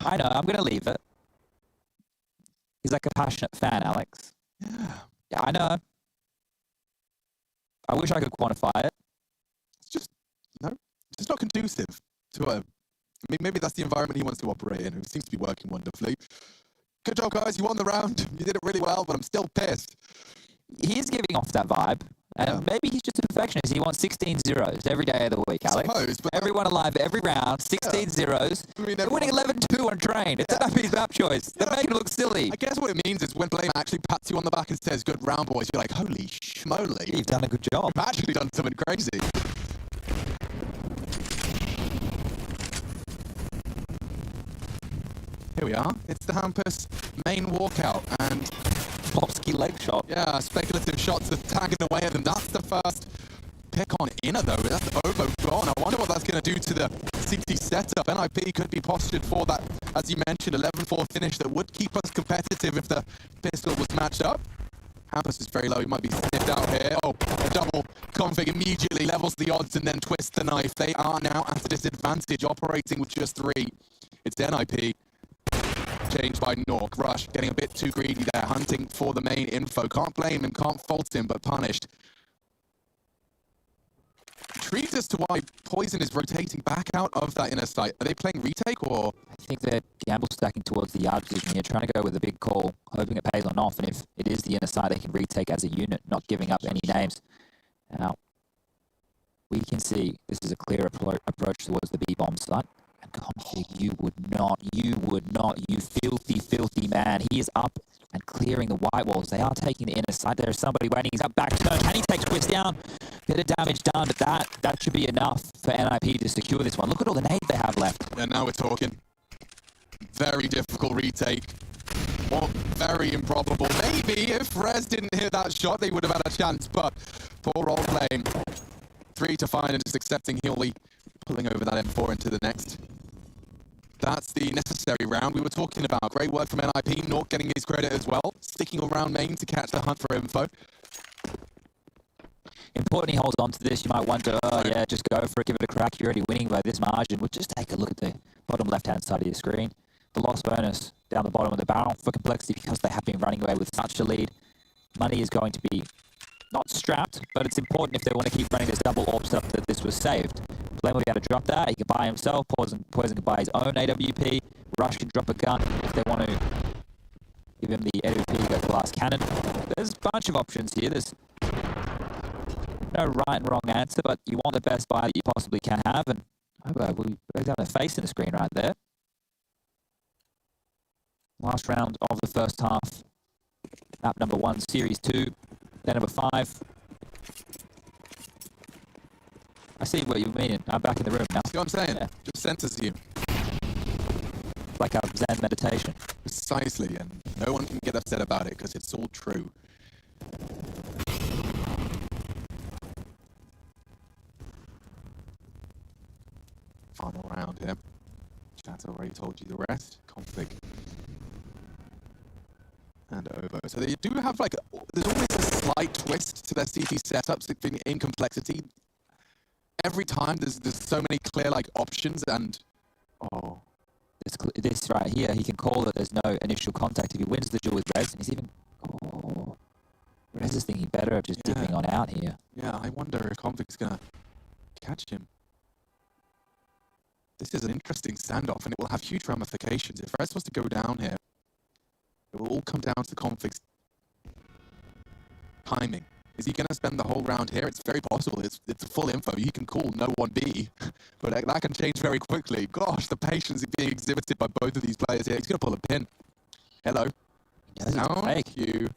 I'm going to leave it. He's like a passionate fan, Alex. Yeah, I know. I wish I could quantify it. It's just not conducive to a... I mean, maybe that's the environment he wants to operate in. It seems to be working wonderfully. Good job, guys. You won the round. You did it really well, but I'm still pissed. He is giving off that vibe. And maybe he's just a perfectionist. He wants 16 zeros every day of the week, Alex. I suppose, but everyone alive every round, 16 zeros. I mean, they're winning 11-2 on train. It's NIP's map choice. They're making it look silly. I guess what it means is when Blame actually pats you on the back and says, good round, boys, you're like, holy schmoly. You've done a good job. You've actually done something crazy. Here we are. It's the Hampus main walkout, and Popsky leg shot. Yeah, speculative shots are tagging away at them. That's the first pick on inner, though. That's Obo gone. I wonder what that's going to do to the CT setup. NIP could be postured for that, as you mentioned, 11-4 finish that would keep us competitive if the pistol was matched up. Hampus is very low. He might be sniffed out here. Oh, a double config immediately levels the odds and then twists the knife. They are now at a disadvantage, operating with just 3. It's NIP. Changed by Nork. Rush getting a bit too greedy there, hunting for the main info. Can't blame him, can't fault him, but punished. Intrigued as to why Poison is rotating back out of that inner sight. Are they playing retake or? I think they're gamble stacking towards the yard position here, trying to go with a big call, hoping it pays on off, and if it is the inner side, they can retake as a unit, not giving up any names. Now, we can see this is a clear approach towards the B-bomb site. Config, you would not, you filthy, filthy man. He is up and clearing the white walls. They are taking the inner side. There is somebody waiting. He's up back turn. Can he take twist down? Bit of damage done, but that should be enough for NIP to secure this one. Look at all the nades they have left. And now we're talking. Very difficult retake. Well, very improbable. Maybe if Rez didn't hear that shot, they would have had a chance, but poor role playing. 3 to find and just accepting he'll be pulling over that M4 into the next. That's the necessary round we were talking about. Great work from NIP. Nork getting his credit as well. Sticking around main to catch the hunt for info. Important he holds on to this. You might wonder, oh yeah, just go for it, give it a crack. You're already winning by this margin. Well, just take a look at the bottom left-hand side of your screen. The loss bonus down the bottom of the barrel for complexity because they have been running away with such a lead. Money is going to be not strapped, but it's important if they want to keep running this double orb stuff that this was saved. Blame will be able to drop that. He can buy himself. Poison can buy his own AWP. Rush can drop a gun if they want to give him the AWP, go glass cannon. There's a bunch of options here. There's no right and wrong answer, but you want the best buy that you possibly can have. And we have a face in the screen right there. Last round of the first half. Map number 1, Series 2. Then number 5. I see what you mean. I'm back in the room now. See what I'm saying? Yeah. Just centers you. Like a Zen meditation. Precisely, and no one can get upset about it because it's all true. Final round here. Chat already told you the rest. Config. And over. So they do have like, there's always a slight twist to their CT setups in complexity. Every time there's so many clear like options and this right here, he can call that there's no initial contact if he wins the duel with Rez, and he's even Rez is thinking better of just dipping on out here. Yeah, I wonder if Config's gonna catch him. This is an interesting standoff and it will have huge ramifications. If Rez was to go down here, it will all come down to Config's timing. Is he going to spend the whole round here? It's very possible. It's full info. He can call no 1B, but that can change very quickly. Gosh, the patience being exhibited by both of these players here. He's going to pull a pin. Hello. Thank you.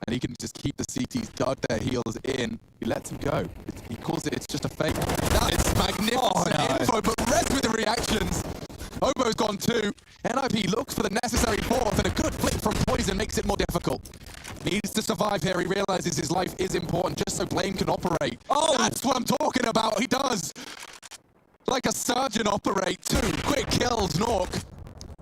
And he can just keep the CTs dug their heels in. He lets him go. He calls it, it's just a fake. That is magnificent info, but rest with the reactions. Obo's gone too. NIP looks for the necessary fourth, and a good flick from Poison makes it more difficult. Needs to survive here. He realizes his life is important just so Blame can operate. Oh, that's what I'm talking about. He does. Like a surgeon operate. 2 quick kills, Nork.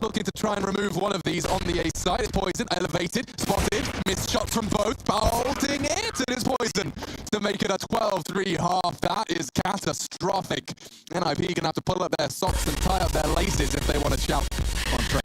Looking to try and remove one of these on the A side. It's Poison, elevated, spotted, missed shots from both, bolting it. It is Poison to make it a 12-3 half. That is catastrophic. NIP gonna have to pull up their socks and tie up their laces if they want to shout on train.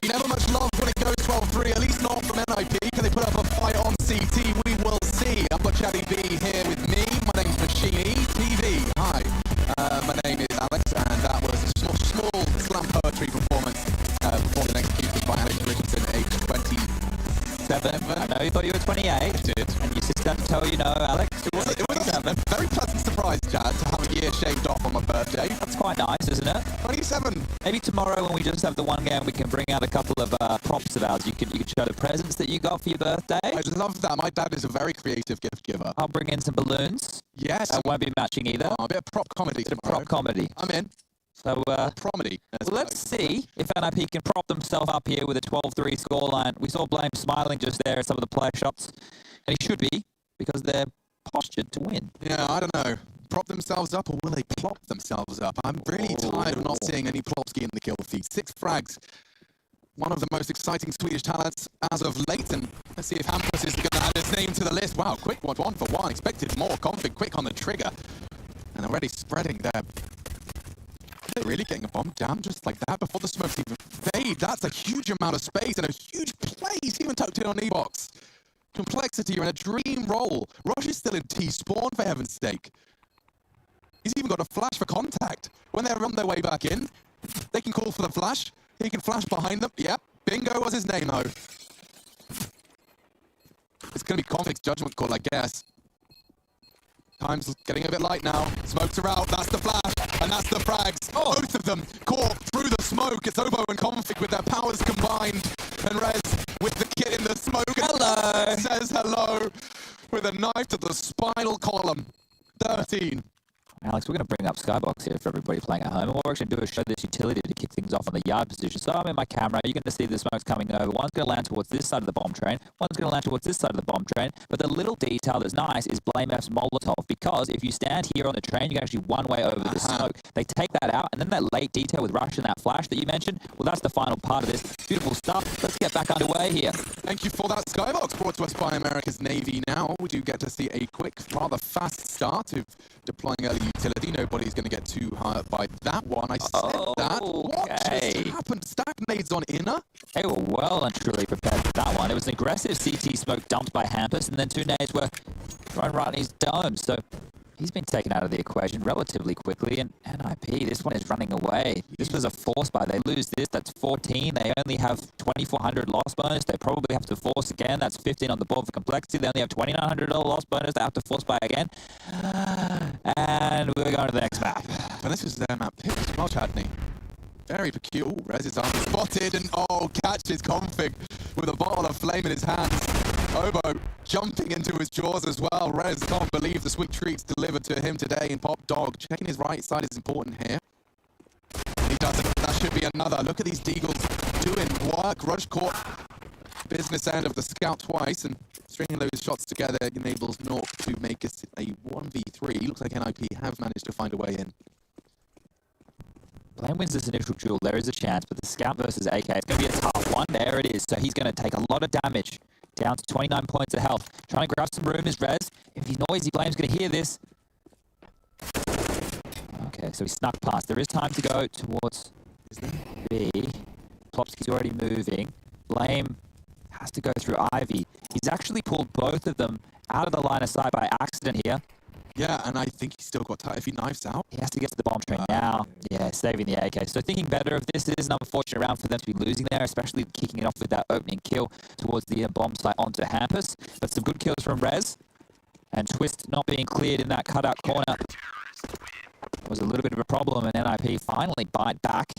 Never much love when it goes 12-3, at least not from NIP. Can they put up a fight on CT? We will see. I've got Chatty B here with me. My name's Machine TV. Hi, my name is Alex, and that was a small slam poetry performance performed and executed by Alex Richardson, age 27. I know you thought you were 28. I did. And your sister had to tell you, no, Alex, it was a very pleasant surprise, Chad, to have a year shaved off on my birthday. That's quite nice, isn't it? 27. Maybe tomorrow when we just have the one game, we can bring out a couple of props of ours. You could show the presents that you got for your birthday. I'd love that. My dad is a very creative gift giver. I'll bring in some balloons. Yes. That won't be matching either. A bit of prop comedy. Prop comedy. I'm in. So Promedy. let's see if NIP can prop themselves up here with a 12-3 scoreline. We saw Blame smiling just there at some of the player shots, and he should be, because they're postured to win. Yeah, I don't know. Prop themselves up, or will they plop themselves up? I'm really tired of not seeing any Plopsky in the kill feed. 6 frags. One of the most exciting Swedish talents as of late, and let's see if Hampus is going to add his name to the list. Wow, quick one for one. Expected more. Config quick on the trigger. And already spreading there. Are they really getting a bomb down just like that before the smokes even fade? That's a huge amount of space and a huge place even tucked in on E-Box. Complexity and a dream roll. Rush is still in T-spawn, for heaven's sake. He's even got a flash for contact. When they're on their way back in, they can call for the flash. He can flash behind them. Yep, Bingo was his name, though. It's going to be Config's judgment call, I guess. Time's getting a bit light now. Smokes are out. That's the flash. And that's the frags. Oh, both of them caught through the smoke. It's Obo and Config with their powers combined. And Rez with the kit in the smoke. Hello. Says hello with a knife to the spinal column. 13. Alex, we're going to bring up Skybox here for everybody playing at home. And what we're actually going to do is show this utility to kick things off on the yard position. So I'm in my camera. You're going to see the smokes coming over. One's going to land towards this side of the bomb train. One's going to land towards this side of the bomb train. But the little detail that's nice is Blame F's Molotov. Because if you stand here on the train, you can actually one way over the smoke. They take that out. And then that late detail with Rush and that flash that you mentioned, well, that's the final part of this. Beautiful stuff. Let's get back underway here. Thank you for that Skybox, brought to us by America's Navy. Now we do get to see a quick, rather fast start to deploying early utility. Nobody's going to get too hurt by that one. I said that. What just happened? Stack nades on inner? They were well and truly prepared for that one. It was an aggressive CT smoke dumped by Hampus, and then 2 nades were thrown right in his dome. So he's been taken out of the equation relatively quickly. And NIP, this one is running away. This was a force buy. They lose this. That's 14. They only have 2,400 loss bonus. They probably have to force again. That's 15 on the board for complexity. They only have $2,900 loss bonus. They have to force buy again. And we're going to the next map. But this is their map pick as well, Chadney. Very peculiar. Ooh, Rez is spotted and catches Config with a bottle of flame in his hands. Obo jumping into his jaws as well. Rez can't believe the sweet treats delivered to him today. And Pop Dog checking his right side is important here. He does it. That should be another. Look at these Deagles doing work. Rush caught business end of the scout twice, and stringing those shots together enables Nork to make us a 1v3. Looks like NIP have managed to find a way in. Blame wins this initial duel. There is a chance, but the Scout versus AK, it's going to be a tough one. There it is. So he's going to take a lot of damage. Down to 29 points of health. Trying to grab some room is Rez. If he's noisy, Blame's going to hear this. Okay, so he snuck past. There is time to go towards B. Plopsky's already moving. Blame has to go through Ivy. He's actually pulled both of them out of the line of sight by accident here. Yeah, and I think he's still got time if he knives out. He has to get to the bomb train now. Yeah, saving the AK. So thinking better of this. It is an unfortunate round for them to be losing there, especially kicking it off with that opening kill towards the bomb site onto Hampus. But some good kills from Rez. And Twist not being cleared in that cutout corner was a little bit of a problem, and NIP finally bite back.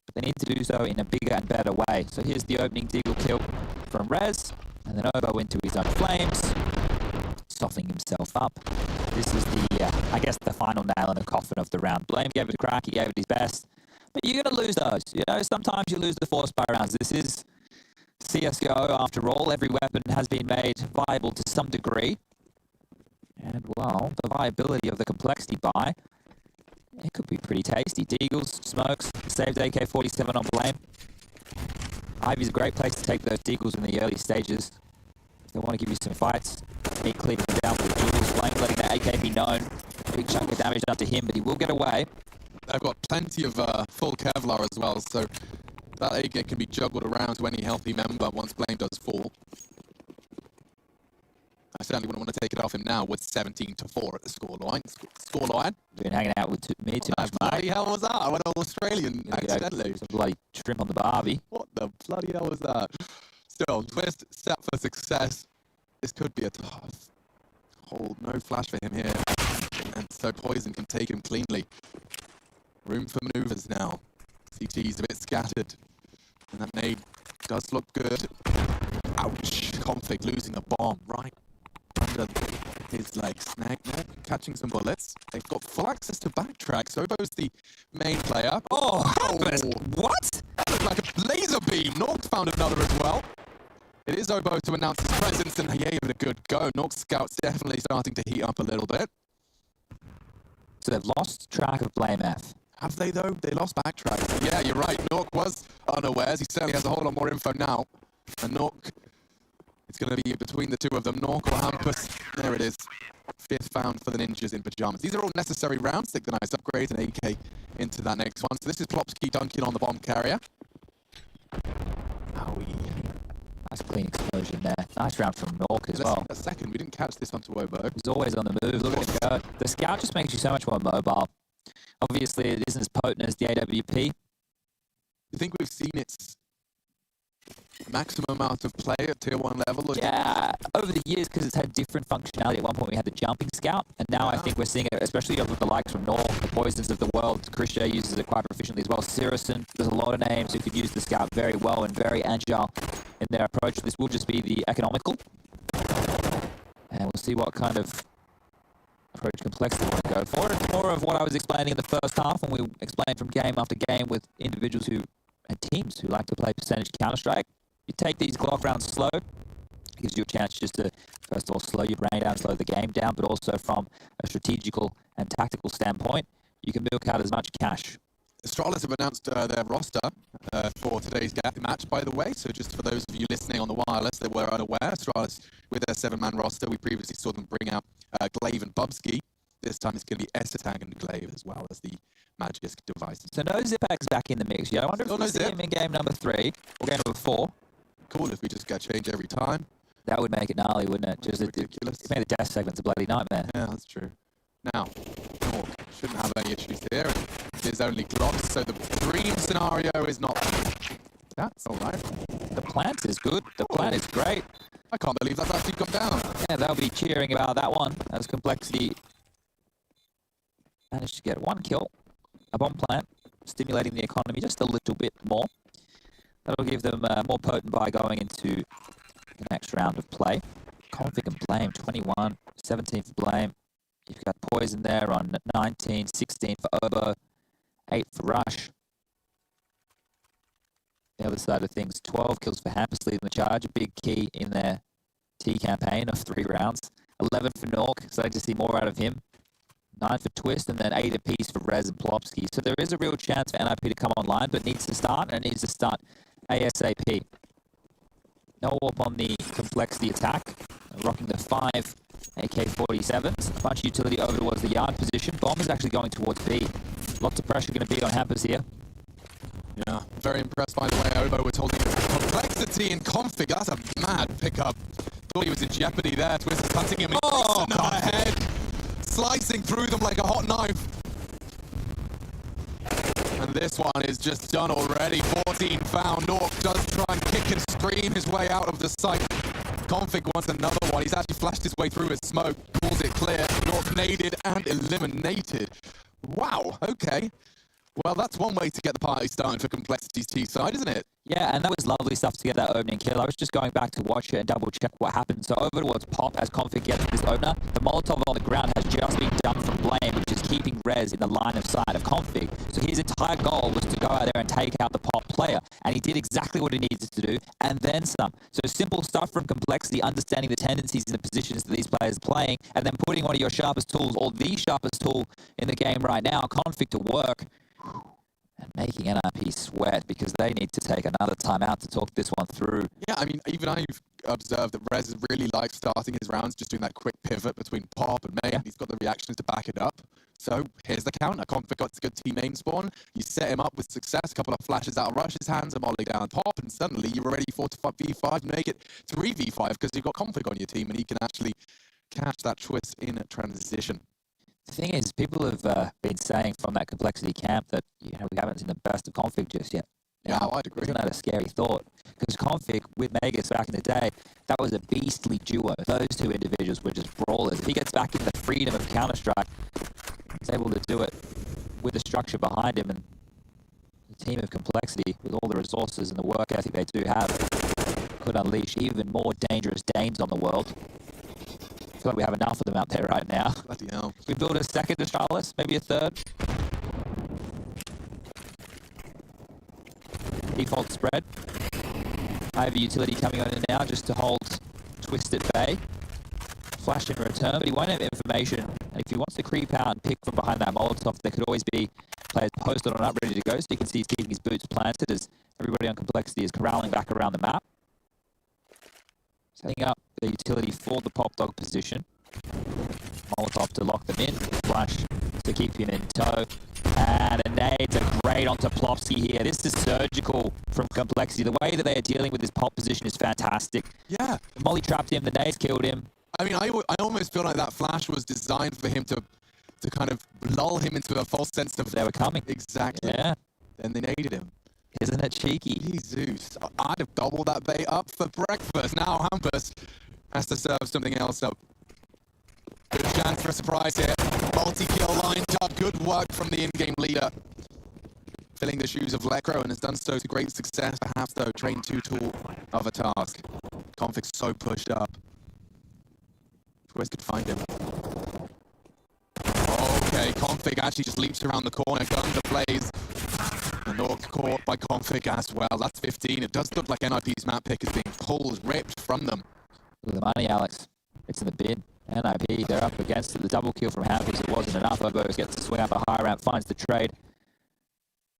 But they need to do so in a bigger and better way. So here's the opening Deagle kill from Rez. And then Obo into his own flames, softening himself up. This is the, I guess, the final nail in the coffin of the round. Blame gave it a crack, he gave it his best. But you're going to lose those. You know, sometimes you lose the force by rounds. This is CSGO, after all. Every weapon has been made viable to some degree. And, well, the viability of the complexity buy, it could be pretty tasty. Deagles, smokes, saved AK-47 on Blame. Ivy's a great place to take those Deagles in the early stages. They want to give you some fights. Sneak cleaving down with Jules. Flame letting that AK be known. Big chunk of damage done to him, but he will get away. They've got plenty of full Kevlar as well, so that AK can be juggled around to any healthy member once Blame does fall. I certainly wouldn't want to take it off him now with 17-4 at the scoreline. Been hanging out with me too much, mate. Bloody hell was that? I went all Australian accidentally. Some bloody shrimp on the barbie. What the bloody hell was that? Still, Twist set for success. This could be a tough hold. No flash for him here. And so Poison can take him cleanly. Room for maneuvers now. CT's a bit scattered. And that nade does look good. Ouch. Config losing a bomb right under his leg. Snag catching some bullets. They've got full access to backtrack. Sobo's the main player. Oh, what? That looked like a laser beam. Nork found another as well. It is Obo to announce his presence, and he gave it a good go. Nork's scouts definitely starting to heat up a little bit. So they've lost track of Blame F. Have they, though? They lost backtrack. So yeah, you're right. Nork was unawares. He certainly has a whole lot more info now. And Nork, it's going to be between the two of them. Nork or Hampus. There it is. 5th found for the Ninjas in pajamas. These are all necessary rounds. Take the nice upgrade and AK into that next one. So this is Plopsky dunking on the bomb carrier. Nice clean explosion there. Nice round from Nork as well. A second, we didn't catch this onto Obo. He's always on the move. Look at him go. The scout just makes you so much more mobile. Obviously, it isn't as potent as the AWP. You think we've seen its maximum amount of play at tier 1 level? Or Yeah, over the years, because it's had different functionality. At one point, we had the jumping scout, and now I think we're seeing it, especially over the likes from Nork, the Poisons of the world. Christian uses it quite proficiently as well. Sirison, there's a lot of names who could use the scout very well and very agile in their approach. This will just be the economical, and we'll see what kind of approach complexity we want to go for. It's more of what I was explaining in the first half when we explained from game after game with individuals who and teams who like to play percentage Counter-Strike. You take these Glock rounds slow, it gives you a chance just to, first of all, slow your brain down, slow the game down, but also from a strategical and tactical standpoint, you can milk out as much cash. Astralis have announced their roster for today's match, by the way. So just for those of you listening on the wireless that were unaware, Astralis, with their 7-man roster, we previously saw them bring out Glaive and Bubsky. This time it's going to be Essetag and Glaive as well as the Magisk devices. So no Zipak's back in the mix yet. I wonder if we'll see him in game number 3 or game number 4. Cool if we just get change every time. That would make it gnarly, wouldn't it? Just ridiculous. It made the death segment's a bloody nightmare. Yeah, that's true. Now, Nork shouldn't have any issues here. There's only Glocks, so the dream scenario is not. That's all right. The plant is good. The plant is great. I can't believe that's actually gone down. Yeah, they'll be cheering about that one as Complexity managed to get 1 kill. A bomb plant, stimulating the economy just a little bit more. That'll give them more potent buy going into the next round of play. Config and Blame, 21, 17 for Blame. You've got Poison there on 19, 16 for Obo, 8 for Rush. The other side of things, 12 kills for Hampus leading the charge, a big key in their T campaign of 3 rounds. 11 for Nork, starting to see more out of him. 9 for Twist, and then 8 apiece for Rez and Plopsky. So there is a real chance for NIP to come online, but needs to start, and it needs to start ASAP. No warp on the Complexity attack. Rocking the 5 AK-47s. A bunch of utility over towards the yard position. Bomb is actually going towards B. Lots of pressure going to be on Hampus here. Yeah, very impressed by the way Obo was holding Complexity in config. That's a mad pickup. Thought he was in jeopardy there. Twist is cutting him in ahead. Slicing through them like a hot knife. And this one is just done already. 14 found. Nork does try and kick and scream his way out of the site. Config wants another one. He's actually flashed his way through his smoke. Pulls it clear. Nork naded and eliminated. Wow, okay. Well, that's one way to get the party started for Complexity's T side, isn't it? Yeah, and that was lovely stuff to get that opening kill. I was just going back to watch it and double check what happened. So over towards Pop as Config gets this opener. The Molotov on the ground has just been done from Blame, which is keeping Rez in the line of sight of Config. So his entire goal was to go out there and take out the Pop player. And he did exactly what he needed to do, and then some. So simple stuff from Complexity, understanding the tendencies and the positions that these players are playing, and then putting one of your sharpest tools, or the sharpest tool in the game right now, Config, to work. And making NIP sweat because they need to take another time out to talk this one through. Yeah, I mean, even I've observed that Rez really likes starting his rounds, just doing that quick pivot between Pop and Main. Yeah. He's got the reactions to back it up. So here's the counter. Config got a good team main spawn. You set him up with success, a couple of flashes out of Rush's hands, a molly down Pop, and suddenly you're already 4-5v5, make it 3v5 because you've got Config on your team and he can actually catch that twist in transition. The thing is, people have been saying from that Complexity camp that we haven't seen the best of Config just yet. Yeah, I'd agree. Isn't that a scary thought? Because Config with Megas back in the day, that was a beastly duo. Those two individuals were just brawlers. If he gets back in the freedom of Counter-Strike, he's able to do it with the structure behind him, and the team of Complexity, with all the resources and the work ethic they do have, could unleash even more dangerous Danes on the world. feel like we have enough of them out there right now. Bloody hell. We build a second Astralis, maybe a third. Default spread. I have a utility coming on in now just to hold Twist at bay. Flash in return, but he won't have information. And if he wants to creep out and pick from behind that Molotov, there could always be players posted on up, ready to go. So you can see he's keeping his boots planted as everybody on Complexity is corralling back around the map. Setting up the utility for the pop dog position. Molotov to lock them in. Flash to keep him in tow. And the nades are great onto Plopsky here. This is surgical from Complexity. The way that they are dealing with this pop position is fantastic. Yeah. Molly trapped him, the nades killed him. I mean, I almost feel like that flash was designed for him to kind of lull him into a false sense of... They were coming. Exactly. Yeah. Then they naded him. Isn't it cheeky? Jesus. I'd have doubled that bait up for breakfast. Now Hampus has to serve something else up. Good chance for a surprise here. Multi-kill lined up. Good work from the in-game leader. Filling the shoes of Lekro and has done so to great success. Perhaps, though, trained too tall of a task. Config's so pushed up. Wes could find him. Okay, Config actually just leaps around the corner. Gun to blaze. And Orc caught by Config as well. That's 15. It does look like NIP's map pick is being pulled, ripped from them. Look at the money, Alex. It's in the bin. NIP, they're up against it. The double kill from Hampus, it wasn't enough. Obos gets to swing up a high ramp, finds the trade.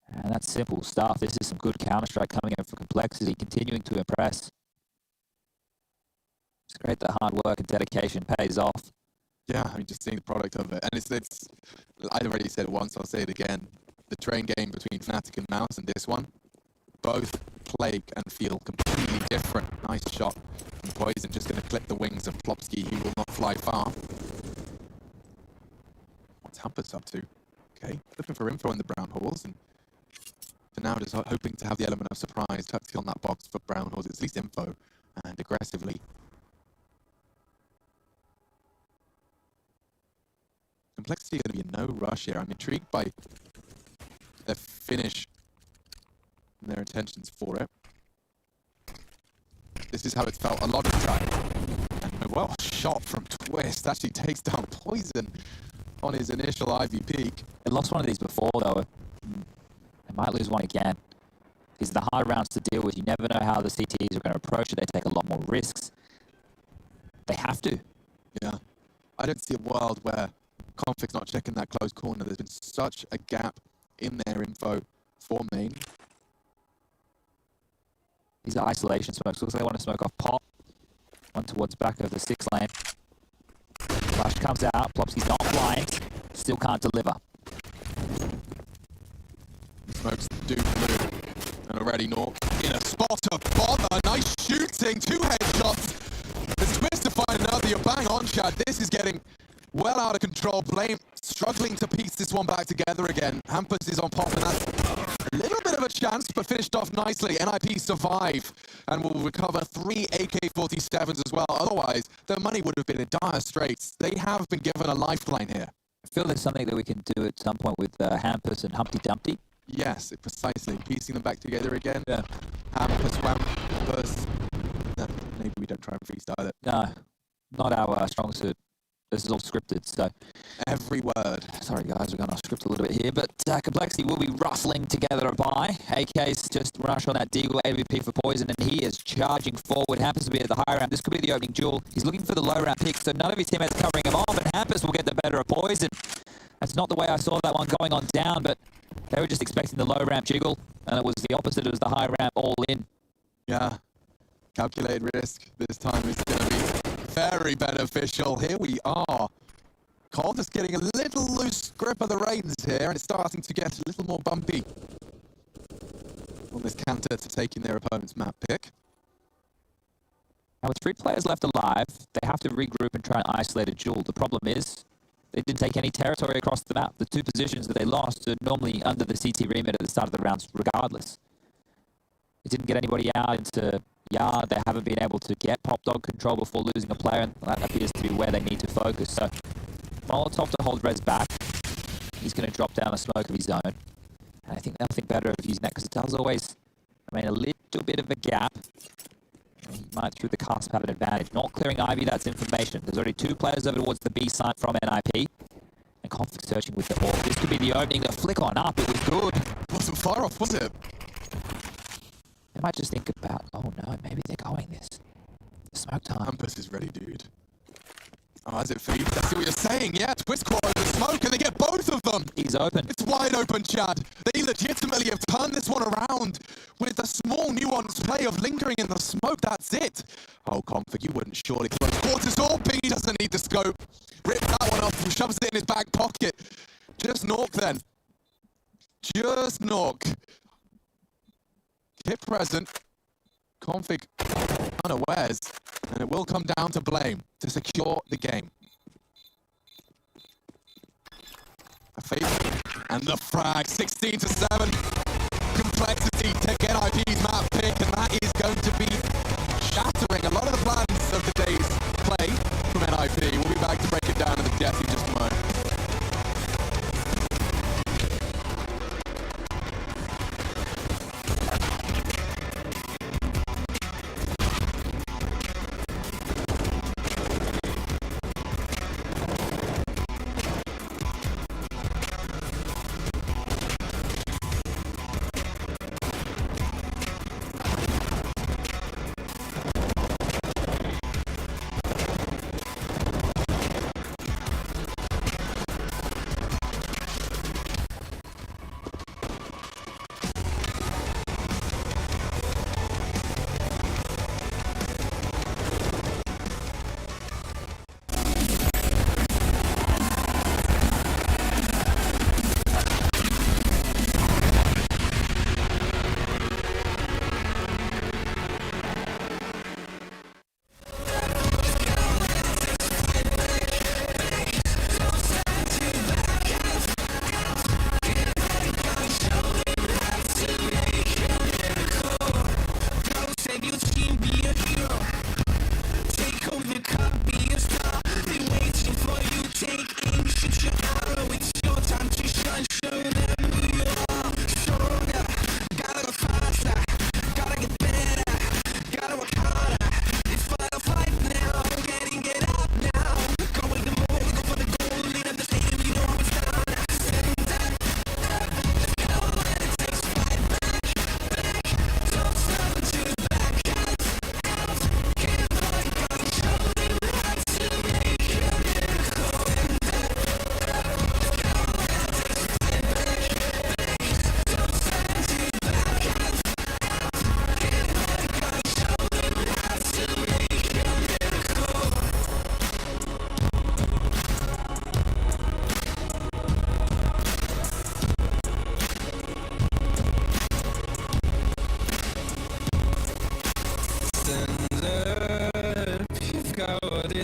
And that's simple stuff. This is some good Counter-Strike coming in for Complexity, continuing to impress. It's great that hard work and dedication pays off. Yeah, I mean, just seeing the product of it. And it's I've already said it once, I'll say it again. The train game between Fnatic and Mouse and this one, both play and feel completely different. Nice shot from Poison, just going to clip the wings of Plopsky, who will not fly far. What's Hampus up to? Okay, looking for info in the brown halls, and for now just hoping to have the element of surprise tucked on that box for brown halls. It's at least info, and aggressively. Complexity going to be in no rush here. I'm intrigued by their finish and their intentions for it. This is how it's felt a lot of the time. And well, shot from Twist actually takes down Poison on his initial Ivy peak. They lost one of these before, though. They might lose one again. These are the hard rounds to deal with. You never know how the CTs are going to approach it. They take a lot more risks. They have to. Yeah. I don't see a world where Config's not checking that close corner. There's been such a gap in their info for main. These are isolation smokes. Looks like they want to smoke off Pop. One towards back of the 6 lane. Flash comes out. Plopsky's not flying. Still can't deliver. Smokes do blue. And already Nork in a spot of bother. Nice shooting. 2 headshots. There's Twist to find another. You're bang on, Chad. This is getting well out of control. Blame struggling to piece this one back together again. Hampus is on Pop, and that's a little bit of a chance, but finished off nicely. NIP survive and will recover 3 AK-47s as well. Otherwise, their money would have been in dire straits. They have been given a lifeline here. I feel there's something that we can do at some point with Hampus and Humpty Dumpty. Yes, precisely. Piecing them back together again. Yeah. Hampus. No, maybe we don't try and freestyle it. No, not our strong suit. This is all scripted, so... Every word. Sorry, guys, we're going off script a little bit here, but Complexity will be rustling together a buy. AK's just rush on that Deagle AVP for Poison, and he is charging forward. Hampus will be at the high ramp. This could be the opening duel. He's looking for the low ramp pick, so none of his teammates covering him off, and Hampus will get the better of Poison. That's not the way I saw that one going on down, but they were just expecting the low ramp jiggle, and it was the opposite. It was the high ramp all in. Yeah. Calculated risk this time is going to be very beneficial. Here we are. Cold is getting a little loose grip of the reins here, and it's starting to get a little more bumpy on this counter to taking their opponent's map pick. Now with 3 players left alive, they have to regroup and try and isolate a duel. The problem is they didn't take any territory across the map. The 2 positions that they lost are normally under the CT remit at the start of the rounds regardless. It didn't get anybody out into yard. They haven't been able to get Pop Dog control before losing a player, and that appears to be where they need to focus. So Molotov to hold Rez back. He's going to drop down a smoke of his own. And I think nothing better of using that, because it does always remain a little bit of a gap. he might through the cusp have an advantage. Not clearing Ivy, that's information. There's already 2 players over towards the B side from NIP. And Conflict searching with the AWP. This could be the opening. The flick on up, it was good. Wasn't far off, was it? They might just think about, oh no, maybe they're going this. Smoke time. Campus is ready, dude. Oh, as it feeds, I see what you're saying. Yeah, Twist Core over smoke, and they get both of them. He's open. It's wide open, Chad. They legitimately have turned this one around with a small nuanced play of lingering in the smoke. That's it. Oh, Config, you wouldn't surely close quarters. All B doesn't need the scope. Rips that one off and shoves it in his back pocket. Just Nork then. Just Nork. Hit present. Config unawares. And it will come down to blame to secure the game. A fake and the frag, 16 to 7. Complexity to get IP's map pick, and that is going to be shattering a lot of the plans of today's play from NIP. We'll be back to break it down in the depth in just a moment.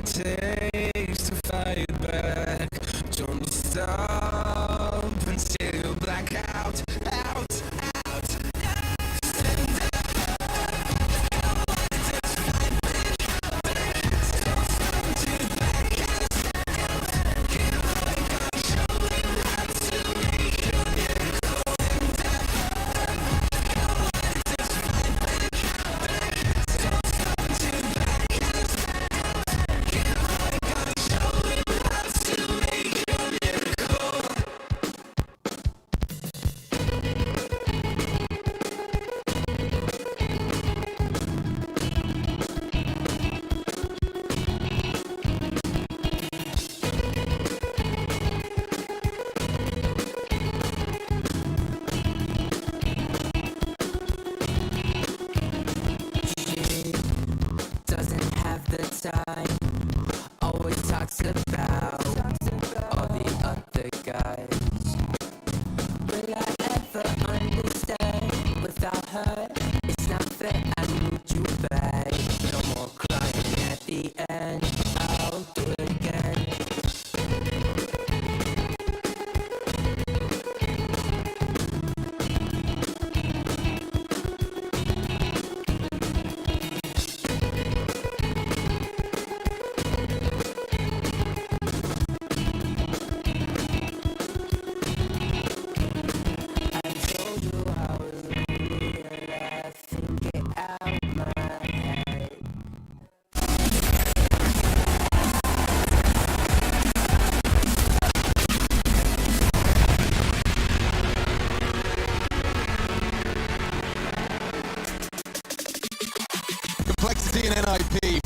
Takes to fight back. Don't stop until you black out, out. Always talks about all the other guys. Will I ever understand? Without her, it's not fair. I need you back. No more crying at the end. I'll do it again.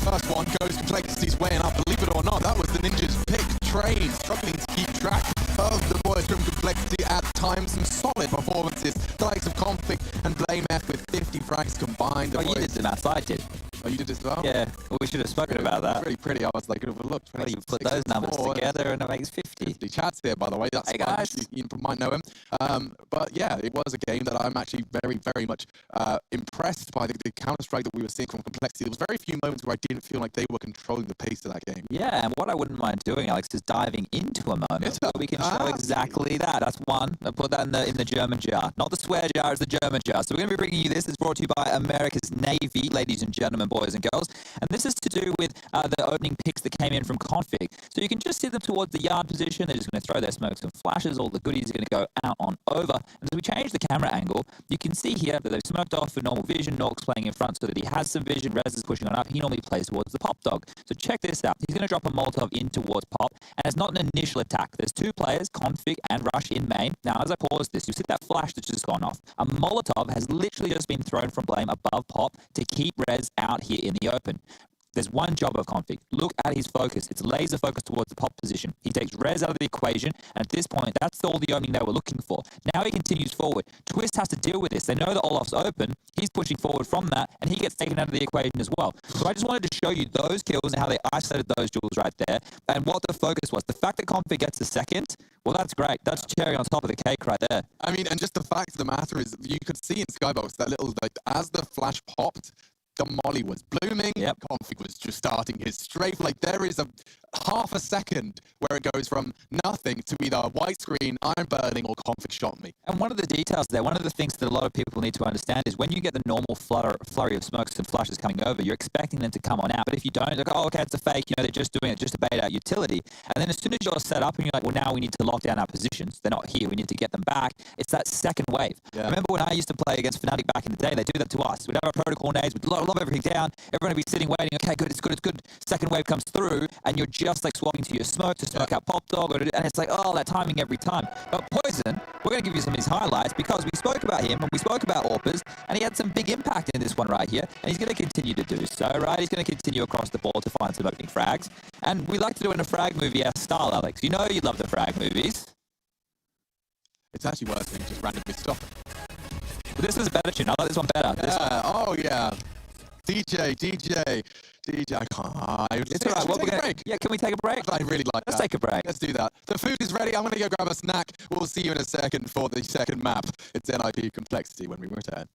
First one goes Complexity's weighing up. Believe it or not, that was the Ninja's pick. Trade, struggling to keep track of the boys from Complexity at times. Some solid performances. The likes of Config and Blame F with 50 frags combined. Oh, you did the maths, I did. Oh, you did as well? Yeah, well, we should have spoken about that. Really pretty. I was like, overlooked. Well, you put those numbers together and it makes 50. Chad's here, by the way. That's hey, guys. You might know him. But yeah, it was a game that I'm actually very, very much impressed by the Counter-Strike that we were seeing from Complexity. There was very few moments where I didn't feel like they were controlling the pace of that game. Yeah, and what I wouldn't mind doing, Alex, is diving into a moment where we can show exactly that. That's one. I put that in the German jar. Not the swear jar, it's the German jar. So we're going to be bringing you this. It's brought to you by America's Navy, ladies and gentlemen, boys and girls. And this is to do with the opening picks that came in from Config. So you can just see them towards the yard position. They're just going to throw their smokes and flashes. All the goodies are going to go out on over. And as we change the camera angle, you can see here that they've smoked off for normal vision. Nork's playing in front so that he has some vision. Rez is pushing on up. He normally plays towards the Pop Dog. So check this out. He's going to drop a Molotov in towards Pop. And it's not an initial attack. There's two players, Config and Rush in main. Now, as I pause this, you'll see that flash that's just gone off. A Molotov has literally just been thrown from Blame above Pop to keep Rez out here in the open. There's one job of Config. Look at his focus. It's laser focus towards the Pop position. He takes Rez out of the equation, and at this point, that's all the opening they were looking for. Now he continues forward. Twist has to deal with this. They know that Olaf's open. He's pushing forward from that, and he gets taken out of the equation as well. So I just wanted to show you those kills and how they isolated those duels right there, and what the focus was. The fact that Config gets a second, well, that's great. That's cherry on top of the cake right there. I mean, and just the fact of the matter is, you could see in Skybox that little, like, as the flash popped, the molly was blooming. Yep. Config was just starting his strafe. Like, there is a half a second where it goes from nothing to either white screen, iron burning, or Config shot me. And one of the details there, one of the things that a lot of people need to understand is when you get the normal flurry of smokes and flashes coming over, you're expecting them to come on out. But if you don't, like, oh, okay, it's a fake, you know, they're just doing it just to bait out utility. And then as soon as you're set up and you're like, well, now we need to lock down our positions. They're not here. We need to get them back. It's that second wave. Yeah. I remember when I used to play against Fnatic back in the day, they do that to us. We'd have our protocol nades, we'd lob everything down. Everyone would be sitting waiting. Okay, good, it's good, it's good. Second wave comes through, and you're just like swapping to your smoke to smoke out Pop Dog, and it's like, oh, that timing every time. But Poison, we're going to give you some of his highlights because we spoke about him and we spoke about Orpers, and he had some big impact in this one right here, and he's going to continue to do so, right? He's going to continue across the board to find some opening frags, and we like to do it in a frag movie our style, Alex. You know you love the frag movies. It's actually worse than just randomly stopping. But this is a better tune. I like this one better. This one. Oh, yeah. DJ, I can't. It's all right. Well, take a break. Yeah, can we take a break? I really like Let's that. take a break. Let's do that. The food is ready. I'm going to go grab a snack. We'll see you in a second for the second map. It's NIP Complexity when we return.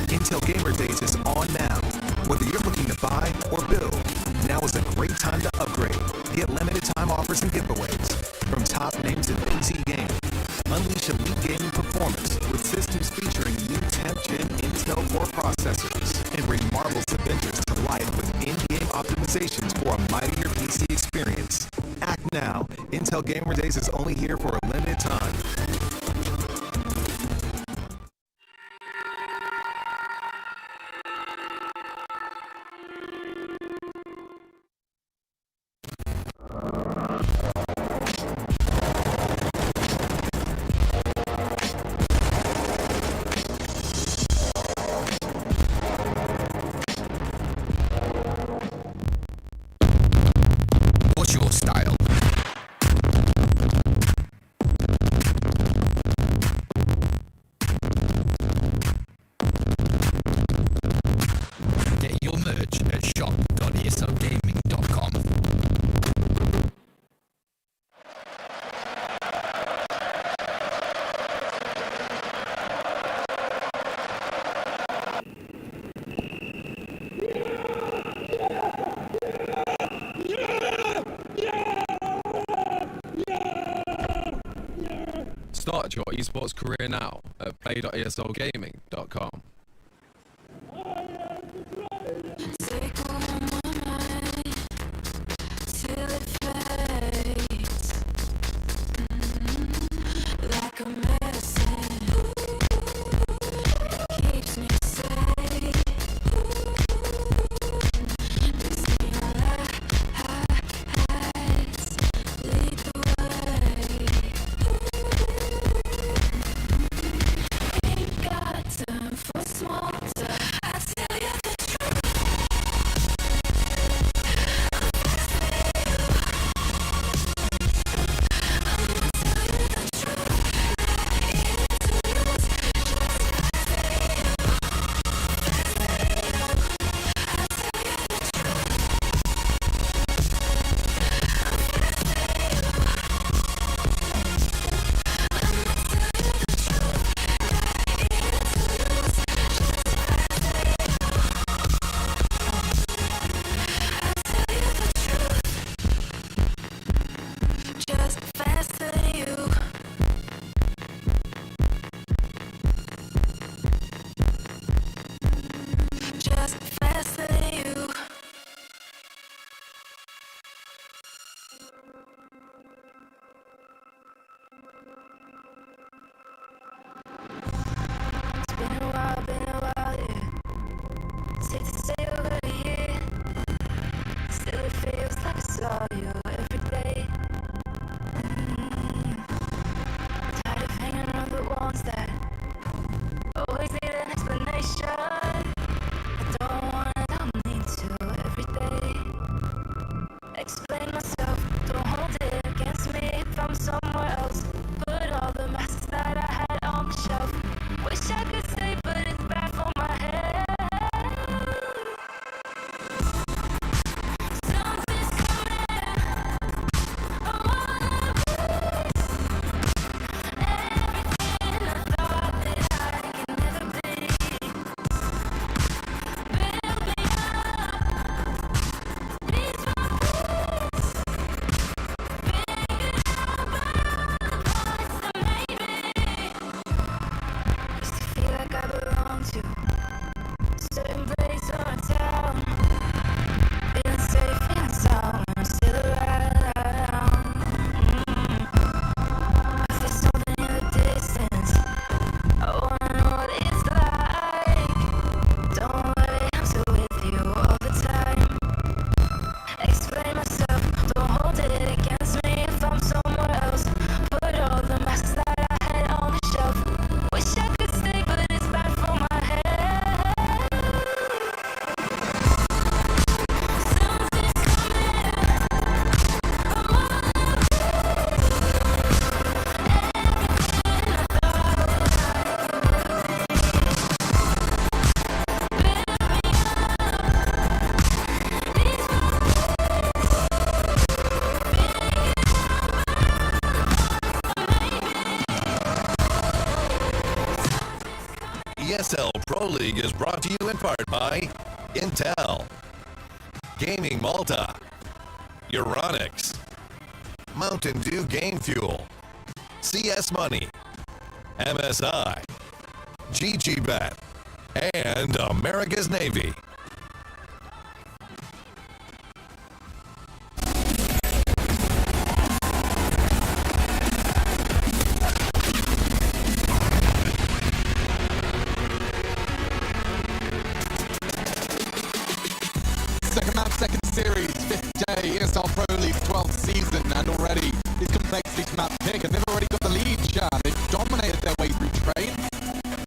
Intel Gamer Days is on now. Whether you're looking to buy or build, now is a great time to upgrade. Get limited time offers and giveaways from top names in PC gaming. Unleash elite gaming performance with systems featuring new 10th Gen Intel Core processors and bring marvelous adventures to life with in-game optimizations for a mightier PC experience. Act now. Intel Gamer Days is only here for a limited time. What's your style? Get your merch at shop.eslgaming.com. Start your esports career now at play.eslgaming.com. ESL Pro League is brought to you in part by Intel, Gaming Malta, Euronics, Mountain Dew Game Fuel, CS Money, MSI, GGBet, and America's Navy. Second map, second series, 5th day, ESL Pro League, 12th season, and already is Complexity to map pick, and they've already got the lead, Shan. They've dominated their way through train.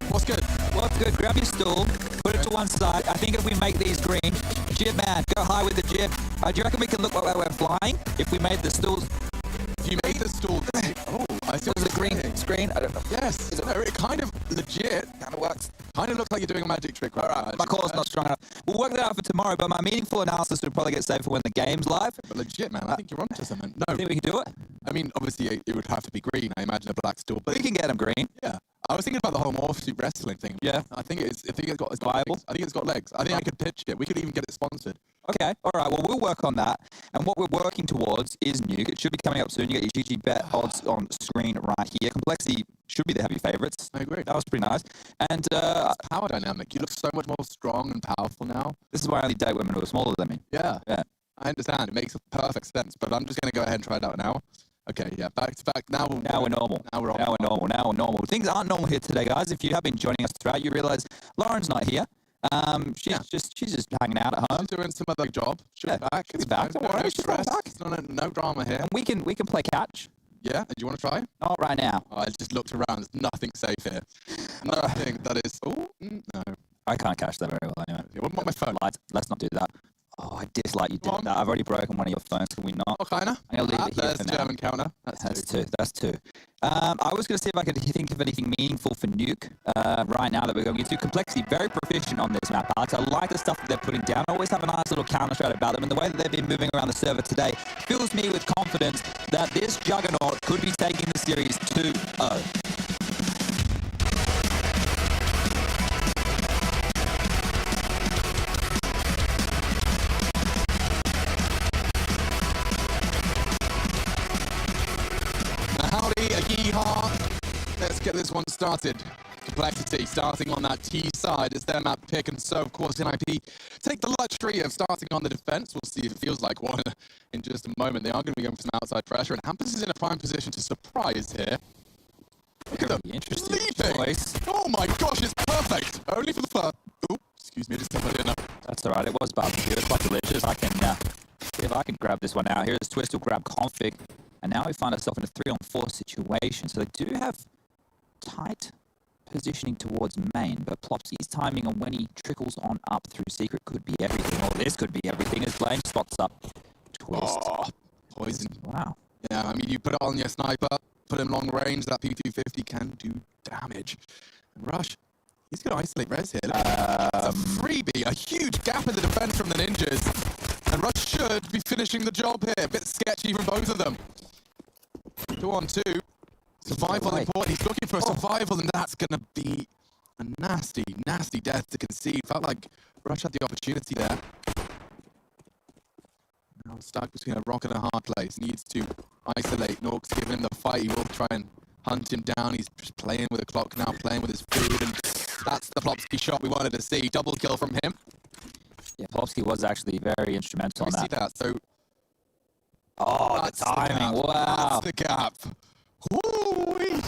What's good? What's good? Grab your stool, put it to one side. I think if we make these green, jib man, go high with the jib. Do you reckon we can look like we're flying if we made the stools? If you made the stool, oh, I see Was the green screen? I don't know. Yes, no, it kind of legit. Kind of works. Kind of looks like you're doing a magic trick right now. My call's not strong enough. We'll work that out for tomorrow, but my meaningful analysis would probably get saved for when the game's live. But legit, man, I think you're onto something. No, I think we can do it. I mean, obviously it would have to be green. I imagine a black stool, but We can get them green. yeah. I was thinking about the whole morph wrestling thing. Yeah. I think it's got Viable? legs. I think it's got legs. I think I could pitch it. We could even get it sponsored. Okay, all right. Well, we'll work on that. And what we're working towards is Nuke. It should be coming up soon. You get your GG bet odds on screen right here. Complexity should be the heavy favourites. I agree. That was pretty nice. And Power dynamic. You look so much more strong and powerful now. this is why I only date women who are smaller than me. Yeah. Yeah. I understand. It makes perfect sense. But I'm just going to go ahead and try it out now. Okay, yeah. Back to back. Now Now we're normal. Now we're on. Now we're normal. Now we're normal. Things aren't normal here today, guys. If you have been joining us throughout, you realise Lauren's not here. She's just hanging out at home. I'm doing some other job. She'll be back. She'll be back. Don't worry, she'll come back. No drama here. And we can play catch. Yeah. Do you want to try? Not right now. Oh, I just looked around. There's nothing safe here. Nothing that is. Oh, no. I can't catch that very well anyway. Yeah, what about my phone? Let's not do that. Oh, I dislike you Come did on. that. I've already broken one of your phones. Can we not? Oh, kinda. I'm gonna leave it here There's for the now. German counter. That's two. That's two. I was going to see if I could think of anything meaningful for Nuke right now that we're going into. Complexity, very proficient on this map, Alex. I like the stuff that they're putting down. I always have a nice little counter strat about them, and the way that they've been moving around the server today fills me with confidence that this juggernaut could be taking the series 2-0. Howdy, a yeehaw. Let's get this one started. Complexity starting on that T side. It's their map pick, and so, of course, NIP take the luxury of starting on the defense. We'll see if it feels like one in just a moment. They are going to be going for some outside pressure, and Hampus is in a prime position to surprise here. Look at them Interesting leaping. choice. Oh my gosh, it's perfect. Only for the first. Oh, excuse me, just somebody enough. That's all right. It was barbecue. It's quite delicious. I can see if I can grab this one out. Here's Twist will grab config, and now we find ourselves in a 3-on-4 situation. So they do have tight positioning towards main, but Plopsy's timing on when he trickles on up through secret could be everything, or this could be everything as Blame spots up Twist. Oh, poison. Wow. Yeah, I mean, you put it on your sniper, put him long range, that P250 can do damage. And Rush, he's going to isolate Rez here. Look at that. It's a freebie, a huge gap in the defense from the Ninjas. And Rush should be finishing the job here. A bit sketchy from both of them. 2-on-2. Survival important. He's looking for a survival, and that's going to be a nasty, nasty death to concede. Felt like Rush had the opportunity there. Now stuck between a rock and a hard place. Needs to isolate. Nork's giving him the fight. He will try and hunt him down. He's just playing with the clock now, playing with his food, and that's the Plopsky shot we wanted to see. Double kill from him. Yeah, Plopsky was actually very instrumental Can on we see that. that? So Oh, the that's the timing. gap. Wow. That's the gap. Woo-wee.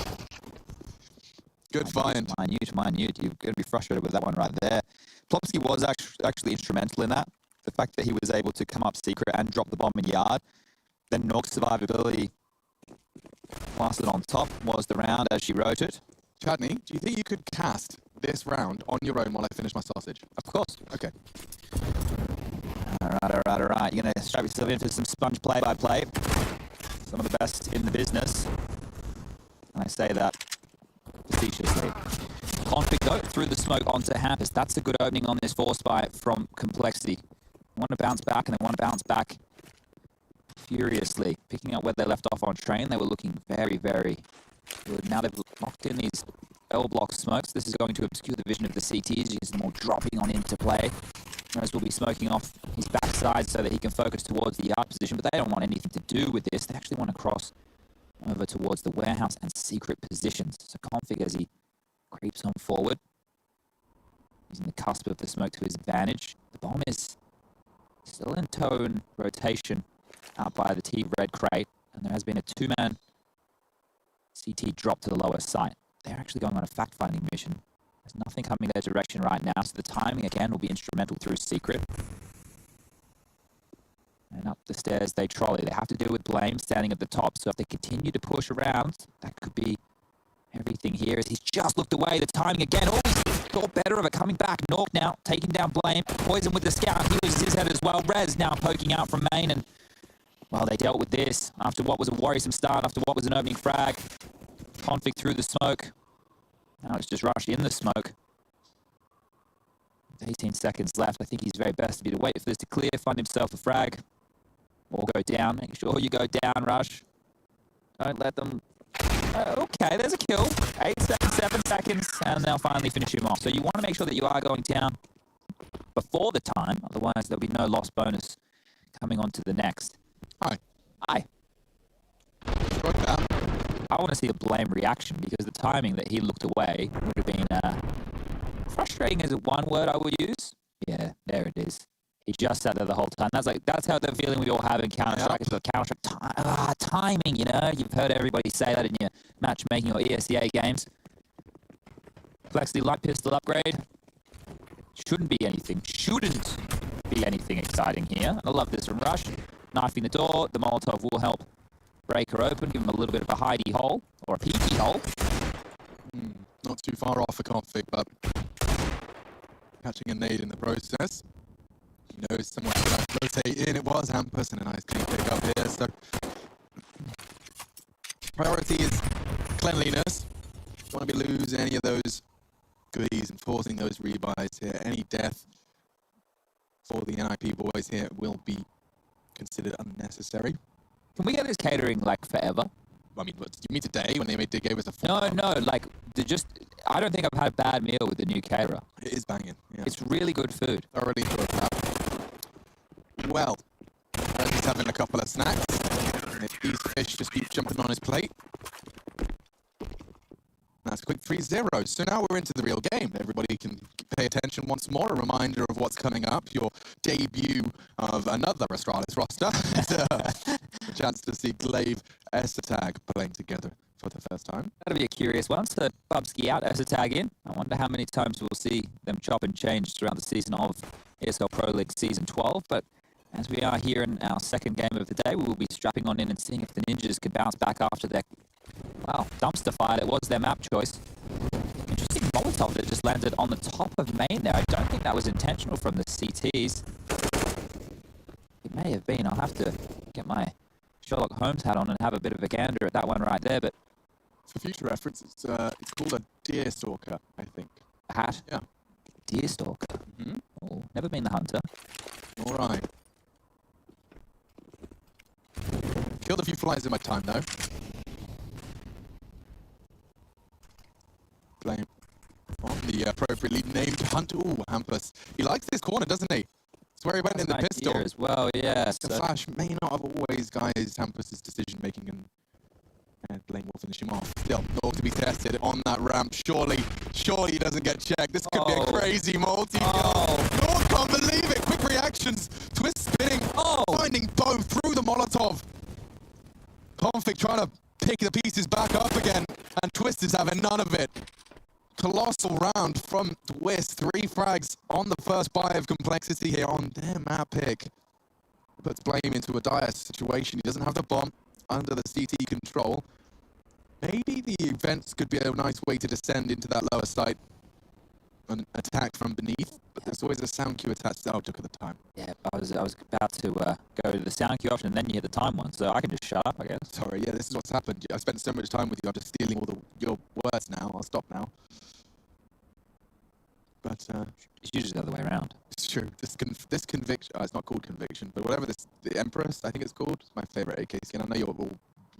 Good find. Minute. You're going to be frustrated with that one right there. Plopsky was actually instrumental in that. The fact that he was able to come up secret and drop the bomb in yard. Then Nork's survivability plastered on top was the round as she wrote it. Chadney, do you think you could cast this round on your own while I finish my sausage? Of course. Okay. All right. You're going to strap yourself into some sponge play-by-play. Some of the best in the business. And I say that facetiously. Config, though, through the smoke onto Hampus. That's a good opening on this force buy from Complexity. They want to bounce back, and they want to bounce back furiously. Picking up where they left off on train, they were looking very, very good. Now they've locked in these L block smokes. This is going to obscure the vision of the CTs. You can see them all dropping on into play. Rose will be smoking off his backside so that he can focus towards the yard position, but they don't want anything to do with this. They actually want to cross over towards the warehouse and secret positions. So Config, as he creeps on forward, using the cusp of the smoke to his advantage. The bomb is still in tone rotation out by the T-Red crate, and there has been a two-man CT drop to the lower site. They're actually going on a fact-finding mission. There's nothing coming their direction right now, so the timing again will be instrumental through secret. And up the stairs they trolley. They have to deal with Blame standing at the top, so if they continue to push around, that could be everything here. As he's just looked away, the timing again, always thought better of it, coming back. Nork now taking down Blame. Poison with the scout, he loses his head as well. Rez now poking out from main, and well, they dealt with this after what was a worrisome start, after what was an opening frag. Config through the smoke. Now it's just rushed in the smoke. 18 seconds left. I think he's very best to be to wait for this to clear, find himself a frag, or go down. Make sure you go down, Rush. Don't let them... okay, there's a kill. 8 seconds, 7 seconds, and they'll finally finish him off. So you want to make sure that you are going down before the time, otherwise there'll be no loss bonus coming on to the next. Hi. Hi. Got that. I want to see a Blame reaction, because the timing that he looked away would have been frustrating as one word I would use. Yeah, there it is. He just sat there the whole time. That's how the feeling we all have in Counter-Strike. It's the Counter-Strike timing, you know? You've heard everybody say that in your matchmaking or ESEA games. Complexity light pistol upgrade. Shouldn't be anything exciting here. I love this from Rush. Knifing the door. The Molotov will help break her open, give him a little bit of a hidey hole, or a peeky hole. Not too far off a Config, but catching a nade in the process. He knows someone should rotate in. It was Hampus, and a nice clean pick up here. So priority is cleanliness. Don't want to be losing any of those goodies and forcing those rebuys here. Any death for the NIP boys here will be considered unnecessary. Can we get this catering like forever? I mean, what, you mean today when they gave us a No, like I don't think I've had a bad meal with the new caterer. It is banging. Yeah. It's really good food. Thoroughly enjoyed that. Well, he's having a couple of snacks. And if these fish just keep jumping on his plate. That's a quick 3-0. So now we're into the real game. Everybody can pay attention once more. A reminder of what's coming up. Your debut of another Astralis roster. A chance to see Glaive, Esatag playing together for the first time. That'll be a curious one. So Bubsky out, Esatag in. I wonder how many times we'll see them chop and change throughout the season of ESL Pro League Season 12. But as we are here in our second game of the day, we will be strapping on in and seeing if the Ninjas can bounce back after their, well, dumpster fire that was their map choice. Interesting Molotov that just landed on the top of main there. I don't think that was intentional from the CTs. It may have been. I'll have to get my Sherlock Holmes hat on and have a bit of a gander at that one right there. But for future reference, it's called a deer stalker, I think. A hat? Yeah. Deer stalker? Mm-hmm. Oh, never been the hunter. All right. Killed a few flies in my time, though. Blame on the appropriately named hunt. Ooh, Hampus. He likes this corner, doesn't he? That's where he went in the pistol as well. Yeah. The flash may not have always guided Hampus's decision making, and Blame will finish him off. Still, Nork to be tested on that ramp. Surely he doesn't get checked. This could be a crazy multi. Nork can't believe it. Quick reactions. Twist spinning. Finding both through the Molotov. Config trying to pick the pieces back up again, and Twist is having none of it. Colossal round from Twist. 3 frags on the first buy of Complexity here on their map pick. Puts Blame into a dire situation. He doesn't have the bomb under the CT control. Maybe the events could be a nice way to descend into that lower site and attack from beneath, but there's always a sound cue attached. Oh, took at the time. Yeah, I was about to go to the sound cue option, and then you hit the time one, so I can just shut up, I guess. Sorry, yeah, this is what's happened. I spent so much time with you, I'm just stealing all your words now. I'll stop now. But it's usually the other way around. It's true. This conviction, it's not called conviction, but whatever the Empress, I think it's called. It's my favorite AK skin. I know you're all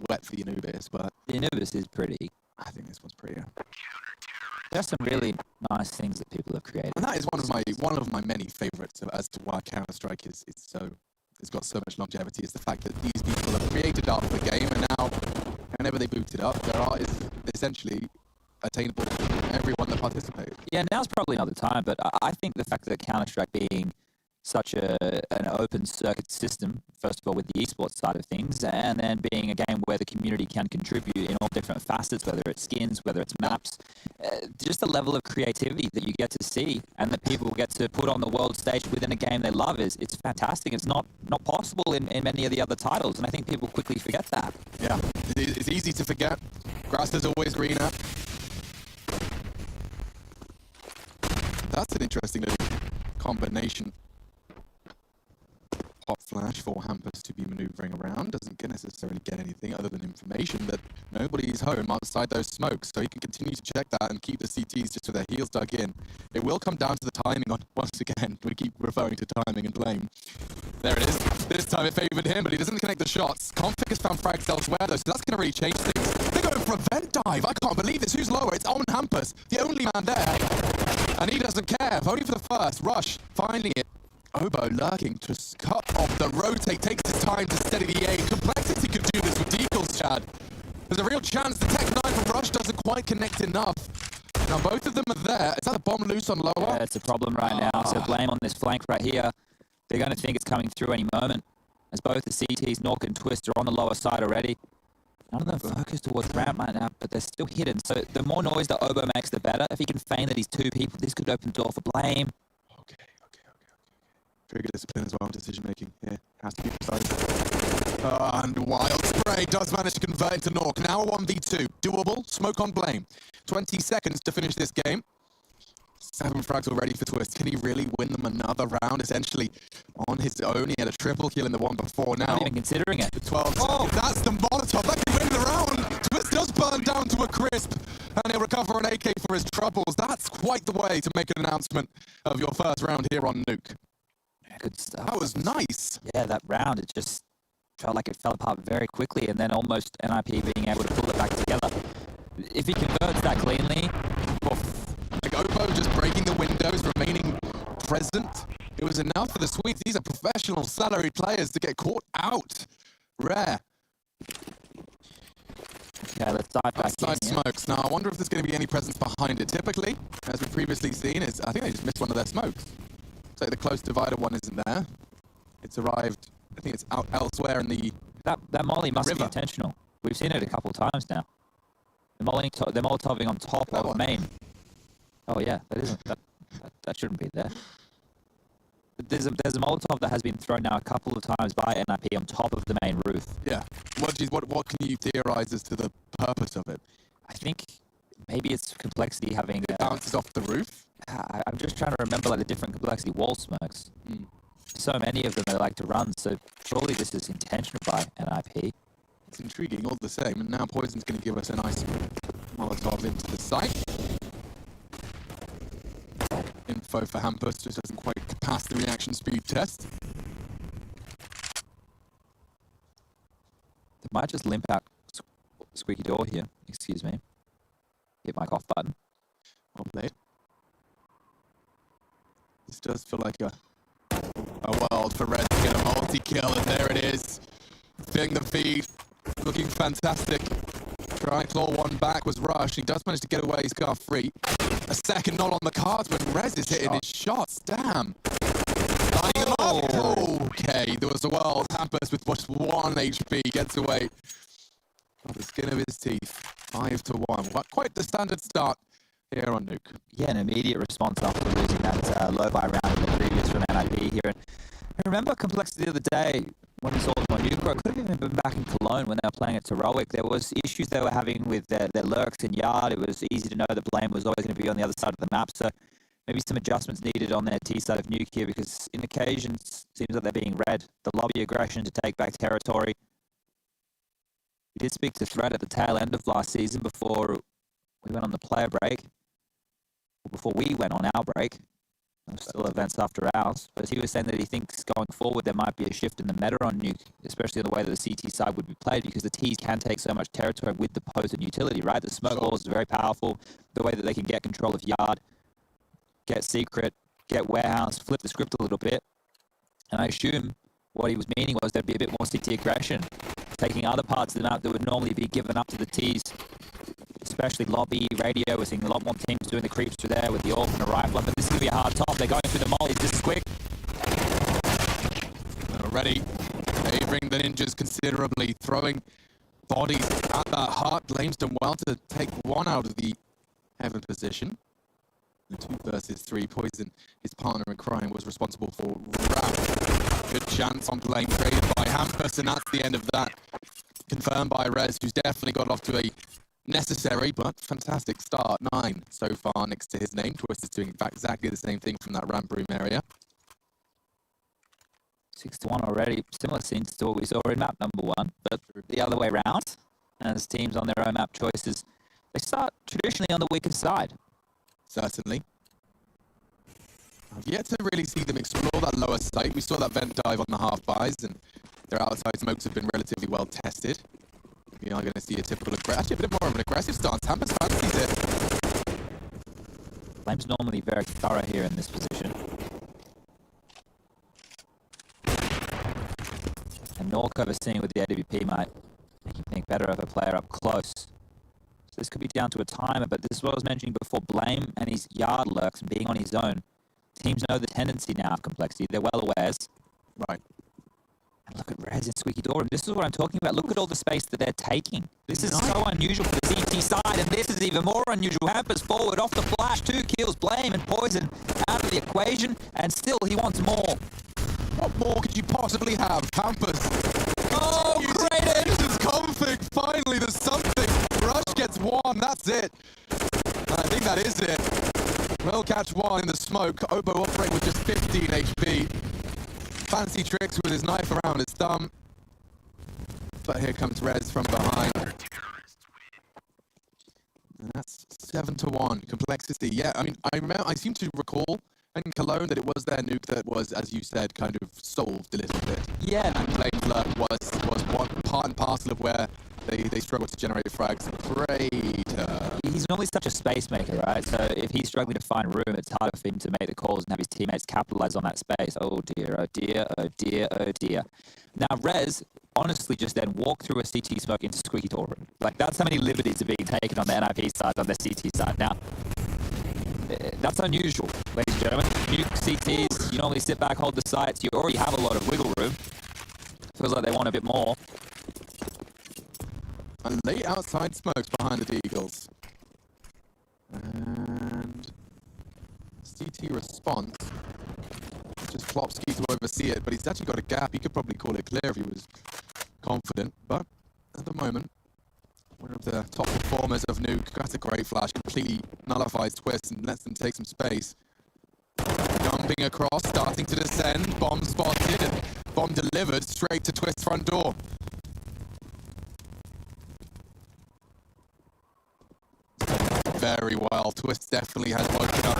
wet for the Anubis, but the Anubis is pretty. I think this one's prettier. There's some really nice things that people have created. And that is one of my many favorites as to why Counter-Strike is so, it's got so much longevity, is the fact that these people have created art for the game, and now whenever they boot it up, their art is essentially attainable to everyone that participates. Yeah, now's probably not the time, but I think the fact that Counter-Strike being such an open circuit system, first of all with the esports side of things, and then being a game where the community can contribute in all different facets, whether it's skins, whether it's maps, just the level of creativity that you get to see and that people get to put on the world stage within a game they love it's fantastic. It's not possible in many of the other titles, and I think people quickly forget that. Yeah, it's easy to forget. Grass is always greener. That's an interesting little combination. Hot flash for Hampus to be maneuvering around. Doesn't necessarily get anything other than information that nobody's home outside those smokes, so he can continue to check that and keep the CTs just with their heels dug in. It will come down to the timing once again. We keep referring to timing and blame. There it is. This time it favored him, but he doesn't connect the shots. Config has found frags elsewhere though, so that's going to really change things. They're going for a vent dive. I can't believe this. Who's lower? It's on Hampus, the only man there. And he doesn't care. Only for the first. Rush, finding it. Obo lurking to cut off the rotate, takes his time to steady the aim. Complexity could do this with decals, Chad. There's a real chance the Tech 9 from Rush doesn't quite connect enough. Now both of them are there. Is that a bomb loose on lower? Yeah, it's a problem right now. So blame on this flank right here. They're going to think it's coming through any moment, as both the CTs, Nork and Twist, are on the lower side already. None of them focus towards ramp right now, but they're still hidden. So the more noise that Obo makes, the better. If he can feign that he's two people, this could open the door for blame. Okay. Very good discipline as well, decision making here. Has to be precise. And Wild Spray does manage to convert into Nork. Now a 1v2. Doable. Smoke on blame. 20 seconds to finish this game. 7 frags already for Twist. Can he really win them another round? Essentially on his own. He had a triple kill in the one before now. Not even considering it. 12 seconds. That's the Molotov. That can win the round. Twist does burn down to a crisp. And he'll recover an AK for his troubles. That's quite the way to make an announcement of your first round here on Nuke. Good stuff. That was nice. Yeah, that round, it just felt like it fell apart very quickly, and then almost NIP being able to pull it back together. If he converts that cleanly, like Obo just breaking the windows, remaining present, it was enough for the Swedes. These are professional salaried players to get caught out. Rare. Okay, let's dive back Outside in. smokes. Now, I wonder if there's going to be any presence behind it. Typically, as we've previously seen, is I think they just missed one of their smokes. So the close divider one isn't there. It's arrived, I think it's out elsewhere in the That molly must river. be intentional. We've seen it a couple of times now. The molotoving on top That of one. main. Oh yeah, that shouldn't be there. There's a molotov that has been thrown now a couple of times by NIP on top of the main roof. Yeah. What can you theorize as to the purpose of it? I think maybe it's complexity having. It bounces off the roof. I'm just trying to remember like the different complexity wall smokes. So many of them they like to run, so surely this is intentional by NIP. It's intriguing all the same, and now Poison's going to give us a nice Molotov into the site. Info for Hampus just doesn't quite pass the reaction speed test. They might just limp out squeaky door here. Excuse me. Hit my cough button. Well played. This does feel like a world for Red to get a multi-kill, and there it is. Filling the feed, looking fantastic. Try and claw one back was Rush. He does manage to get away scot-free. A second not on the cards when Rez is hitting his shots. Damn. Lining him up. Okay, there was a world. Hampus with just 1 HP gets away. By the skin of his teeth. 5-1. Quite the standard start here on Nuke. Yeah, an immediate response after losing that low buy round in the previous from NIP here. And I remember Complexity the other day when we saw them on Nuke. It could have even been back in Cologne when they were playing at Heroic. There was issues they were having with their lurks in yard. It was easy to know the blame was always going to be on the other side of the map. So maybe some adjustments needed on their T side of Nuke here, because in occasions it seems like they're being read. The lobby aggression to take back territory. We did speak to Threat at the tail end of last season before we went on the player break. Before we went on our break. There's still events after ours, but he was saying that he thinks going forward there might be a shift in the meta on Nuke, especially in the way that the CT side would be played, because the Ts can take so much territory with the potent utility, right? The smoke walls is very powerful. The way that they can get control of Yard, get Secret, get Warehouse, flip the script a little bit. And I assume what he was meaning was there'd be a bit more CT aggression, taking other parts of the map that would normally be given up to the Ts, especially lobby, radio. We're seeing a lot more teams doing the creeps through there with the AWP and a rifle, but this is going to be a hard top. They're going through the mollies. This is quick. Already favoring the Ninjas considerably, throwing bodies at that heart. Blames them well to take one out of the heaven position. The 2 versus 3. Poison, his partner in crime, was responsible for Raph. Good chance on Blame, traded by Hampus, and that's the end of that. Confirmed by Rez, who's definitely got off to a necessary but fantastic start. 9 so far next to his name. Twist is doing in fact exactly the same thing from that ramp room area. 6-1 already. Similar scenes to what we saw in map number 1, but the other way around, as teams on their own map choices, they start traditionally on the weaker side. Certainly. I've yet to really see them explore that lower site. We saw that vent dive on the half buys, and their outside smokes have been relatively well tested. We are going to see a typical actually a bit more of an aggressive stance. Hampus fancies it. Flame's normally very thorough here in this position. And Nork overseeing with the AWP might make him think better of a player up close. So this could be down to a timer, but this is what I was mentioning before. Blame and his Yard lurks and being on his own. Teams know the tendency now of complexity. They're well aware. Right. And look at Rez and Squeaky Door. This is what I'm talking about. Look at all the space that they're taking. This is so unusual for the CT side, and this is even more unusual. Hampus forward off the flash. 2 kills. Blame and Poison out of the equation, and still he wants more. What more could you possibly have? Hampus. Oh, great! This is config. Finally, there's something. Rush gets 1. That's it. I think that is it. Will catch 1 in the smoke. Obo operating with just 15 HP. Fancy tricks with his knife around his thumb. But here comes Rez from behind. And that's 7-1. Complexity. Yeah, I mean, I seem to recall in Cologne that it was their nuke that was, as you said, kind of solved a little bit. Yeah. And Blade Lurk was one part and parcel of where they struggle to generate frags. Great. He's normally such a space maker, right? So if he's struggling to find room, it's harder for him to make the calls and have his teammates capitalize on that space. Oh dear, oh dear, oh dear, oh dear. Now Rez honestly just then walked through a CT smoke into Squeaky Door room. Like, that's how many liberties are being taken on the NIP side, on the CT side. Now, that's unusual, ladies and gentlemen. Nuke CTs, you normally sit back, hold the sights. You already have a lot of wiggle room. Feels like they want a bit more. And late outside smokes behind the Deagles. And CT response. Just Flopsky to oversee it, but he's actually got a gap. He could probably call it clear if he was confident. But at the moment, one of the top performers of Nuke, that's a great flash, completely nullifies Twist and lets them take some space. Jumping across, starting to descend, bomb spotted, and bomb delivered straight to Twist's front door. Very well. Twist definitely has woken up.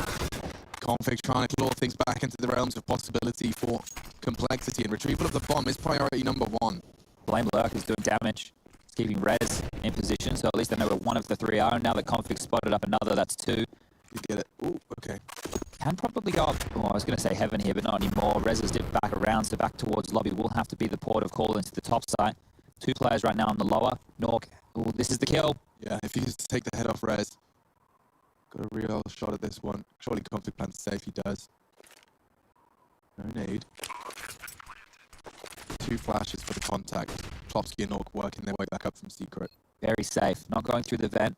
Config trying to claw things back into the realms of possibility for complexity, and retrieval of the bomb is priority number 1. Blame Lurk is doing damage. It's keeping Rez in position, so at least they know where one of the 3 are. Now that Config spotted up another, that's 2. You get it. Ooh, okay. Can probably go up. Oh, I was going to say heaven here, but not anymore. Rez has dipped back around, so back towards lobby will have to be the port of call into the top side. 2 players right now on the lower. Nork. Oh, this is the kill. Yeah, if he used to take the head off Rez. Got a real shot at this one. Surely Config plans to say if he does. No need. 2 flashes for the contact. Klopsky and Nork working their way back up from secret. Very safe. Not going through the vent.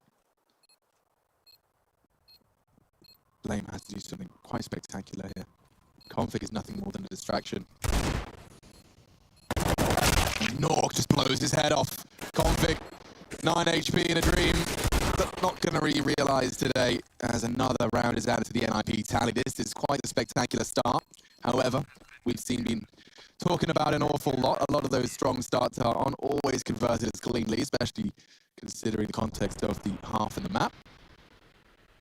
Blame has to do something quite spectacular here. Config is nothing more than a distraction. And Nork just blows his head off. Config, 9 HP in a dream. But not going to really realise today as another round is added to the NIP tally. This is quite a spectacular start. However, we've been talking about an awful lot. A lot of those strong starts aren't always converted as cleanly, especially considering the context of the half in the map.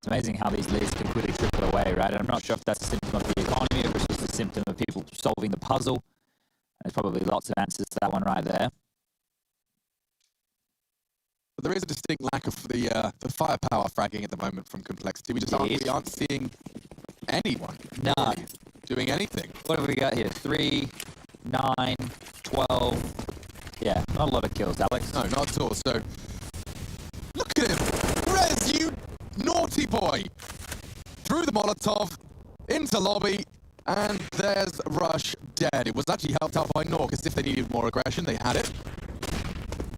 It's amazing how these leads can quickly trickle away, right? And I'm not sure if that's a symptom of the economy or if it's just a symptom of people solving the puzzle. There's probably lots of answers to that one right there. But there is a distinct lack of the firepower fragging at the moment from Complexity. We aren't seeing anyone really doing anything. What have we got here? 3, 9, 12. Yeah, not a lot of kills, Alex. No, not at all. So, look at him. Rez, you naughty boy. Through the Molotov, into lobby, and there's Rush dead. It was actually helped out by Nork, as if they needed more aggression. They had it.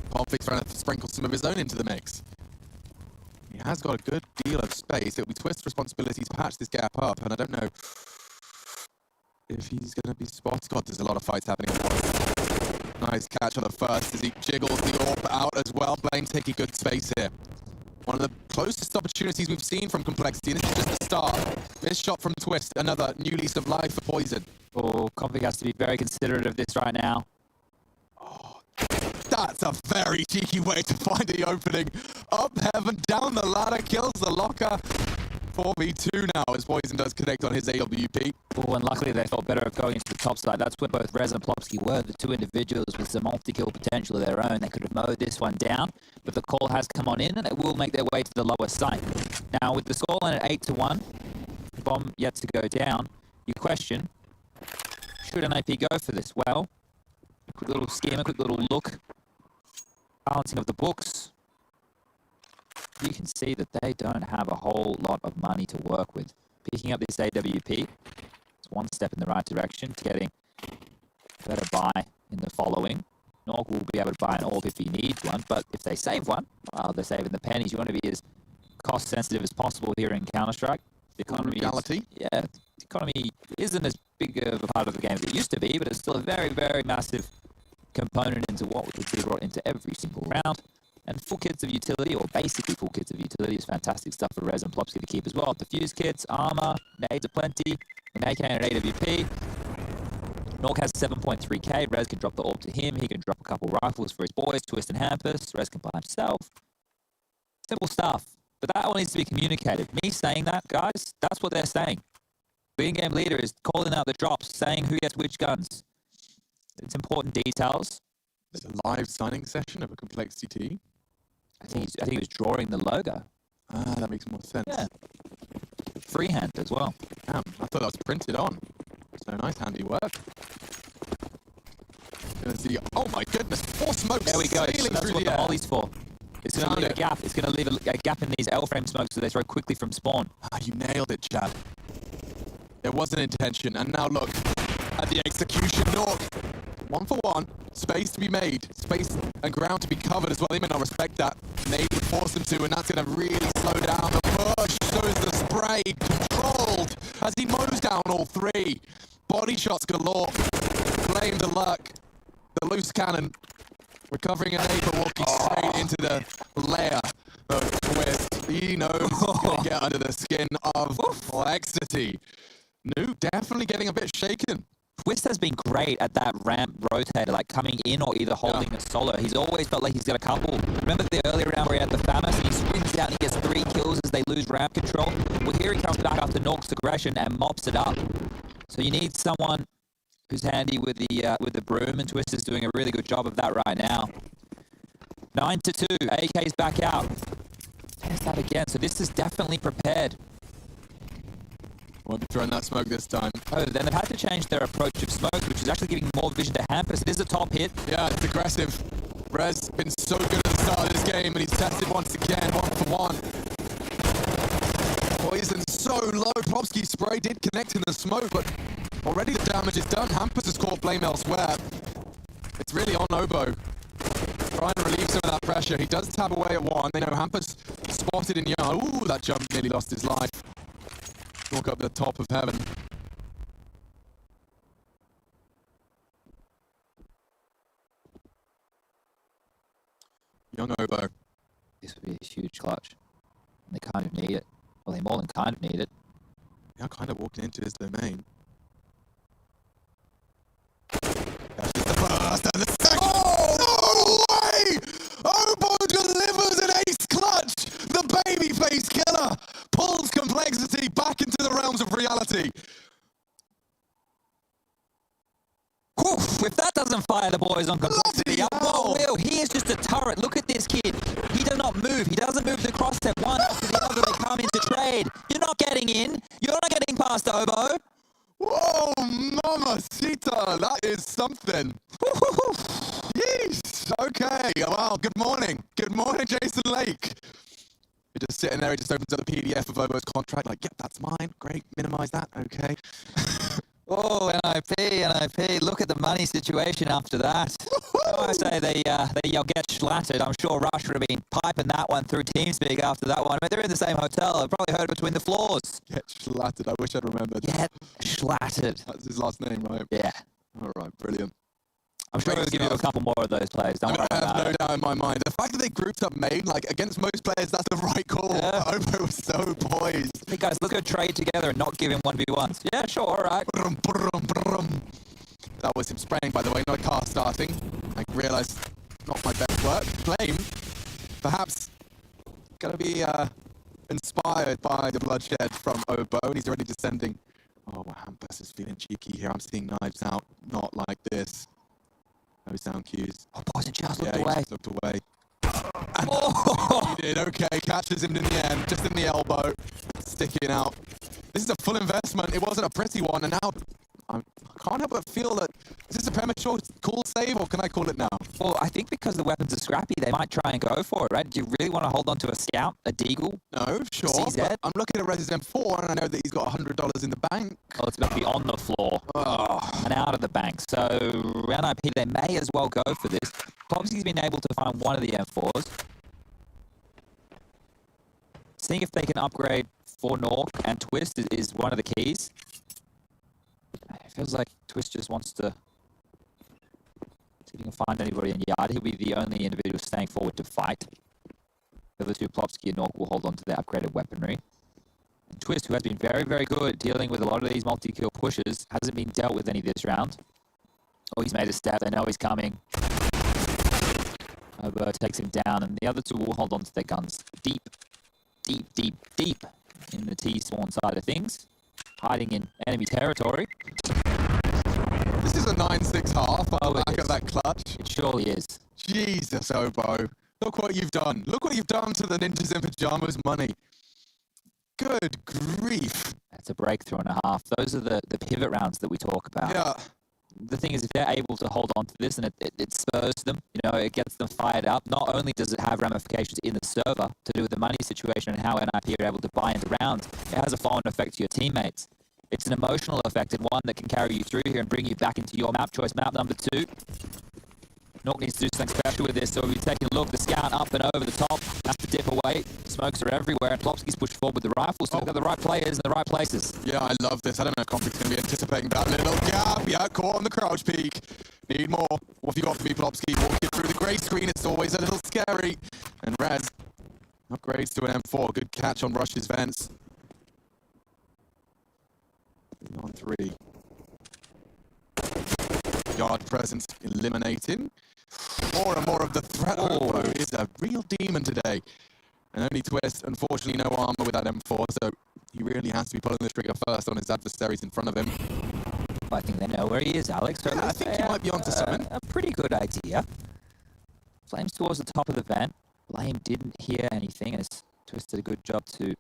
Pomfix trying to sprinkle some of his own into the mix. He has got a good deal of space. It'll be Twist's responsibility to patch this gap up, and I don't know if he's going to be spotted. God, there's a lot of fights happening at once. Nice catch on the first as he jiggles the orb out as well. Blame taking good space here. One of the closest opportunities we've seen from Complexity, and this is just the start. This shot from Twist, another new lease of life for Poison. Oh, Config has to be very considerate of this right now. Oh, that's a very cheeky way to find the opening. Up heaven, down the ladder, kills the locker. 4v2 now as Poison does connect on his AWP. Oh, and luckily they felt better of going into the top side. That's where both Rez and Plopsky were, the two individuals with some multi-kill potential of their own. They could have mowed this one down, but the call has come on in and they will make their way to the lower site. Now, with the scoreline at 8-1, the bomb yet to go down, you question, should an AP go for this? Well, a quick little skim, a quick little look, balancing of the books. You can see that they don't have a whole lot of money to work with. Picking up this AWP, it's one step in the right direction to getting a better buy in the following. Nork will be able to buy an orb if he needs one, but if they save one, well, they're saving the pennies. You want to be as cost sensitive as possible here in Counter-Strike. The economy the economy isn't as big of a part of the game as it used to be, but it's still a very, very massive component into what would be brought into every single round. And full kits of utility, or basically full kits of utility, is fantastic stuff for Rez and Plopsky to keep as well. Defuse kits, armor, nades aplenty, an AK and an AWP. Nork has 7.3k. Rez can drop the orb to him. He can drop a couple rifles for his boys, Twist and Hampus. Rez can buy himself. Simple stuff. But that all needs to be communicated. Me saying that, guys, that's what they're saying. The in-game leader is calling out the drops, saying who gets which guns. It's important details. It's a live signing session of a Complexity team. I think he was drawing the logo. Ah, that makes more sense. Yeah. Freehand as well. Damn, I thought that was printed on. So nice, handy work. Gonna see. Oh my goodness, 4 smokes. There we go. So that's what the molly's for. It's going to leave a gap. It's going to leave a gap in these L-frame smokes so they throw quickly from spawn. Ah, you nailed it, Chad. It was an intention, and now look at the execution. Nork, 1 for 1. Space to be made. Space and ground to be covered as well. They may not respect that. Maybe force them to, and that's going to really slow down the push. So is the spray. Controlled as he mows down all 3. Body shots galore. Blame the luck. The loose cannon. Recovering an A, but walking straight into the lair of Twist. He knows he's going to get under the skin of Complexity. Nu definitely getting a bit shaken. Twist has been great at that ramp rotator, like coming in or either holding a solo. He's always felt like he's got a couple. Remember the earlier round where he had the Famous and he swings out and he gets 3 kills as they lose ramp control? Well, here he comes back after Nork's aggression and mops it up. So you need someone who's handy with the broom, and Twist is doing a really good job of that right now. 9-2, AK's back out. There's that again, so this is definitely prepared. Won't be throwing that smoke this time. Oh, then they've had to change their approach of smoke, which is actually giving more vision to Hampus. It is a top hit. Yeah, it's aggressive. Rez been so good at the start of this game, and he's tested once again, 1 for 1. Poison so low. Plopsky's spray did connect in the smoke, but already the damage is done. Hampus has caught blame elsewhere. It's really on Obo. Trying to relieve some of that pressure. He does tab away at 1. They know Hampus spotted in yard. Ooh, that jump nearly lost his life. Walk up the top of heaven. Young Obo. This would be a huge clutch. And they kind of need it. Well, they more than kind of need it. Now kind of walking into his domain. That's just the first and the second. Oh, no way! Obo delivers an ace clutch! The babyface killer pulls Complexity back into the realms of reality. Whew, if that doesn't fire the boys on complexity, Bloody hell. what will? He is just a turret. Look at this kid. He does not move. He doesn't move the cross step one after the other. They come into trade. You're not getting in. You're not getting past Obo. Whoa, mamacita, that is something. Yeesh. Okay, well, good morning. Good morning, Jason Lake. You're just sitting there, he just opens up the PDF of Obo's contract, like, yep, that's mine. Great, minimize that, okay. Oh, NIP. Look at the money situation after that. I say they yell get schlattered. I'm sure Rush would have been piping that one through TeamSpeak after that one. I mean, they're in the same hotel. I've probably heard it between the floors. Get schlattered, I wish I'd remembered. Get schlattered. That's his last name, right? Yeah. All right, brilliant. I'm sure we'll give you a couple more of those plays. Don't worry I about have no it. doubt in my mind. The fact that they grouped up main, like, against most players, that's the right call. Yeah. Obo was so poised. Hey guys, let's go trade together and not give him 1v1s. Yeah, sure, all right. Brum, brum, brum. That was him spraying, by the way, no car starting. I realised not my best work. Flame, perhaps going to be inspired by the bloodshed from Obo, and he's already descending. Oh, wow, Hampus is feeling cheeky here. I'm seeing knives out, not like this. No sound cues. Oh, Poison just Yeah, looked he away. just looked away. And Oh! he did, okay, catches him in the end, just in the elbow, sticking out. This is a full investment. It wasn't a pretty one, and now I can't help but feel that, is this a premature cool save, or can I call it now? Well, I think because the weapons are scrappy, they might try and go for it, right? Do you really want to hold on to a Scout, a Deagle? No, sure, CZ? but I'm looking at Resident 4, and I know that he's got $100 in the bank. Oh, it's about to be on the floor and out of the bank. So, NIP, they may as well go for this. Popsky's been able to find one of the M4s. Seeing if they can upgrade for Nork and Twist is one of the keys. It feels like Twist just wants to see if he can find anybody in yard. He'll be the only individual staying forward to fight. The other two, Plopsky and Nork, will hold on to their upgraded weaponry. And Twist, who has been very, very good dealing with a lot of these multi-kill pushes, hasn't been dealt with any this round. Oh, he's made a step. They know he's coming. Obo takes him down, and the other two will hold on to their guns deep in the T-spawn side of things, hiding in enemy territory. This is a 9-6 half on the back of that clutch. It surely is. Jesus, Obo. Look what you've done. Look what you've done to the Ninjas in Pajamas money. Good grief. That's a breakthrough and a half. Those are the pivot rounds that we talk about. Yeah. The thing is, if they're able to hold on to this and it spurs them, you know, it gets them fired up, not only does it have ramifications in the server to do with the money situation and how NIP are able to buy into rounds, it has a flow-on effect to your teammates. It's an emotional effect and one that can carry you through here and bring you back into your map choice, map number 2. Nork needs to do something special with this, so we'll be taking a look. The Scout up and over the top, has to dip away. Smokes are everywhere, and Plopsky's pushed forward with the rifles, so they've got the right players in the right places. Yeah, I love this. I don't know if Conflict's going to be anticipating that little gap. Yeah, caught on the crouch peak. Need more. What have you got for me, Plopsky? Walking through the grey screen, it's always a little scary. And Res upgrades to an M4. Good catch on Rush's vents. On 3. Yard presence eliminating. More and more of the threat. Obo is a real demon today. And only Twist, unfortunately, no armor with that M4, so he really has to be pulling the trigger first on his adversaries in front of him. I think they know where he is, Alex. So Yeah, I think he might be onto something. A pretty good idea. Flames towards the top of the vent. Blame didn't hear anything, and Twist did a good job to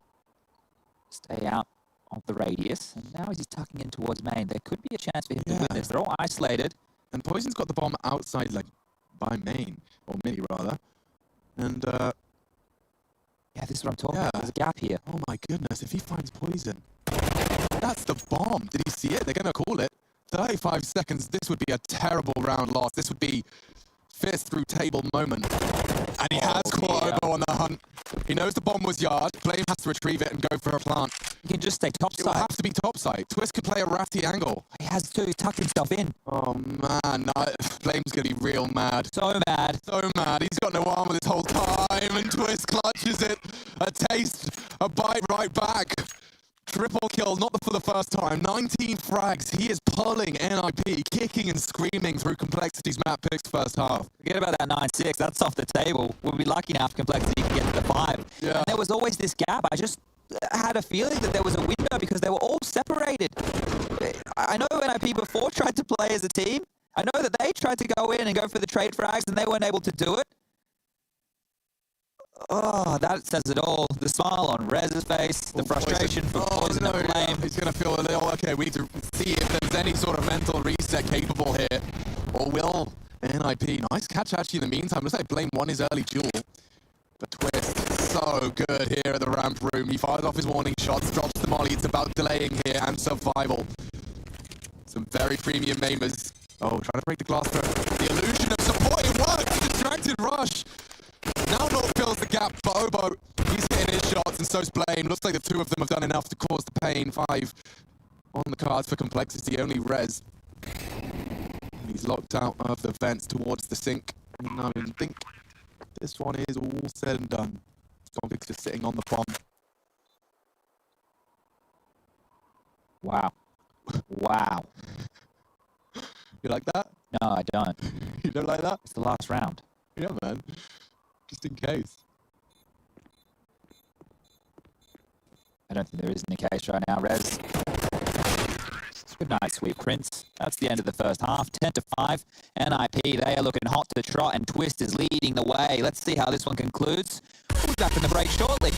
stay out of the radius. And now as he's tucking in towards main, there could be a chance for him to win this. They're all isolated. And Poison's got the bomb outside, like, by main, or mini rather. And, yeah, this is what I'm talking about. There's a gap here. Oh my goodness, if he finds Poison. That's the bomb. Did he see it? They're going to call it. 35 seconds. This would be a terrible round loss. This would be fist through table moment. And he has caught Obo on the hunt. He knows the bomb was yard. Flame has to retrieve it and go for a plant. He can just stay topside. It will have to be topside. Twist could play a ratty angle. He has to. He's tucked himself in. Oh man, no, Flame's going to be real mad. So mad. So mad. He's got no armor this whole time, and Twist clutches it. A taste, a bite right back. Triple kill, not for the first time. 19 frags. He is pulling NIP, kicking and screaming through Complexity's map picks first half. Forget about that 9-6. That's off the table. We'll be lucky now if Complexity can get to the 5. Yeah. And there was always this gap. I just had a feeling that there was a window because they were all separated. I know NIP before tried to play as a team. I know that they tried to go in and go for the trade frags and they weren't able to do it. Oh, that says it all. The smile on Rez's face, the frustration for Poison and Flame. He's going to feel a little, okay, we need to see if there's any sort of mental reset capable here. Or will NIP? Nice catch actually in the meantime. Looks like Blame won his early duel. But Twist, so good here at the ramp room. He fires off his warning shots, drops the molly. It's about delaying here and survival. Some very premium mamers. Oh, trying to break the glass through. The illusion of support, it works! Distracted rush! Now North fills the gap, but Obo, he's hitting his shots, and so's Blame. Looks like the two of them have done enough to cause the pain. 5 on the cards for complexity, only Rez. He's locked out of the vents towards the sink. And I think this one is all said and done. Stompik's just sitting on the bomb. Wow. Wow. You like that? No, I don't. You don't like that? It's the last round. Yeah, man. Just in case. I don't think there is any case right now, Rez. Good night, sweet prince. That's the end of the first half. 10-5. NIP, they are looking hot to trot, and Twist is leading the way. Let's see how this one concludes. We'll be back in the break shortly.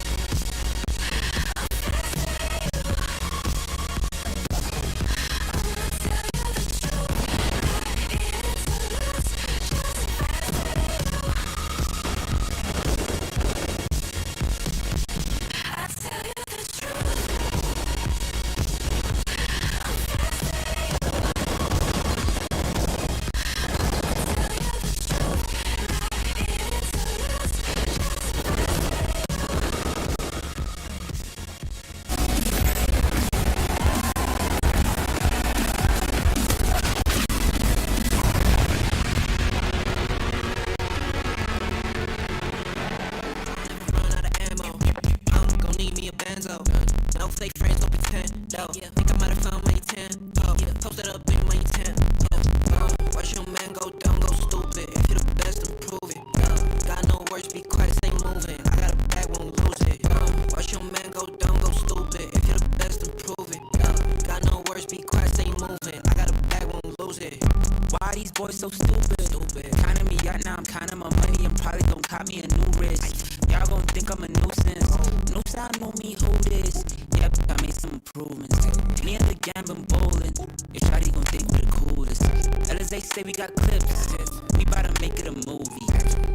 So stupid. Kinda me out now, I'm kinda my money. I'm probably gon' cop me a new wrist. Y'all gon' think I'm a nuisance. Noops, I know me who this. Yep, I made some improvements. Me and the gang been bowling. Your shawty gon' think we the coolest. As they say, we got clips. We bout to make it a movie.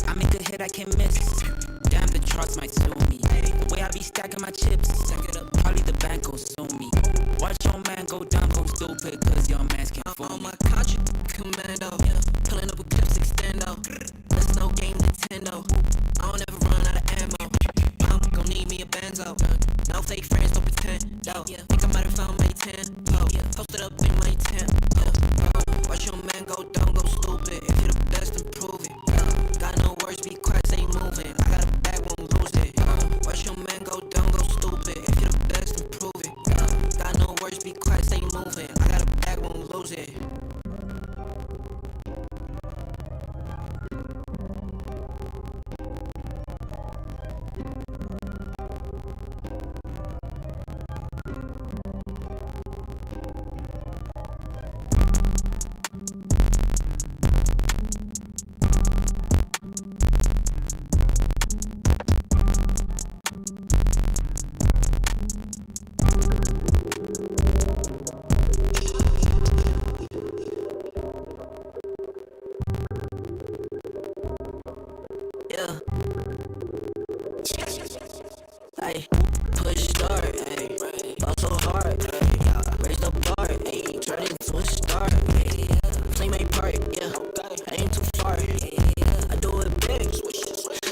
I make a hit, I can't miss. Damn, the charts might sue me. The way I be stacking my chips. Probably the bank gon' sue me. Watch your man go down, go stupid, cause your mans can't fool me. On my country commando, pulling up with clips extendo. There's no game Nintendo. I don't ever run out of ammo. I'm gon' need me a benzo. No fake friends, don't pretend. Think I might have found my 10. Posted up in my tent. Watch your man go down, go stupid. If you're the best, then prove it. Got no words, be quiet, stay moving. I got a bag, won't lose it. Watch your man go down, go stupid. If you're the best, then prove it. Got no words, be quiet, stay moving. I got a bag, won't lose it. Ay, push start, ay, ball so hard, ay, raise the bar, ay, turn into a star, ay, play my part, yeah, I ain't too far, I do it big,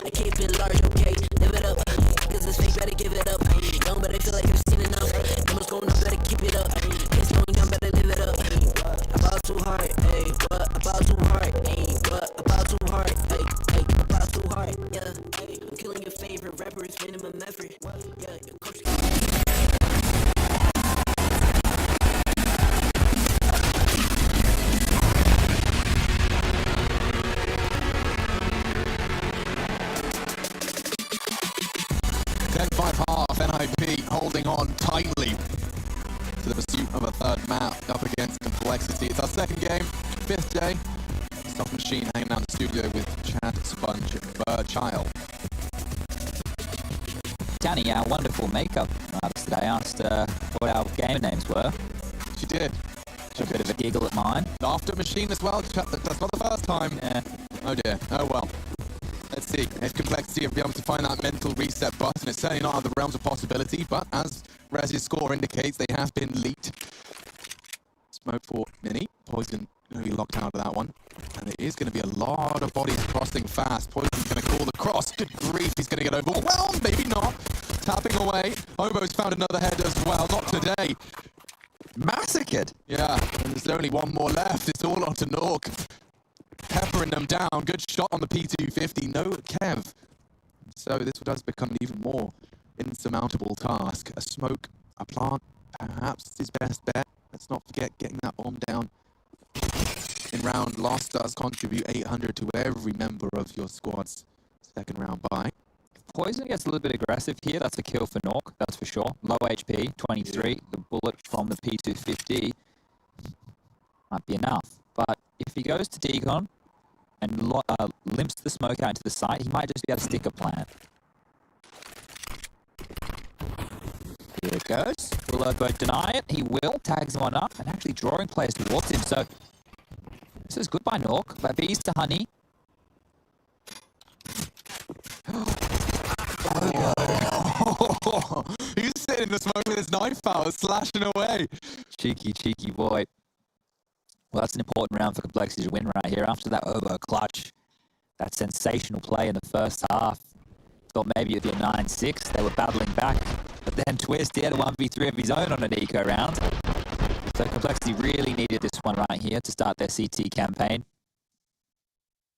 I keep it large, okay, live it up, cause this fake better give it up, young but I feel like I've seen enough, numbers going up, better keep it up, can't slow down, better live it up, about too hard, ay, what, about too hard, ay, what, about too hard, ay, about too hard, yeah, I'm killing your favorite rapper, it's minimum effort, yeah, your coach. 10-5 half, NIP holding on tightly to the pursuit of a third map up against Complexity. It's our second game, 5th day. Soft Machine hanging out in the studio with Chad Sponge Child. Danny, our wonderful makeup artist today, asked what our game names were. She did. A bit of a giggle at mine. Laughter Machine as well. That's not the first time. Yeah. Oh dear. Oh well. Let's see if Complexity will be able to find that mental reset button. It's certainly not out of the realms of possibility, but as Rez's score indicates, they have been leaked. Smoke for Mini. Poison going to be locked out of that one. And there is going to be a lot of bodies crossing fast. Poison's going to call the cross. Good grief, he's going to get overwhelmed. Maybe not. Tapping away. Obo's found another head as well. Not today. Massacred. Yeah, and there's only one more left. It's all on to Nork. Peppering them down. Good shot on the P250. No Kev. So this does become an even more insurmountable task. A smoke, a plant, perhaps his best bet. Let's not forget getting that bomb down in round lost does contribute 800 to every member of your squad's second round bye. Poison gets a little bit aggressive here. That's a kill for Nork, that's for sure. Low HP, 23. The bullet from the P250 might be enough. But if he goes to Decon and limps the smoke out into the site, he might just be able to stick a plant. Here it goes. Will Obo deny it? He will. Tags one up and actually drawing players towards him. So this is good by Nork. But bees to Honey. He's sitting in the smoke with his knife out, slashing away. Cheeky, cheeky boy. Well, that's an important round for Complexity to win right here. After that Obo clutch, that sensational play in the first half. Thought maybe it'd be a 9-6. They were battling back. But then Twist, he had a 1v3 of his own on an eco round. So Complexity really needed this one right here to start their CT campaign.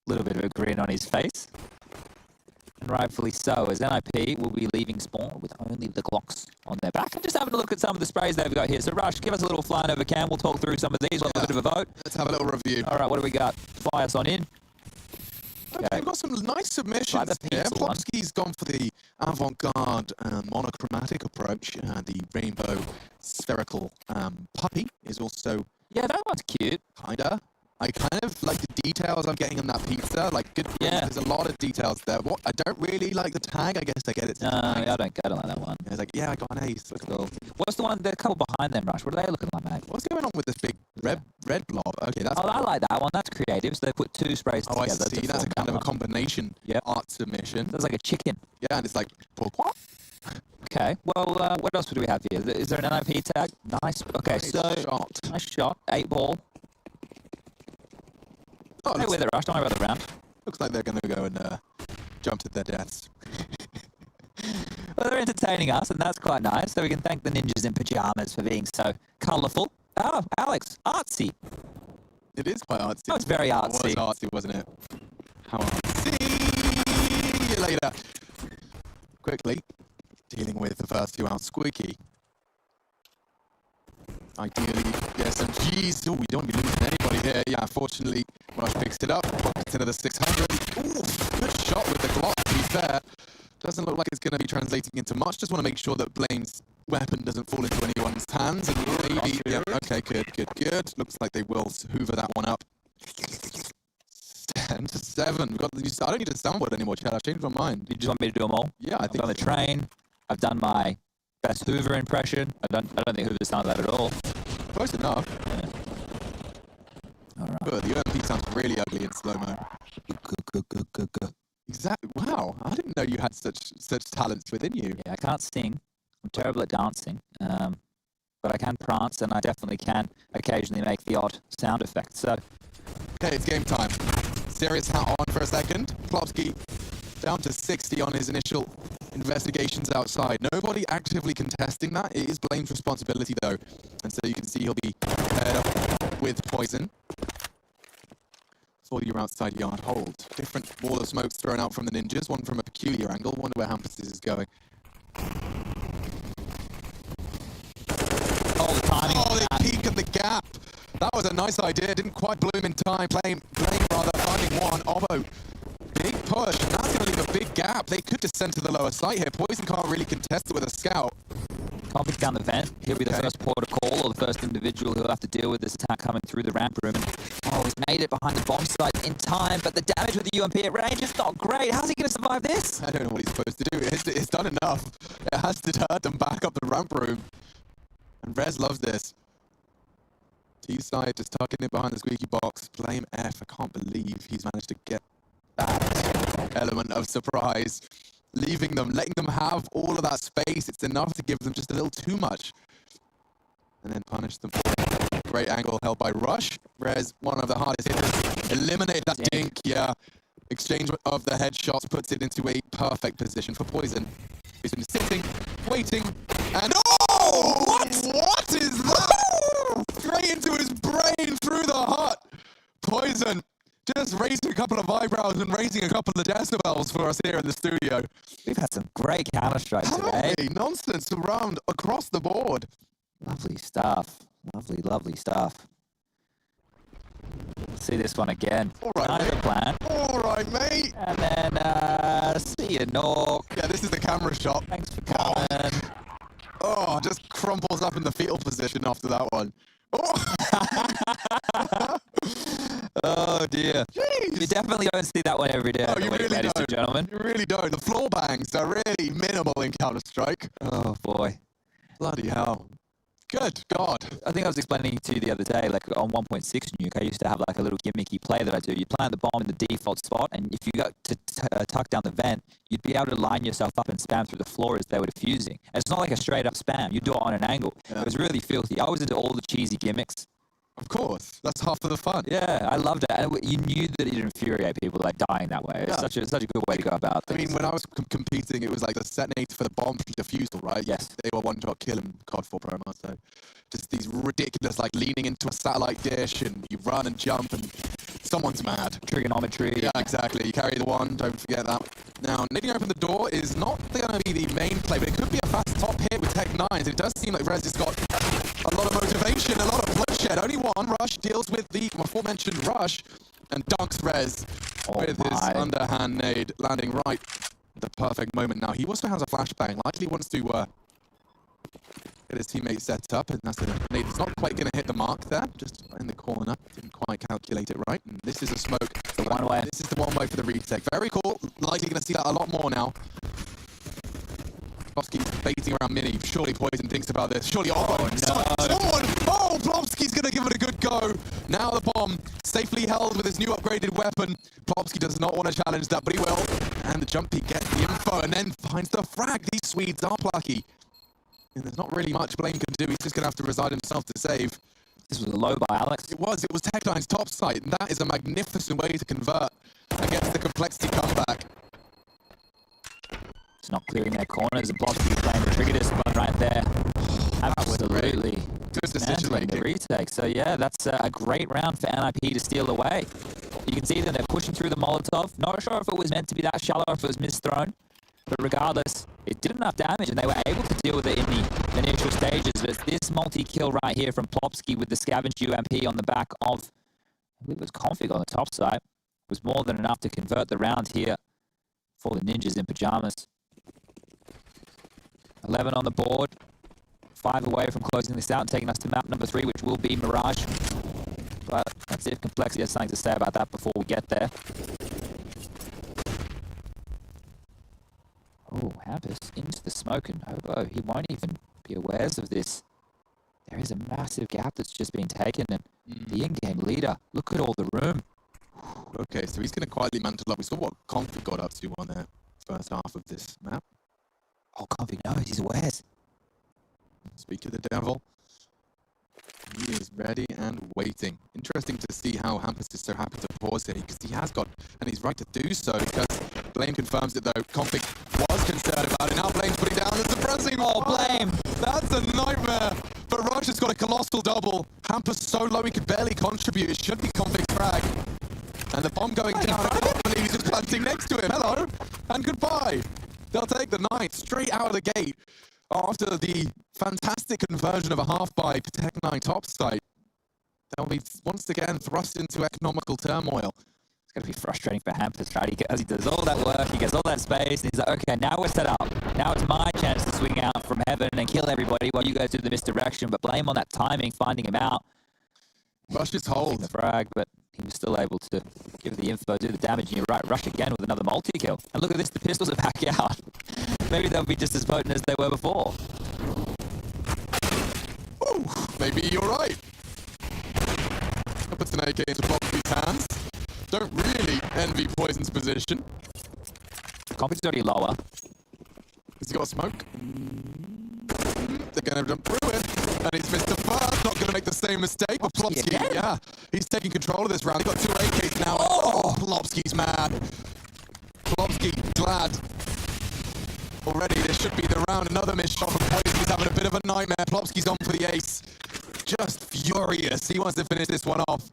A little bit of a grin on his face. And rightfully so, as NIP will be leaving spawn with only the Glocks on their back. I'm just having a look at some of the sprays they've got here. So Rush, give us a little flying over cam. We'll talk through some of these. We'll have a bit of a vote. Let's have a little review. All right, what do we got? Fly us on in. Okay, we've got some nice submissions here. Plopsky's gone for the avant-garde monochromatic approach. The rainbow spherical puppy is also... Yeah, that one's cute. Kinda. I kind of like the details I'm getting on that pizza. Like, good. Yeah. There's a lot of details there. What I don't really like the tag. I guess I get it. No, I don't like that one. It's like, yeah, I got an ace. Look cool. What's the one? The couple behind them, Rush. What are they looking like, mate? What's going on with this big red blob? Okay, that's. Oh, I like that one. That's creative. So they put two sprays together. I see. That's a kind of a combination art submission. That's like a chicken. Yeah, and it's like. Okay. Well, what else do we have here? Is there an NIP tag? Nice. Okay, nice shot. Nice shot. 8 ball. Oh, Stay with it, Rush. Don't worry about the round. Looks like they're going to go and jump to their deaths. Well, they're entertaining us, and that's quite nice. So we can thank the ninjas in pajamas for being so colourful. Oh, Alex, artsy. It is quite artsy. Oh, it's very artsy. It was artsy, wasn't it? How artsy. See you later. Quickly, dealing with the first 2 out. Squeaky. Ideally, yes, and geez, we don't want to be losing anybody here. Yeah, fortunately, Rush picks it up, pockets into the 600. Ooh, good shot with the Glock, to be fair. Doesn't look like it's going to be translating into much. Just want to make sure that Blame's weapon doesn't fall into anyone's hands. And maybe, yeah, okay, good. Looks like they will hoover that one up. 10-7. We've got I don't need a soundboard anymore, Chad. I've changed my mind. You just want me to do them all? Yeah, I think I've done the train. I've done my best Hoover impression. I don't think Hoover sounds like that at all. Close enough. Yeah. All right. Good. The OMP sounds really ugly in slow-mo. Exactly. Wow. I didn't know you had such talents within you. Yeah, I can't sing. I'm terrible at dancing. But I can prance, and I definitely can occasionally make the odd sound effect. So. Okay, it's game time. Serious hat on for a second. Plopsky down to 60 on his initial investigations outside. Nobody actively contesting that. It is Blame's responsibility, though. And so you can see he'll be paired up with Poison. For your outside yard hold. Different wall of smokes thrown out from the ninjas. One from a peculiar angle. Wonder where Hampus is going. Oh, the timing. Oh, they peek at the gap. That was a nice idea. Didn't quite bloom in time. Blame rather finding one. Obo. Big push. And that's going to leave a big gap. They could descend to the lower site here. Poison can't really contest it with a scout. Config down the vent. He'll be the first port of call or the first individual who'll have to deal with this attack coming through the ramp room. And, he's made it behind the bomb site in time, but the damage with the UMP at range is not great. How's he going to survive this? I don't know what he's supposed to do. It's done enough. It has to hurt them back up the ramp room. And Rez loves this. T-side just tucking it behind the squeaky box. Blame F. I can't believe he's managed to get that element of surprise. Leaving them, letting them have all of that space. It's enough to give them just a little too much. And then punish them. Great angle held by Rush. Rez, one of the hardest hitters. Eliminate that dink. Yeah. Exchange of the headshots puts it into a perfect position for Poison. He's been sitting, waiting, and oh! What is that? Straight into his brain through the heart. Poison just raising a couple of eyebrows and raising a couple of decibels for us here in the studio. We've had some great Counter-Strike today. Nonsense around across the board. Lovely stuff. Lovely, lovely stuff. Let's see this one again. All right, the plan. All right, mate. And then, see you, Nork. Yeah, this is the camera shot. Thanks for coming. Oh, just crumples up in the fetal position after that one. Oh, oh dear. Jeez. You definitely don't see that one every day. Oh, you really ladies and gentlemen. You really don't. The floor bangs are really minimal in Counter-Strike. Oh, boy. Bloody hell. Good God. I think I was explaining to you the other day, like on 1.6 Nuke, I used to have like a little gimmicky play that I do. You plant the bomb in the default spot, and if you got to tuck down the vent, you'd be able to line yourself up and spam through the floor as they were defusing. And it's not like a straight up spam. You do it on an angle. Yeah. It was really filthy. I was into all the cheesy gimmicks. Of course. That's half of the fun. Yeah, I loved it. And you knew that it'd infuriate people like dying that way. It's such a good way to go about things. I mean, when I was competing, it was like the detonator for the bomb defusal, right? Yes. They were one-shot kill in COD 4 promo, so just these ridiculous, like leaning into a satellite dish and you run and jump and someone's mad. Trigonometry. Yeah, exactly. You carry the one, don't forget that. Now, nading open the door is not going to be the main play, but it could be a fast top hit with Tech 9s. It does seem like Rez has got a lot of motivation, a lot of bloodshed. Only one. Rush deals with the aforementioned Rush and dunks Rez with his underhand nade, landing right at the perfect moment. Now, he also has a flashbang. Likely wants to get his teammate set up, and that's a nade. It's not quite going to hit the mark there, just in the corner. Didn't quite calculate it right. And this is a smoke. The one way. This is the one way for the retake. Very cool. Likely going to see that a lot more now. Plopsky's baiting around Mini. Surely Poison thinks about this. Surely, Plopsky's going to give it a good go. Now the bomb safely held with his new upgraded weapon. Plopsky does not want to challenge that, but he will. And the jumpy gets the info and then finds the frag. These Swedes are plucky. And there's not really much Blame can do. He's just going to have to resign himself to save. This was a low by Alex. It was Tech9's top site. And that is a magnificent way to convert against the complexity comeback. It's not clearing their corners, and Plopsky playing the trigger discipline right there. Absolutely. Good decision making. The retake. So yeah, that's a great round for NIP to steal away. You can see that they're pushing through the Molotov. Not sure if it was meant to be that shallow, if it was misthrown. But regardless, it did enough damage, and they were able to deal with it in the initial stages. But it's this multi-kill right here from Plopsky with the scavenged UMP on the back of, I believe it was Config on the top side, was more than enough to convert the round here for the Ninjas in pajamas. 11 on the board, 5 away from closing this out and taking us to map number 3, which will be Mirage. But let's see if Complexity has something to say about that before we get there. Oh, Hampus into the smoke, and Hobo, he won't even be aware of this. There is a massive gap that's just been taken, and the in-game leader, look at all the room. Okay, so he's going to quietly mantle up. We saw what Config got up to on the first half of this map. Oh, Config knows, he's aware. Speak to the devil. He is ready and waiting. Interesting to see how Hampus is so happy to pause here, because he has got, and he's right to do so, because Blame confirms it though. Config was concerned about it. Now Blame's putting down the suppressing. Oh, Blame! That's a nightmare. But Rush has got a colossal double. Hampus so low he could barely contribute. It should be Config's frag. And the bomb going down. I can't believe he's just planting next to him. Hello and goodbye. They'll take the 9 straight out of the gate after the fantastic conversion of a half by Tech9 top site. They'll be once again thrust into economical turmoil. It's going to be frustrating for Hampus, right? He does all that work, he gets all that space, and he's like, okay, now we're set up. Now it's my chance to swing out from heaven and kill everybody while you guys do the misdirection, but blame on that timing, finding him out. Rush just hold. The frag, but he was still able to give the info, do the damage, and you're right, Rush again with another multi-kill. And look at this, the pistols are back out. Maybe they'll be just as potent as they were before. Ooh, maybe you're right. That puts an AK into Bloxy's hands. Don't really envy Poison's position. Config's already lower. Has he got a smoke? They're going to jump through it. And he's missed the first. Not going to make the same mistake. But Plopsky, yeah, he's taking control of this round. He's got 2 AKs now. Oh, Plopsky's mad. Plopsky glad. Already, this should be the round. Another missed shot from Poison. He's having a bit of a nightmare. Plopsky's on for the ace. Just furious. He wants to finish this one off.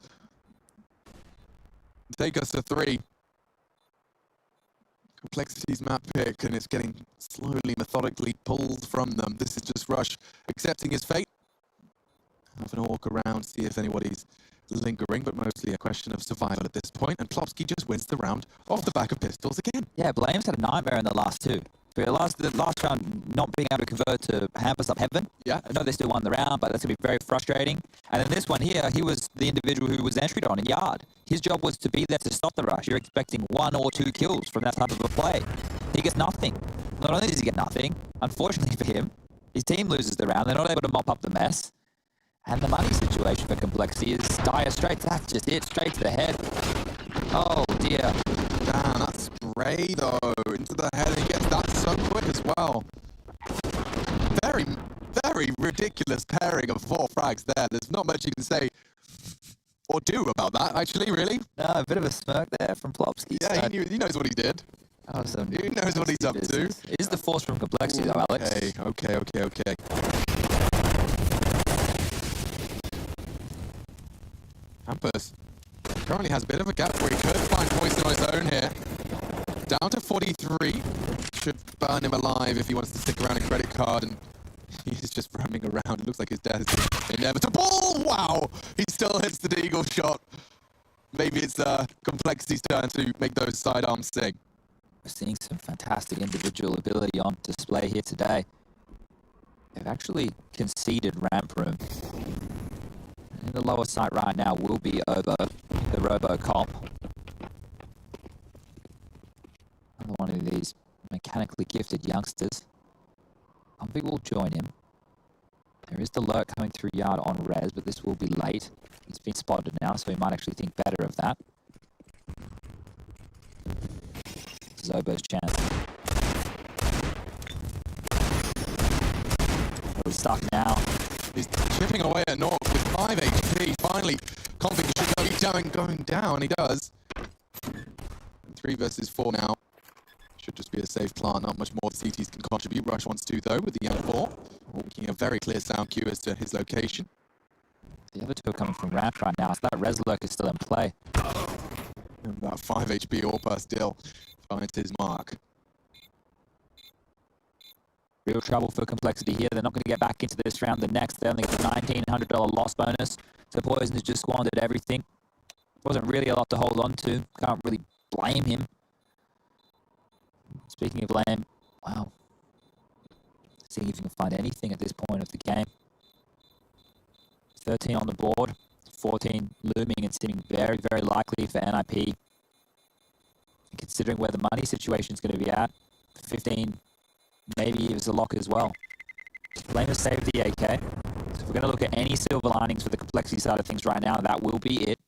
Take us to 3. Complexity's map pick, and it's getting slowly, methodically pulled from them. This is just Rush accepting his fate. Having a walk around, see if anybody's lingering, but mostly a question of survival at this point. And Plopsky just wins the round off the back of pistols again. Yeah, Blame's had a nightmare in the last 2. The last round, not being able to convert to Hampus up heaven. Yeah. I know they still won the round, but that's going to be very frustrating. And then this one here, he was the individual who was entry on in yard. His job was to be there to stop the rush. You're expecting 1 or 2 kills from that type of a play. He gets nothing. Not only does he get nothing, unfortunately for him, his team loses the round. They're not able to mop up the mess. And the money situation for Complexity is dire straits. That's just it, straight to the head. Oh dear. Damn, that spray though, into the head, and he gets that so quick as well. Very, very ridiculous pairing of 4 frags there. There's not much you can say or do about that, actually, really. No, a bit of a smirk there from Plopsky. Yeah, he knows what he did. Awesome. He knows what he's up to. It is the force from Complexity though, Alex. Okay. Hampus currently has a bit of a gap where he could find Poison on his own here. Down to 43. Should burn him alive if he wants to stick around in credit card, and he's just roaming around. It looks like his death is inevitable. Wow! He still hits the deagle shot. Maybe it's Complexity's turn to make those sidearms sing. We're seeing some fantastic individual ability on display here today. They've actually conceded ramp room. In the lower site right now will be Obo, the Robocop. Another one of these mechanically gifted youngsters. Config will join him. There is the lurk coming through yard on res, but this will be late. He's been spotted now, so he might actually think better of that. This is Obo's chance. We're stuck now. He's chipping away at North with 5 HP. Finally, Config should know he's going down. He does. 3 versus 4 now. Should just be a safe plant. Not much more the CTs can contribute. Rush wants to, though, with the young 4. Making a very clear sound cue as to his location. The other 2 are coming from ramp right now, so that res lurk is still in play. And that 5 HP AWP still finds his mark. Real trouble for Complexity here. They're not going to get back into this round the next. They only get a $1,900 loss bonus. So Poison has just squandered everything. Wasn't really a lot to hold on to. Can't really blame him. Speaking of blame, wow. Seeing if you can find anything at this point of the game. 13 on the board. 14 looming and seeming very, very likely for NIP. Considering where the money situation is going to be at, 15 maybe it was a lock as well. Blame has saved the AK. So if we're going to look at any silver linings for the Complexity side of things right now, that will be it.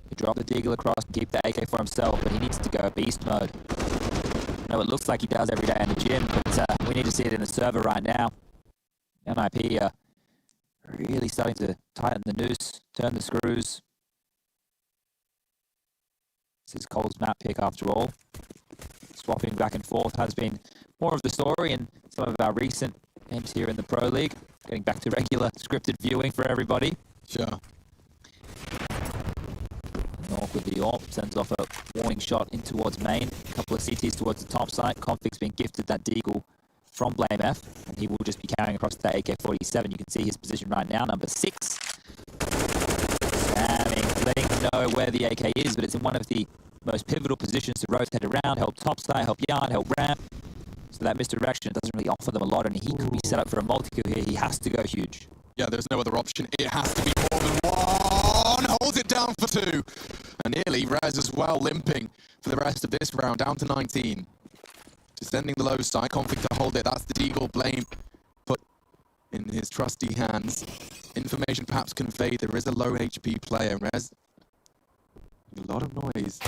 He drop the deagle across and keep the AK for himself, but he needs to go beast mode. I know it looks like he does every day in the gym, but we need to see it in the server right now. NIP really starting to tighten the noose, turn the screws. This is Cole's map pick after all. Swapping back and forth has been more of the story in some of our recent games here in the Pro League. Getting back to regular scripted viewing for everybody. Sure. North with the AWP, sends off a warning shot in towards main. A couple of CTs towards the top side. Config's been gifted that deagle from Blame F, and he will just be carrying across that AK-47. You can see his position right now, number 6. Spamming, letting them know know where the AK is, but it's in one of the most pivotal positions to rotate around, help topside, help yard, help ramp. So that misdirection doesn't really offer them a lot, and he could be set up for a multi-kill here. He has to go huge. Yeah, there's no other option. It has to be more than one. Holds it down for 2. And nearly Rez as well, limping for the rest of this round, down to 19. Descending the low side, config to hold it. That's the Deagle blame put in his trusty hands. Information perhaps conveyed. There is a low HP player. Rez, a lot of noise.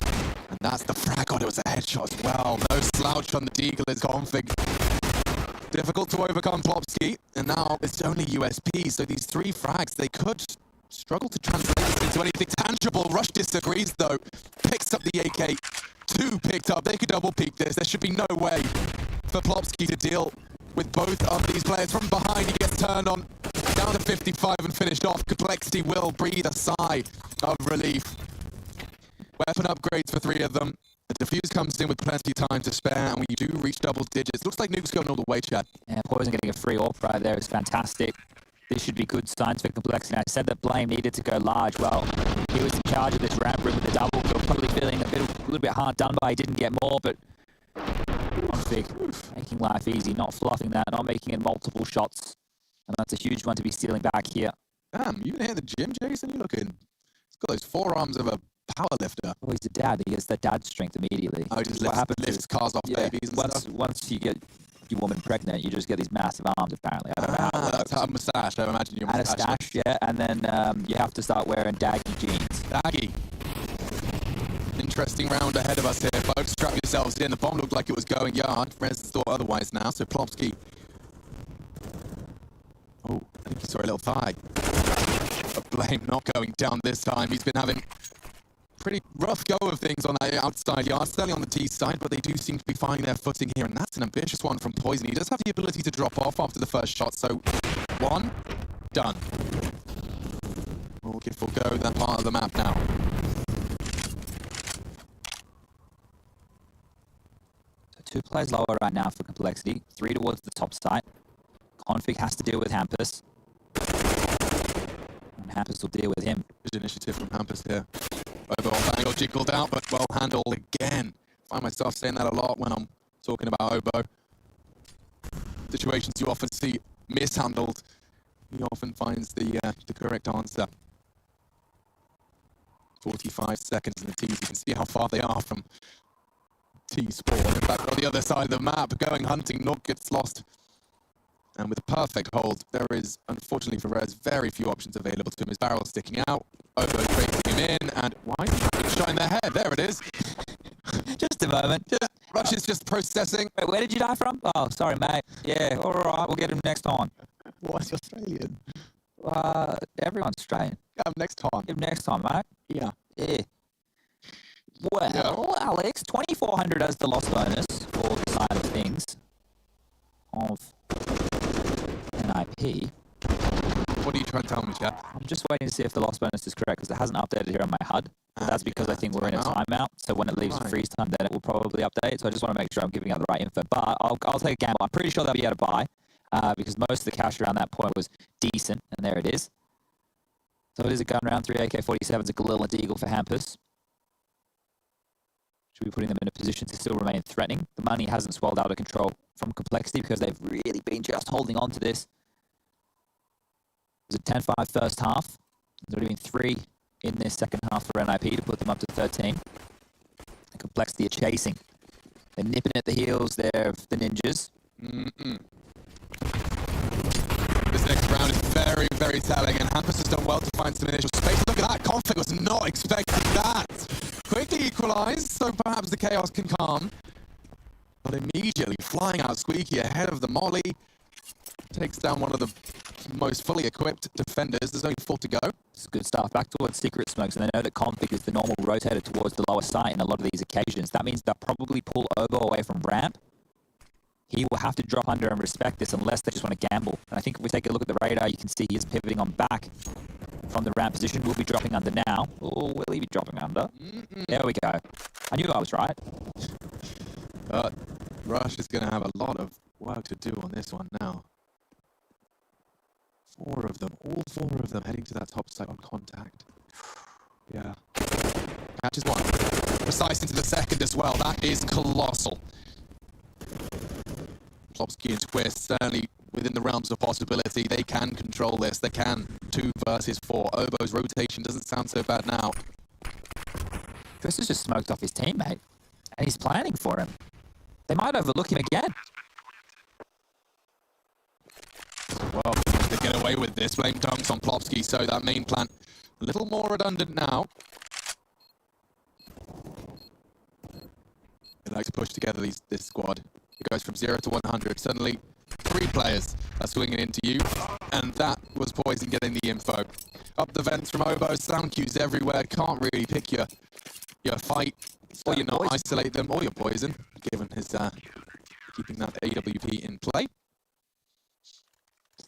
And that's the frag. God, it was a headshot as well. No slouch on the Deagle is config. Difficult to overcome Plopsky, and now it's only USP, so these 3 frags, they could struggle to translate this into anything tangible. Rush disagrees, though. Picks up the AK. 2 picked up. They could double peek this. There should be no way for Plopsky to deal with both of these players. From behind, he gets turned on. Down to 55 and finished off. Complexity will breathe a sigh of relief. Weapon upgrades for 3 of them. The defuse comes in with plenty of time to spare, and we do reach double digits. Looks like Nuke's going all the way, Chad. Yeah, Poison getting a free AWP right there is fantastic. This should be good signs for Complexity. I said that Blame needed to go large. Well, he was in charge of this ramp room with the double kill, probably feeling a little bit hard done by. He didn't get more, but Config making life easy, not fluffing that, not making it multiple shots. And that's a huge one to be stealing back here. Damn, you didn't hit the gym, Jason? You're looking... He's got those forearms of a power lifter. Oh, he's a dad. He gets that dad strength immediately. Oh, he just what happens lifts cars off babies and stuff. Once you get your woman pregnant, you just get these massive arms, apparently. I don't know how it works. That's a moustache, I imagine you're and a stash, yeah. And then you have to start wearing daggy jeans. Daggy. Interesting round ahead of us here, folks. Strap yourselves in. The bomb looked like it was going yard. Rez thought otherwise now, so Plopsky. Oh, I think he saw a little thigh. But Blame not going down this time. He's been having pretty rough go of things on that outside yard, certainly on the T side, but they do seem to be finding their footing here, and that's an ambitious one from Poison. He does have the ability to drop off after the first shot, so 1, done. We'll go that part of the map now. So 2 players lower right now for Complexity, 3 towards the top side. Config has to deal with Hampus. And Hampus will deal with him. Good initiative from Hampus here. Obo on angle jiggled out, but well handled again. Find myself saying that a lot when I'm talking about Obo. Situations you often see mishandled. He often finds the correct answer. 45 seconds in the T's. You can see how far they are from T-Sport. In fact, on the other side of the map, going hunting, Nook gets lost. And with a perfect hold, there is, unfortunately for Rez, very few options available to him. His barrel sticking out, Obo breaking him in, and why did he shine their head? There it is. Just a moment. Rush is just processing. Wait, where did you die from? Oh, sorry, mate. Yeah, all right, we'll get him next time. Why's he Australian? Everyone's Australian. Next time. Give him next time, mate. Yeah. Yeah. Well, Alex, 2,400 as the loss bonus for the side of things of NIP. What are you trying to tell me, Chad? I'm just waiting to see if the loss bonus is correct because it hasn't updated here on my HUD. But that's because I think we're in a timeout. So when it leaves freeze time, then it will probably update. So I just want to make sure I'm giving out the right info. But I'll take a gamble. I'm pretty sure they'll be able to buy because most of the cash around that point was decent. And there it is. So it is a gun round, 3 AK-47s, a Galil and Deagle for Hampus. Should be putting them in a position to still remain threatening. The money hasn't swelled out of control from Complexity because they've really been just holding on to this. It was a 10-5 first half. There's only been 3 in this second half for NIP to put them up to 13. And Complexity are chasing. They're nipping at the heels there of the Ninjas. This next round is very, very telling, and Hampus has done well to find some initial space. Look at that, Config was not expecting that. Quickly equalised, so perhaps the chaos can calm. But immediately flying out Squeaky ahead of the Molly. Takes down one of the most fully equipped defenders. There's only 4 to go. It's good stuff. Back towards Secret Smokes, and they know that Config is the normal rotator towards the lower site in a lot of these occasions. That means they'll probably pull Obo away from ramp. He will have to drop under and respect this unless they just want to gamble. And I think if we take a look at the radar, you can see he is pivoting on back from the ramp position. We'll be dropping under now. Oh, will he be dropping under? There we go. I knew I was right. But Rush is going to have a lot of work to do on this one now. 4 of them, all 4 of them heading to that top site on contact. Yeah. Catches one. Precise into the second as well. That is colossal. Plopsky and Twist, certainly within the realms of possibility. They can control this. They can. 2 versus 4. Obo's rotation doesn't sound so bad now. Twist has just smoked off his teammate, and he's planning for him. They might overlook him again. Well, they get away with this. Flame dunks on Plopsky, so that main plant a little more redundant now. They like to push together this squad. It goes from 0 to 100. Suddenly, 3 players are swinging into you, and that was Poison getting the info. Up the vents from Obo, sound cues everywhere. Can't really pick your fight, or you not isolate them, or your Poison, given his keeping that AWP in play.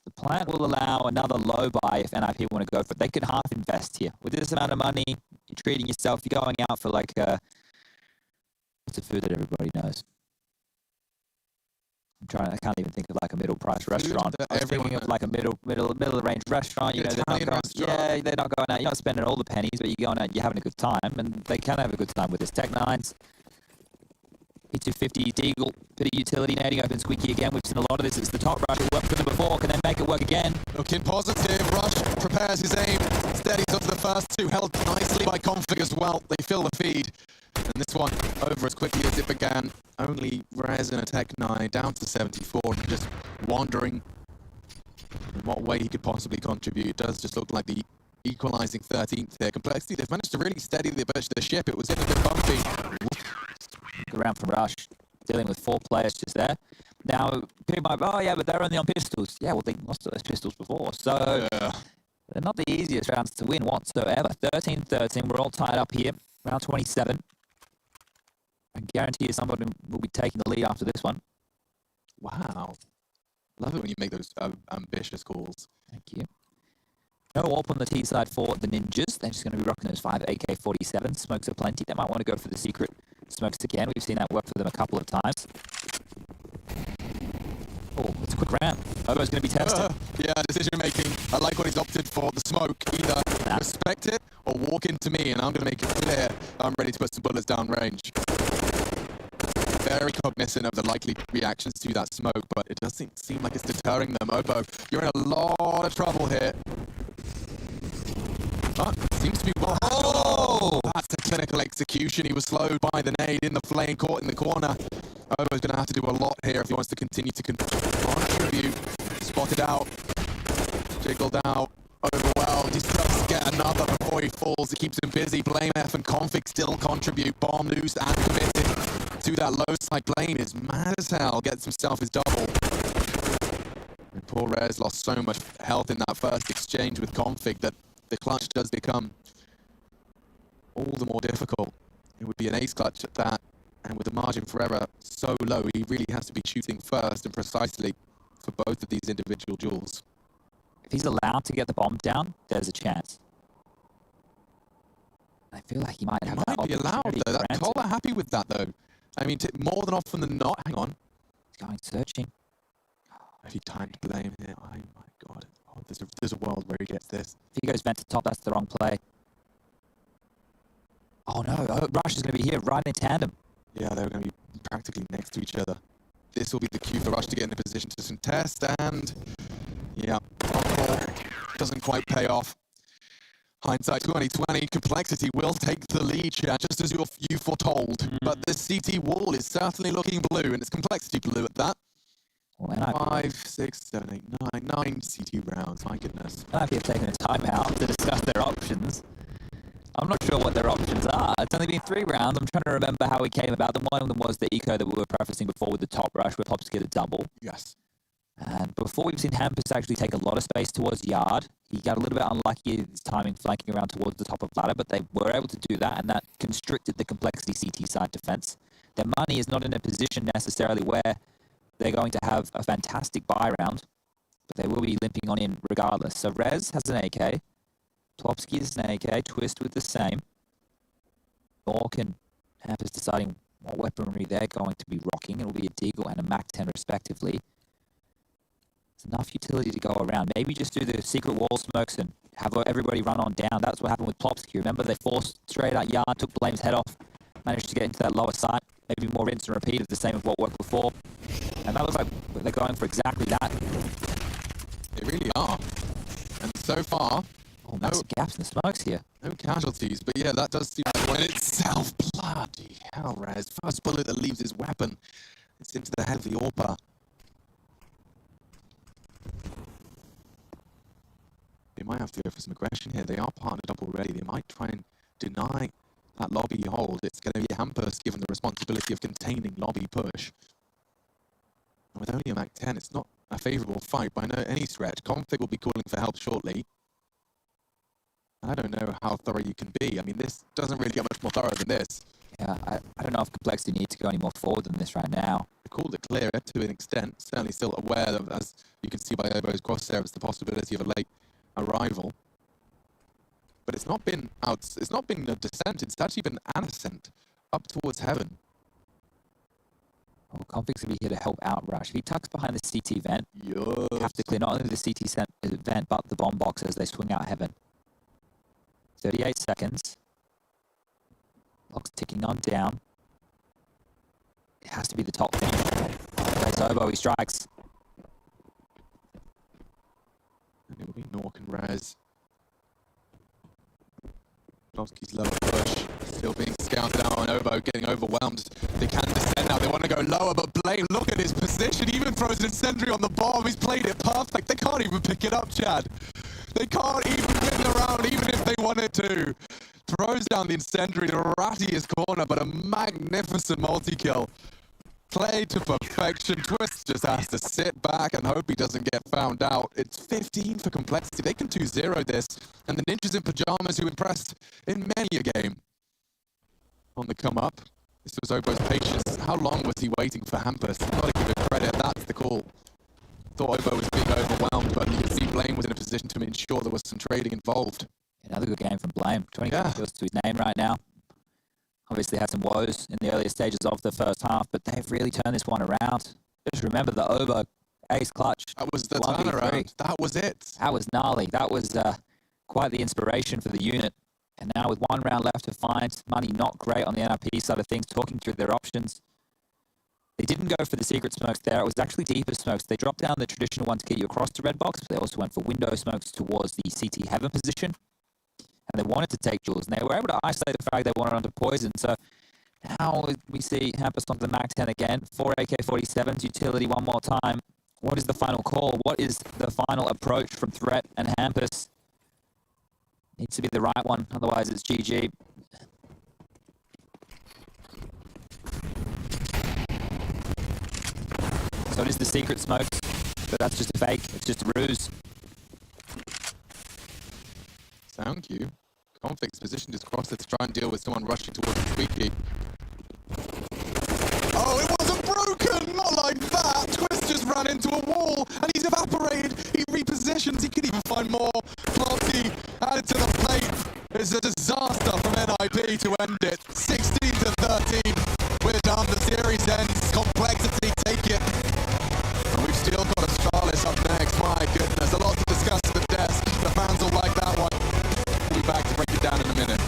The plant will allow another low buy if NIP want to go for it. They could half invest here. With this amount of money, you're treating yourself, you're going out for like what's a food that everybody knows? I can't even think of like a middle price restaurant. I was thinking of like a middle of the range restaurant. You know, they're not going out. You're not spending all the pennies, but you're going out. You're having a good time, and they can have a good time with this. Tech Nines, P250, Deagle, bit of utility nading, open squeaky again. We've seen a lot of this. It's the top rush. It worked for them before. Can they make it work again? Looking positive. Rush prepares his aim. Steadies up to the first 2. Held nicely by Config as well. They fill the feed. And this one over as quickly as it began. Only Rez and a Tech 9 down to 74. And just wondering in what way he could possibly contribute. It does just look like the equalizing 13th here. Complexity, they've managed to really steady the ship. It was in a bit bumpy. Good round from Rush, dealing with 4 players just there. Now, people might go, oh yeah, but they're only on pistols. Yeah, well, they lost those pistols before. So they're not the easiest rounds to win whatsoever. 13-13, we're all tied up here. Round 27. I guarantee you somebody will be taking the lead after this one. Wow. Love it when you make those ambitious calls. Thank you. No AWP on the T side for the Ninjas. They're just going to be rocking those 5 AK-47. Smokes are plenty. They might want to go for the secret smokes again. We've seen that work for them a couple of times. Oh, it's a quick round. Obo's going to be tested. Yeah, decision making. I like what he's opted for. The smoke. Either respect it or walk into me, and I'm going to make it clear I'm ready to put some bullets down range. Very cognizant of the likely reactions to that smoke, but it doesn't seem like it's deterring them. Obo, you're in a lot of trouble here. But seems to be well. Oh! That's a clinical execution. He was slowed by the nade in the flame, caught in the corner. Obo's going to have to do a lot here if he wants to continue to contribute. Spotted out. Jiggled out. Overwhelmed. He's trying to get another before he falls. It keeps him busy. Blame F and Config still contribute. Bomb loose and committed to that low side. Blame is mad as hell. Gets himself his double. And poor Rez lost so much health in that first exchange with Config that the clutch does become all the more difficult. It would be an ace clutch at that, and with the margin for error so low, he really has to be shooting first and precisely for both of these individual duels. If he's allowed to get the bomb down, there's a chance. I feel like he might have that be allowed, though. That Cola happy with that, though. I mean, more than often than not. Hang on. He's going searching. If he timed Blame here, oh my god. Oh, there's a world where he gets this. If he goes vent to top, that's the wrong play. Oh no, Rush is going to be here right in tandem. Yeah, they're going to be practically next to each other. This will be the cue for Rush to get in a position to contest, and yeah, doesn't quite pay off. Hindsight 2020, Complexity will take the lead here, just as you foretold. But the CT wall is certainly looking blue, and it's Complexity blue at that. Well, 5, 6, 7, 8, 9 CT rounds, my goodness. NIP have taken a timeout to discuss their options. I'm not sure what their options are. It's only been 3 rounds. I'm trying to remember how we came about them. One of them was the eco that we were prefacing before with the top rush, where Pops get a double. Yes. And before, we've seen Hampus actually take a lot of space towards Yard. He got a little bit unlucky his timing flanking around towards the top of ladder, but they were able to do that, and that constricted the Complexity CT side defense. Their money is not in a position necessarily where they're going to have a fantastic buy round, but they will be limping on in regardless. So Rez has an AK, Plopsky has an AK, Twist with the same. Orc and Hampus deciding what weaponry they're going to be rocking. It'll be a Deagle and a MAC-10 respectively. There's enough utility to go around. Maybe just do the secret wall smokes and have everybody run on down. That's what happened with Plopsky. Remember, they forced straight out yard, took Blame's head off, managed to get into that lower side. Maybe more rinse and repeat of the same of what worked before. And that looks like they're going for exactly that. They really are. And so far, massive gaps in the smokes here. No casualties, but yeah, that does seem like in itself. Bloody hell, Raz. First bullet that leaves his weapon. It's into the head of the AWPer. They might have to go for some aggression here. They are partnered up already. They might try and deny that lobby hold. It's going to be Hampus given the responsibility of containing lobby push. And with only a Mac 10, it's not a favourable fight by any stretch. Config will be calling for help shortly. I don't know how thorough you can be. I mean, this doesn't really get much more thorough than this. Yeah, I don't know if Complexity needs to go any more forward than this right now. They called it clear to an extent. Certainly still aware of, as you can see by Obo's crosshair, it's the possibility of a late arrival. But it's not been it's not been a descent, it's actually been an ascent up towards heaven. Well, Config's going to be here to help out Rush. If he tucks behind the CT vent, you have to clear not only the CT vent, but the bomb box as they swing out heaven. 38 seconds. Clock's ticking on down. It has to be the top thing. There's Obo, he strikes. And it will be Nork and Raz. Novsky's lower push, still being scouted out on Obo, getting overwhelmed. They can descend now, they want to go lower, but Blame, look at his position, he even throws an incendiary on the bomb, he's played it perfect. They can't even pick it up, Chad. They can't even win the round, even if they wanted to. Throws down the incendiary to ratty his corner, but a magnificent multi-kill. Played to perfection. Twist just has to sit back and hope he doesn't get found out. It's 15 for Complexity. They can 2-0 this. And the Ninjas in Pajamas who impressed in many a game. On the come up. This was Obo's patience. How long was he waiting for Hampus? Gotta give him credit. That's the call. Thought Obo was being overwhelmed, but you can see Blame was in a position to ensure there was some trading involved. Another good game from Blame. 20 kills to his name right now. Obviously had some woes in the earlier stages of the first half, but they've really turned this one around. Just remember the Obo ace clutch. That was the turnaround. That was it. That was gnarly. That was quite the inspiration for the unit. And now with one round left to find, money not great on the NRP side of things, talking through their options. They didn't go for the secret smokes there. It was actually deeper smokes. They dropped down the traditional one to get you across the red box, but they also went for window smokes towards the CT heaven position. And they wanted to take Jules, and they were able to isolate the frag they wanted onto Poison. So now we see Hampus on the Mac 10 again. 4 AK-47s, utility one more time. What is the final call? What is the final approach from Threat and Hampus? Needs to be the right one, otherwise it's GG. So it is the secret smokes, but that's just a fake. It's just a ruse. Sound cue. Config's positioned his crosser to try and deal with someone rushing towards the squeaky. Oh, it wasn't broken! Not like that! Twist just ran into a wall, and he's evaporated! He repositions, he could even find more. Plotty added to the plate. It's a disaster from NIP to end it. 16-13. We're done. The series ends. Complexity, take it. And we've still got a Charles up next. My goodness, a lot to discuss at the desk. The fans will like that one. We'll be back to break it down in a minute.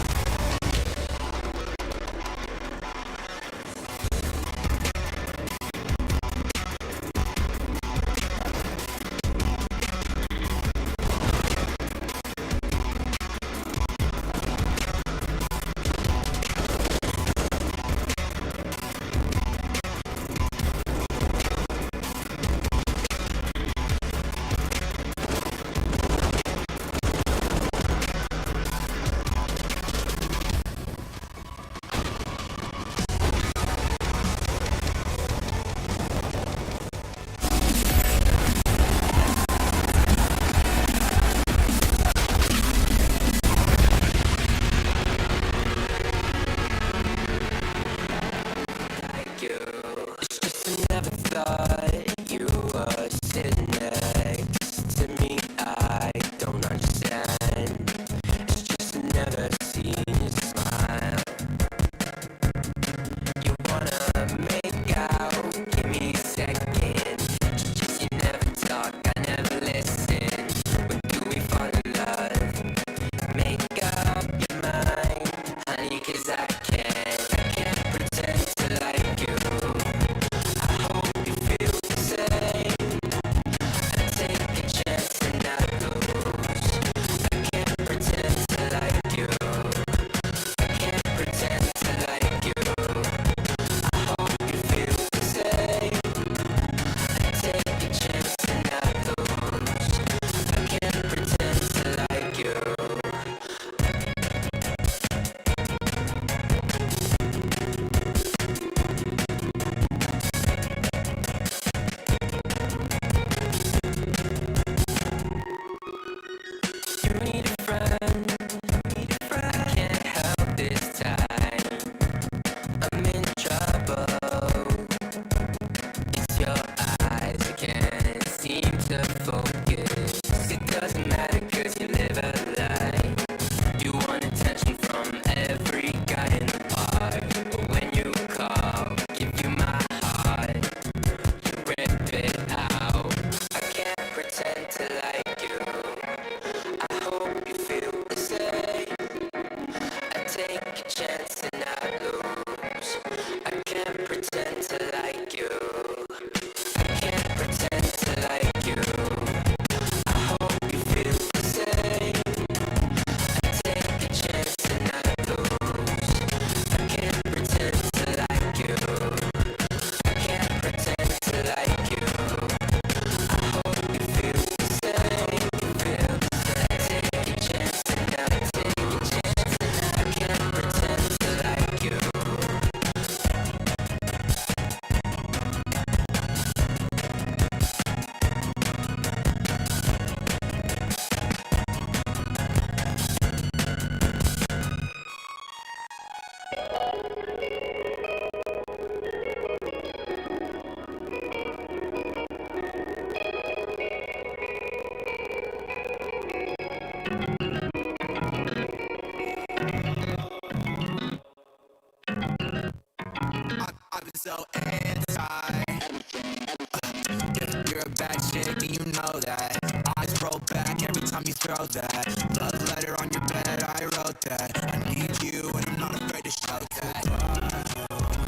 roll back every time you throw that. Love letter on your bed, I wrote that. I need you and I'm not afraid to show that.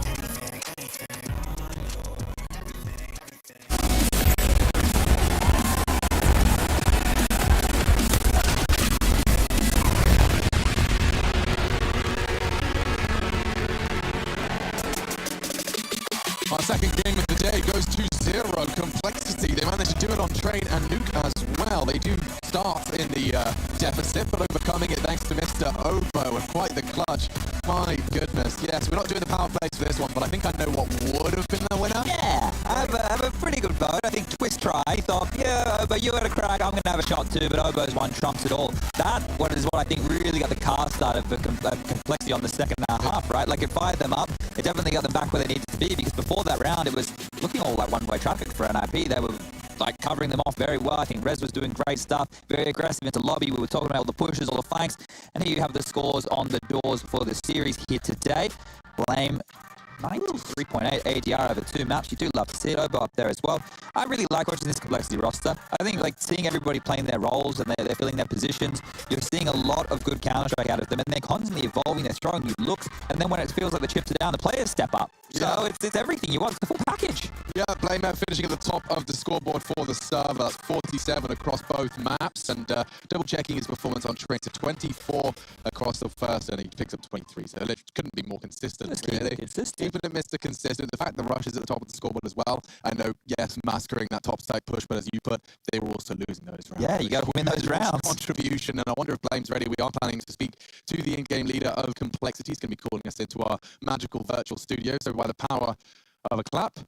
Anything, anything. Our second game of the day goes to 0. Complexity. They managed to do it on Train and Nuke as well. They do start in the deficit, but overcoming it thanks to Mr. Obo and quite the clutch. My goodness. Yes, we're not doing the power plays for this one, but I think I know what would have been the winner. Yeah, I have a pretty good vote. I think Twist tried. He thought, yeah, Obo, you had a crack. I'm going to have a shot too, but Obo's one trumps it all. That what I think really got the car started for Complexity on the second half, right? Like it fired them up. It definitely got them back where they needed to be because before that round, it was looking all like one-way traffic for NIP. They were like covering them off very well. I think Rez was doing great stuff, very aggressive into lobby. We were talking about all the pushes, all the flanks, and here you have the scores on the doors for the series here today. Blame 93.8 ADR over 2 maps. You do love to see it. Obo up there as well. I really like watching this Complexity roster. I think like seeing everybody playing their roles and they're filling their positions. You're seeing a lot of good Counter-Strike out of them, and they're constantly evolving. They're throwing new looks, and then when it feels like the chips are down, the players step up. So it's everything you want. It's the full package. Yeah, Blame finishing at the top of the scoreboard for the server. That's 47 across both maps, and double checking his performance on Train to 24 across the first, and he picks up 23. So it couldn't be more consistent. Really. Keeping it Mr. Consistent. The fact that Rush is at the top of the scoreboard as well. I know, yes, massacring that top side push, but as you put, they were also losing those rounds. Yeah, you got to win those rounds. Contribution, and I wonder if Blame's ready. We are planning to speak to the in-game leader of Complexity. He's going to be calling us into our magical virtual studio. So by the power of a clap,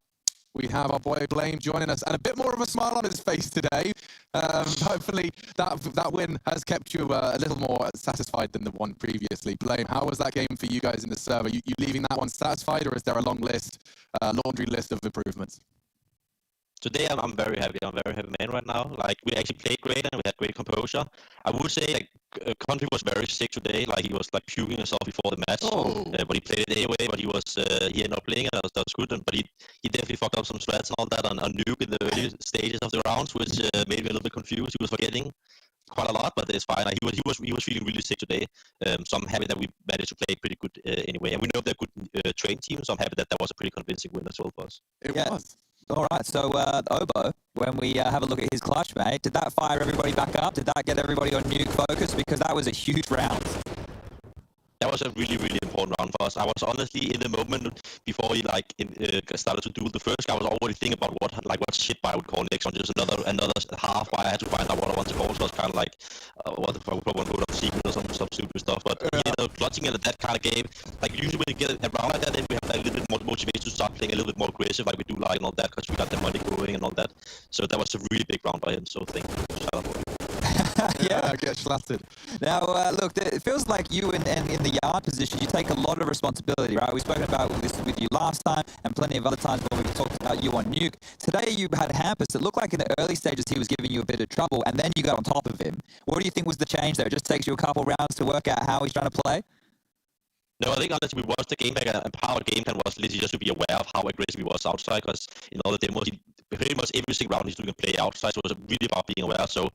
we have our boy Blame joining us, and a bit more of a smile on his face today. Hopefully that win has kept you a little more satisfied than the one previously. Blame, how was that game for you guys in the server? You leaving that one satisfied, or is there a long list, laundry list of improvements? Today I'm very happy. I'm very happy man right now. Like we actually played great and we had great composure. I would say like Country was very sick today. Like he was like puking himself before the match. But he played it anyway. But he ended up playing it. That was good. But he definitely fucked up some strats and all that on Nuke in the early stages of the rounds, which made me a little bit confused. He was forgetting quite a lot, but it's fine. Like, he was feeling really sick today. So I'm happy that we managed to play pretty good anyway. And we know they're good train team. So I'm happy that was a pretty convincing win as well for us. It was. All right, so Obo, when we have a look at his clutch, mate, did that fire everybody back up? Did that get everybody on Nuke focus? Because that was a huge round. That was a really, really important round for us. I was honestly in the moment before he started to do the first guy. I was already thinking about what shit I would call next on, just another half. I had to find out what I want to call. So I was kind of like, what if I would probably put on secret or some stupid stuff. But clutching it at that kind of game, like usually when you get a round like that, then we have a little bit more motivation to start playing a little bit more aggressive, like we do and all that, because we got the money going and all that. So that was a really big round by him. So thank you. Yeah, get slatted. Now, look, it feels like you in the yard position, you take a lot of responsibility, right? We've spoken about this with you last time and plenty of other times when we've talked about you on Nuke. Today you had Hampus. It looked like in the early stages he was giving you a bit of trouble, and then you got on top of him. What do you think was the change there? It just takes you a couple rounds to work out how he's trying to play? No, I think honestly we watched the game back, and part of the game plan was literally just to be aware of how aggressive he was outside, because in all the demos, pretty much every single round he's doing a play outside, so it was really about being aware. So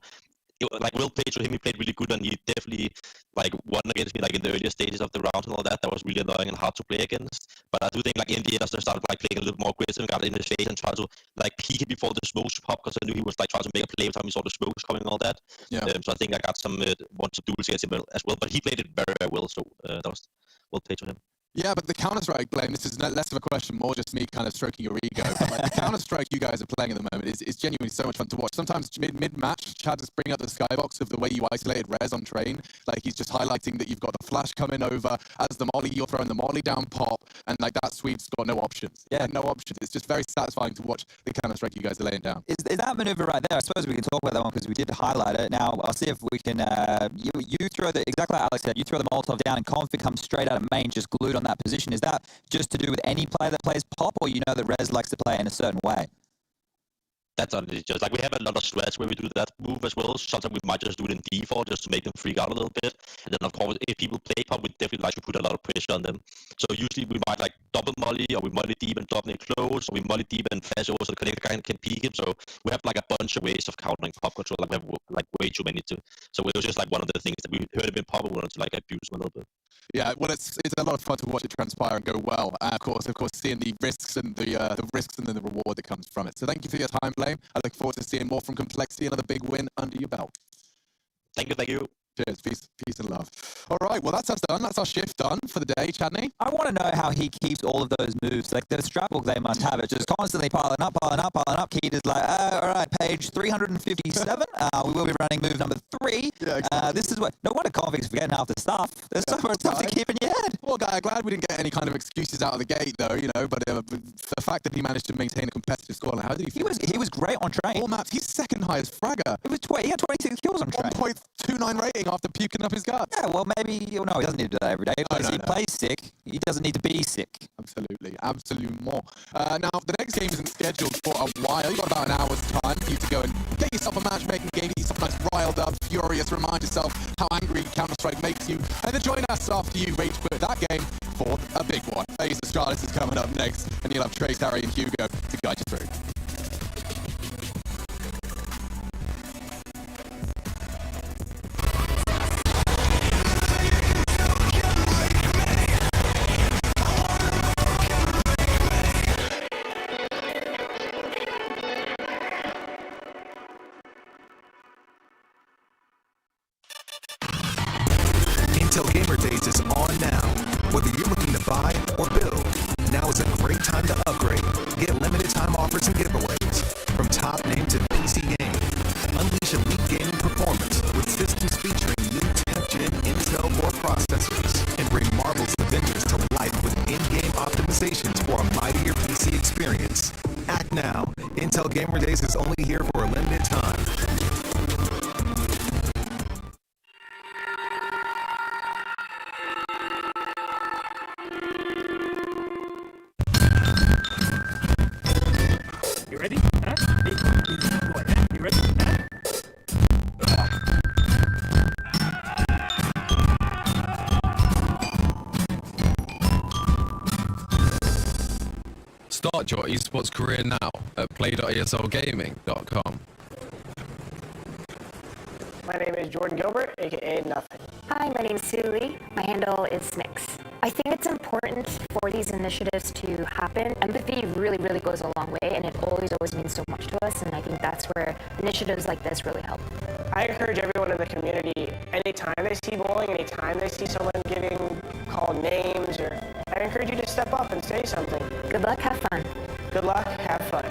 Will played to him, he played really good, and he definitely won against me in the earlier stages of the round and all that. That was really annoying and hard to play against. But I do think in the end I started playing a little more aggressive and got in his face and tried to peek it before the smokes pop, because I knew he was trying to make a play every time he saw the smokes coming and all that. Yeah. So I think I got some ones to do against him as well. But he played it very, very well, so that was well played to him. Yeah, but the Counter-Strike, Blame, this is less of a question, more just me kind of stroking your ego. But the Counter-Strike you guys are playing at the moment is genuinely so much fun to watch. Sometimes mid-match, Chad just bring up the skybox of the way you isolated Rez on Train. He's just highlighting that you've got the flash coming over. As the molly, you're throwing the molly down pop, and that sweep's got no options. Yeah, no options. It's just very satisfying to watch the Counter-Strike you guys are laying down. Is that maneuver right there? I suppose we can talk about that one because we did highlight it. Now, I'll see if we can... you throw exactly like Alex said, you throw the Molotov down and Config comes straight out of main, just glued on that position. Is that just to do with any player that plays pop, or you know that Rez likes to play in a certain way? That's honestly just we have a lot of strats where we do that move as well. Sometimes we might just do it in default just to make them freak out a little bit. And then of course, if people play pop, we definitely like to put a lot of pressure on them. So usually we might double molly, or we molly deep and drop it close, or we molly deep and flash over so the connector can peek him. So we have a bunch of ways of countering pop control. We have way too many to. So it was just like one of the things that we heard have been popular, we wanted to like abuse them a little bit. Yeah, well, it's a lot of fun to watch it transpire and go well. Of course, seeing the risks and the risks and then the reward that comes from it. So thank you for your time, Blame. I look forward to seeing more from Complexity, another big win under your belt. Thank you, thank you. Cheers, peace and love. All right, well, that's us done. That's our shift done for the day, Chadney. I want to know how he keeps all of those moves. Like, the struggle they must have. It's just constantly piling up. Keith is like, all right, page 357. We will be running move number 3. Yeah, exactly. This is what... No wonder Convict's forgetting half the stuff. There's so much stuff to keep in your head. Well, glad we didn't get any kind of excuses out of the gate, though, you know, but the fact that he managed to maintain a competitive score, how did he feel? He was great on train. All maps, he's second highest fragger. He had 26 kills on train. 1.29 rating after puking up his guts. Yeah, well, maybe... No, he doesn't need to do that every day. He plays sick. He doesn't need to be sick. Absolutely more. Now, the next game isn't scheduled for a while. You've got about an hour's time for you to go and get yourself a matchmaking game, get yourself nice riled up, furious, remind yourself how angry Counter-Strike makes you, and then join us after you rage quit that game for a big one. Phase Astralis is coming up next, and you'll have Trace, Harry, and Hugo to guide you through. Intel Gamer Days is on now. Whether you're looking to buy or build, now is a great time to upgrade. Get limited time offers and giveaways from top name to PC game. Unleash elite gaming performance with systems featuring new 10th gen Intel Core processors and bring Marvel's Avengers to life with in-game optimizations for a mightier PC experience. Act now. Intel Gamer Days is only here for a limited time. You ready? Huh? You ready? Huh? Start your esports career now at play.eslgaming.com. My name is Jordan Gilbert, aka Nothing. Hi, my name is Sue Lee. My handle is Snix. I think it's important for these initiatives to happen. Empathy really, really goes a long way, and it always means so much to us, and I think that's where initiatives like this really help. I encourage everyone in the community, anytime they see bullying, anytime they see someone getting called names, I encourage you to step up and say something. Good luck, have fun. Good luck, have fun.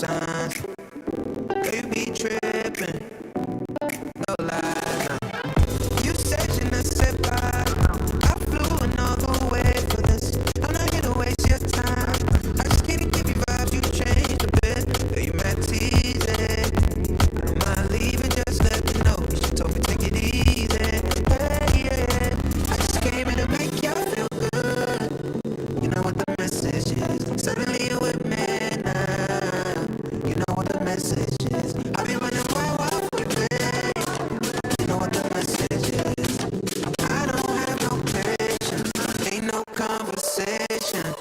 signs. Baby tripping, no lie. You said you not said bye. I flew another way for this. I'm not here to waste your time. I just can't give you vibes, you changed a bit. Girl, you mad teasing. I don't mind leaving, just let me know. She told me take it easy. Hey, yeah. I just came in to make y'all feel good. You know what the message is. Suddenly you're with me now. You know what the message is. I've been running wild for you, babe. You know what the message is. I don't have no patience. Ain't no conversation.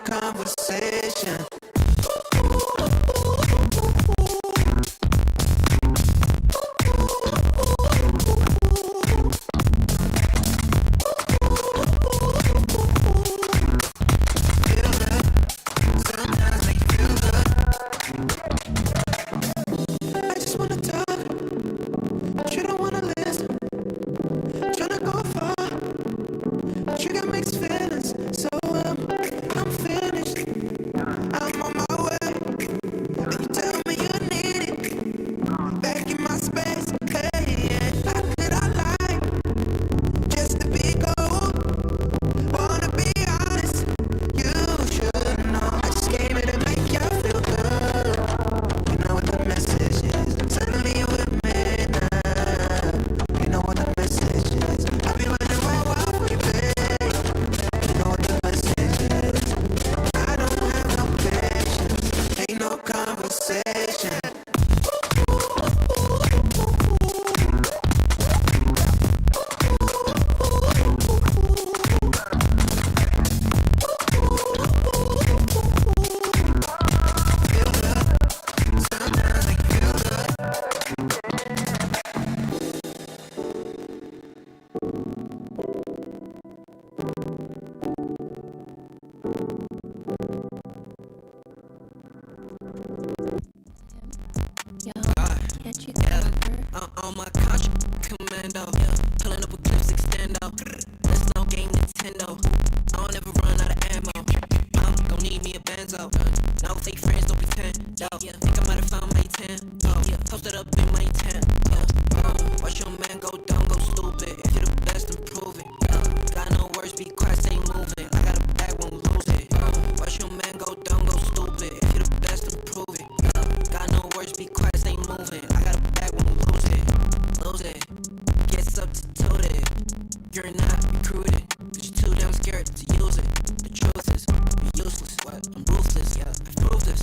Conversation. I just wanna talk, but you don't wanna listen. Tryna go far, but you got mixed feelings. So I'm finished. I'm on my way. And you tell me you need it. Back in my space. Hey, yeah. How could I lie? Just to be cold. Wanna be honest. You should know. I just came here to make y'all feel good. You know what the message is. Suddenly you're with me now. You know what the message is. I've been running wild for you, babe. You know what the message is. I don't have no patience. Ain't no conversation. On my couch, commando. Pulling up a clip extendo. That's no game Nintendo. I don't ever run out of ammo. I'm gon' need me a benzo. No fake friends, don't pretend. Think I might have found my 10. Posted up in my tent. Watch your man go dumb, go stupid. If you're the best, then prove it. Got no words, be quiet, stay moving. I got a bag, won't lose it. Watch your man go dumb, go stupid. If you're the best, then prove it. Got no words, be quiet, stay moving. I got a bag, won't lose it. Lose it. Get substituted. You're not recruited. Cause you're too damn scared to use it. The truth is, you're useless. What? I'm ruthless. Yeah, I've proved this.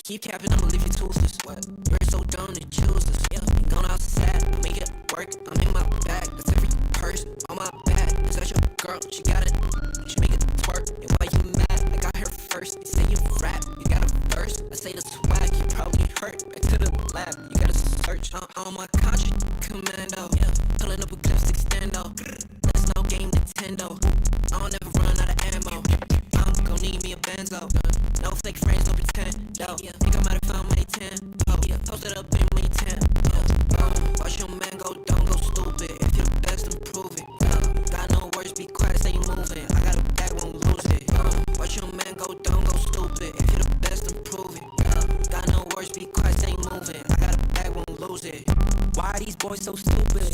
Keep capping, I'ma leave you toothless. What? You're so dumb to choose this. Yeah, ain't gone outside. Make it work. I'm in my bag. That's every purse on my back. Is that your girl? She got it. She make it twerk. And why you mad? I got her first. You say you rap. You got a verse. I say the swag. You probably hurt. Back to the lab. You gotta search. On my couch, commando. Yeah, pulling up a clip extendo. That's no game Nintendo. I don't ever run out of ammo. I'm gon' need me a benzo. No fake friends, don't pretend. Think I might have found my 10. Posted up in my tent. Watch your man go dumb, go stupid. If you're the best, then prove it. Got no words, be quiet, stay moving. I got a bag, won't lose it. Watch your man go dumb, go stupid. If you're the best, then prove it. Got no words, be quiet, stay moving. I got a bag, won't lose it. Why are these boys so stupid?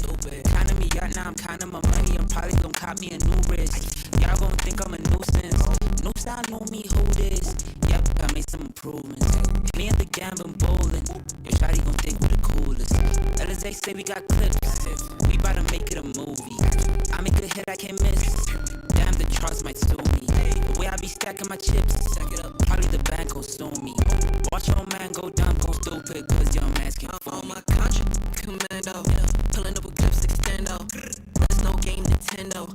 Kinda me yacht, now I'm kinda my money. I'm probably gonna cop me a new wrist. Y'all gon' think I'm a nuisance. New style, know me who this. Yep, I made some improvements. gambling, bowling. Your shawty gon' think we the coolest. LSA say we got clips. We bout to make it a movie. I make a hit I can't miss. Damn, the charts might sue me. The way I be stacking my chips, stack it up. Probably the bank gon' sue me. Watch your man go dumb, go stupid, cause your man's can't fool me. My contract commando, pulling up with clips extendo. There's no game Nintendo.